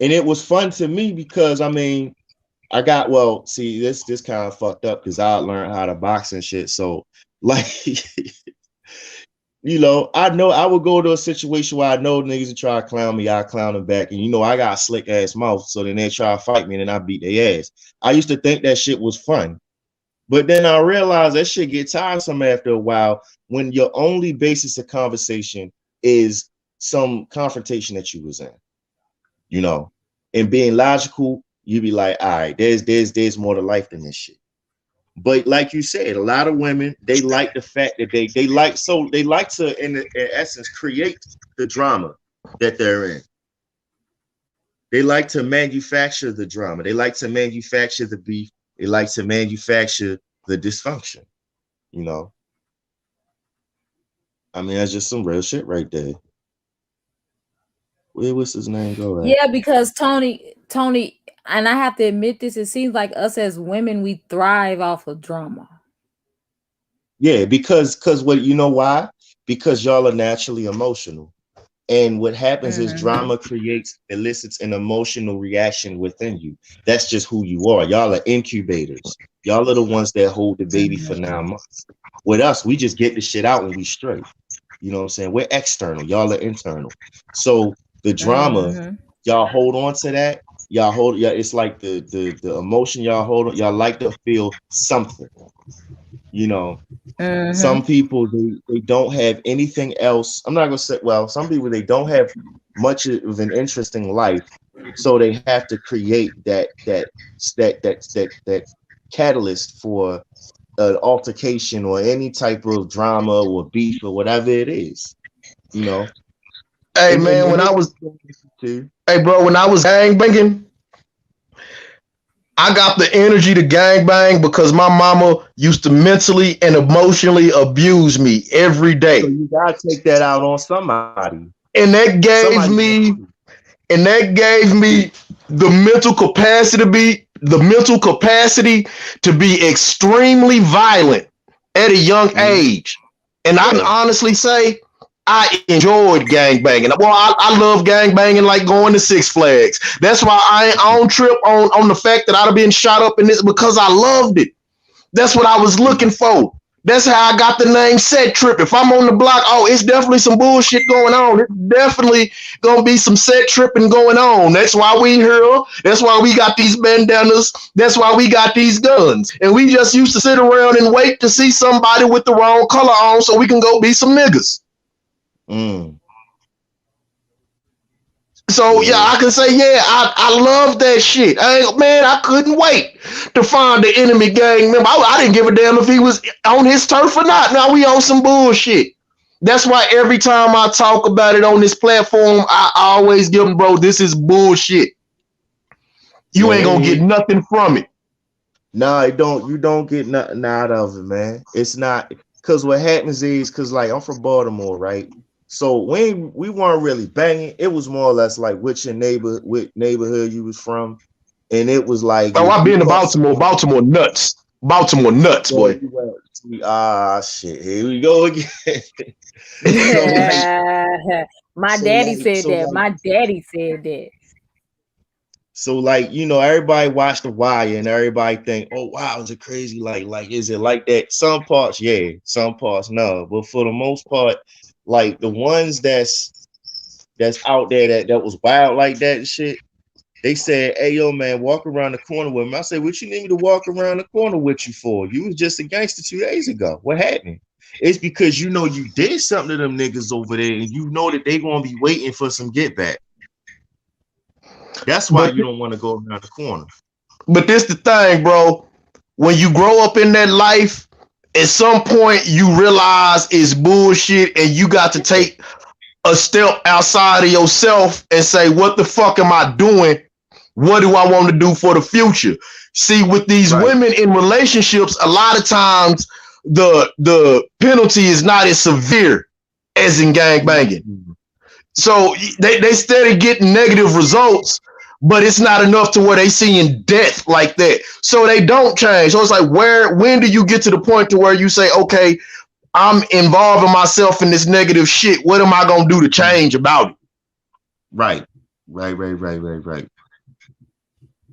And it was fun to me because I mean, see, this kind of fucked up because I learned how to box and shit. So like, you know, I would go to a situation where I know niggas would try to clown me, I clown them back, and you know, I got a slick ass mouth, so then they try to fight me and then I beat their ass. I used to think that shit was fun. But then I realized that shit get tiresome after a while when your only basis of conversation is some confrontation that you was in, you know, and being logical, you be like, all right, there's more to life than this shit. But like you said, a lot of women, they like the fact that they like to, in essence, create the drama that they're in. They like to manufacture the drama. They like to manufacture the beef. They like to manufacture the dysfunction, you know. I mean, that's just some real shit right there. What's his name go at? Yeah, because Tony, and I have to admit this, it seems like us as women, we thrive off of drama. Yeah, because what, you know why? Because y'all are naturally emotional. And what happens is drama elicits an emotional reaction within you. That's just who you are. Y'all are incubators. Y'all are the ones that hold the baby for 9 months. With us, we just get the shit out and we straight. You know what I'm saying? We're external. Y'all are internal. So the drama, y'all hold on to that. It's like the emotion y'all hold on. Y'all like to feel something. You know, some people they don't have anything else. I'm not gonna say, well, some people they don't have much of an interesting life, so they have to create that catalyst for an altercation or any type of drama or beef or whatever it is. You know. Hey man, when I was gangbanging, I got the energy to gangbang because my mama used to mentally and emotionally abuse me every day. So you gotta take that out on somebody. And that gave me the mental capacity to be extremely violent at a young age. And I can honestly say I enjoyed gangbanging. Well, I love gangbanging like going to Six Flags. That's why I ain't on trip on the fact that I'd have been shot up in this, because I loved it. That's what I was looking for. That's how I got the name Set Trip. If I'm on the block, it's definitely some bullshit going on. It's definitely gonna be some set tripping going on. That's why we here. That's why we got these bandanas. That's why we got these guns. And we just used to sit around and wait to see somebody with the wrong color on so we can go be some niggas. So yeah, I can say, I love that shit. I couldn't wait to find the enemy gang member. I didn't give a damn if he was on his turf or not. Now we on some bullshit. That's why every time I talk about it on this platform, I always give them, bro, this is bullshit. You ain't gonna get nothing from it. No, it don't. You don't get nothing out of it, man. It's not because what happens is because like I'm from Baltimore, right? So when we weren't really banging, it was more or less like which neighborhood you was from, and it was like Oh, if I've you been to caught Baltimore. someone, Baltimore nuts. Baltimore nuts, boy, boy. you went shit. Here we go again. so like, My so daddy like, said so that. like, My daddy said that. so like, everybody watch The Wire and everybody think, oh wow, is it crazy? Like, is it like that? Some parts, yeah, some parts, no. But for the most part, like the ones that's out there that was wild like that and shit, they said, hey yo, man, walk around the corner with me. I said, what you need me to walk around the corner with you for? You was just a gangster 2 days ago. What happened? It's because you did something to them niggas over there, and you know that they gonna be waiting for some get back. That's why But you don't want to go around the corner. but this the thing, bro. When you grow up in that life, at some point you realize it's bullshit, and you got to take a step outside of yourself and say, what the fuck am I doing? What do I want to do for the future? See, with these Right. women in relationships, a lot of times the penalty is not as severe as in gang banging. Mm-hmm. So they steady getting negative results, but it's not enough to where they seeing death like that. So they don't change. So it's like, when do you get to the point to where you say, okay, I'm involving myself in this negative shit. What am I gonna do to change about it? Right.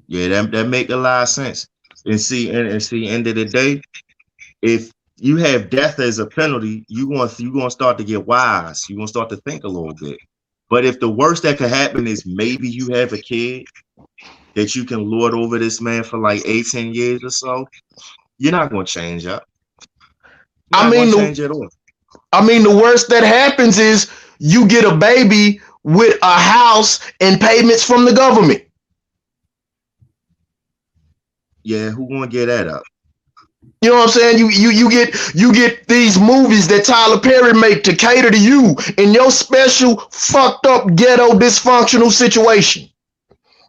Yeah, that make a lot of sense. And see, end of the day, if you have death as a penalty, you're gonna start to get wise. You're gonna start to think a little bit. But if the worst that could happen is maybe you have a kid that you can lord over this man for like 18 years or so, you're not gonna change up. You're I not mean, gonna change at all. the worst that happens is you get a baby with a house and payments from the government. Yeah, who gonna get that up? You know what I'm saying? You get these movies that Tyler Perry make to cater to you in your special fucked up ghetto dysfunctional situation.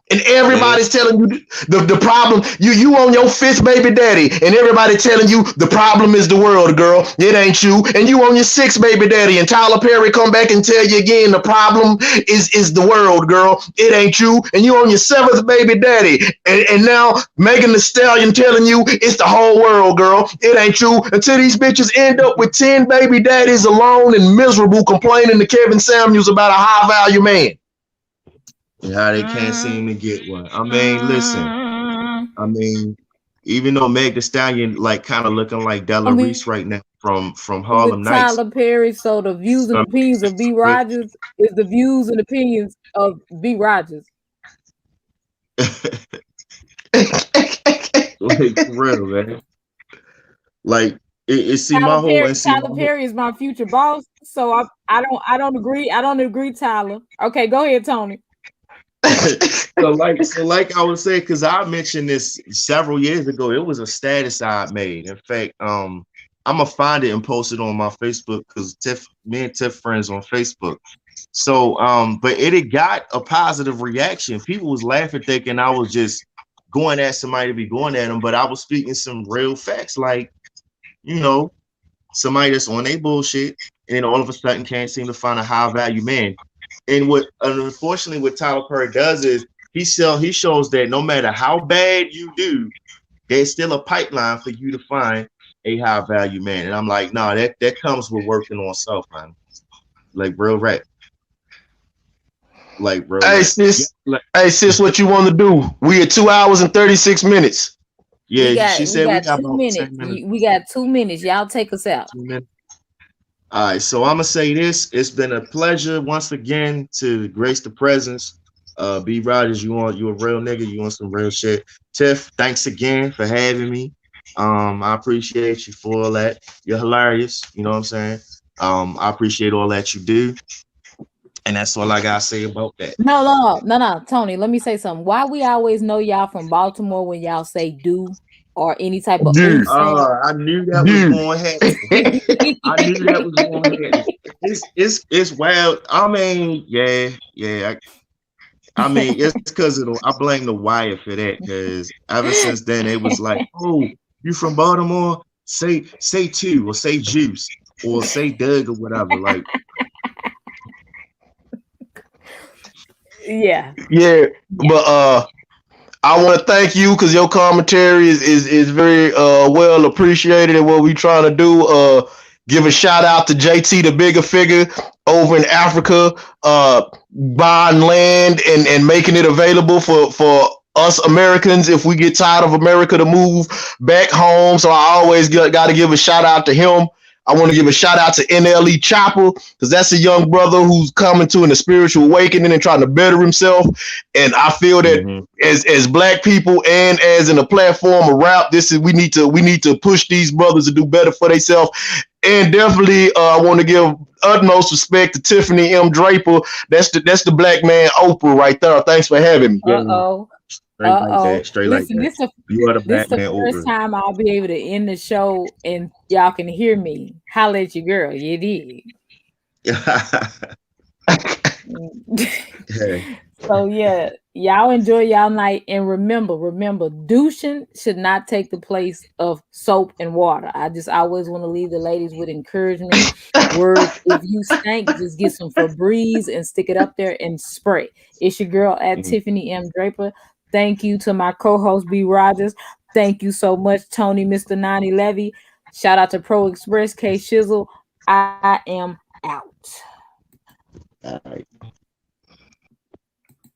And everybody's telling you the problem. You on your fifth baby daddy, and everybody telling you the problem is the world, girl. It ain't you. And you on your sixth baby daddy, and Tyler Perry come back and tell you again the problem is the world, girl. It ain't you. And you on your seventh baby daddy, and now Megan Thee Stallion telling you it's the whole world, girl. It ain't you. Until these bitches end up with 10 baby daddies alone and miserable, complaining to Kevin Samuels about a high value man. And how they can't seem to get one. I mean, listen. I mean, even though Meg Thee Stallion like kind of looking like Della Reese right now from Harlem With Nights. Tyler Perry, so the views and opinions of B. Rogers is the views and opinions of B. Rogers. Like for real, man. Like it see my whole and see Tyler Perry is my future boss, so I don't agree. I don't agree, Tyler. Okay, go ahead, Tony. so like I was saying, because I mentioned this several years ago. It was a status I made. In fact, I'm gonna find it and post it on my Facebook because me and Tiff friends on Facebook. So but it had got a positive reaction. People was laughing, thinking I was just going at somebody to be going at them, but I was speaking some real facts, like somebody that's on their bullshit and then all of a sudden can't seem to find a high value man. And unfortunately what Tyler Perry does is he shows that no matter how bad you do, there's still a pipeline for you to find a high value man. And I'm like, no, that comes with working on self, man. Like real rap. Like real Hey rap. sis, hey sis, what you want to do? We at 2 hours and 36 minutes. Yeah, she said we got 2 about minutes. 10 minutes. We got 2 minutes. Y'all take us out. 2 minutes. All right, so I'm gonna say this. It's been a pleasure once again to grace the presence. B. Rogers, you a real nigga. You want some real shit. Tiff, thanks again for having me. I appreciate you for all that. You're hilarious. You know what I'm saying? I appreciate all that you do. And that's all I gotta say about that. No, Tony, let me say something. Why we always know y'all from Baltimore when y'all say do or any type of I knew that was going to happen. I knew that was going to happen. It's wild. I mean, yeah. I mean, it's because I blame the wire for that. Because ever since then, it was like, oh, you from Baltimore? Say two or say juice or say Doug or whatever. Like, Yeah. Yeah, but I want to thank you because your commentary is very well appreciated in what we trying to do. Give a shout out to JT, the bigger figure over in Africa, buying land and making it available for us Americans if we get tired of America to move back home. So I always got to give a shout out to him. I want to give a shout out to NLE Chopper because that's a young brother who's coming to a spiritual awakening and trying to better himself. And I feel that mm-hmm. as black people and as in a platform of rap, we need to push these brothers to do better for themselves. And definitely, I want to give utmost respect to Tiffany M. Draper. That's the black man Oprah right there. Thanks for having me. Uh-oh. Straight like that. Straight Listen, like that. You are the this black the man first over. time I'll be able to end the show and y'all can hear me. Holla at your girl. You did. So yeah, y'all enjoy y'all night and remember, douching should not take the place of soap and water. I just always want to leave the ladies with encouragement words. If you stink, just get some Febreze and stick it up there and spray. It's your girl at Tiffany M. Draper. Thank you to my co-host B. Rogers. Thank you so much, Tony, Mr. 90 Levy. Shout out to Pro Express, K Shizzle. I am out. All right.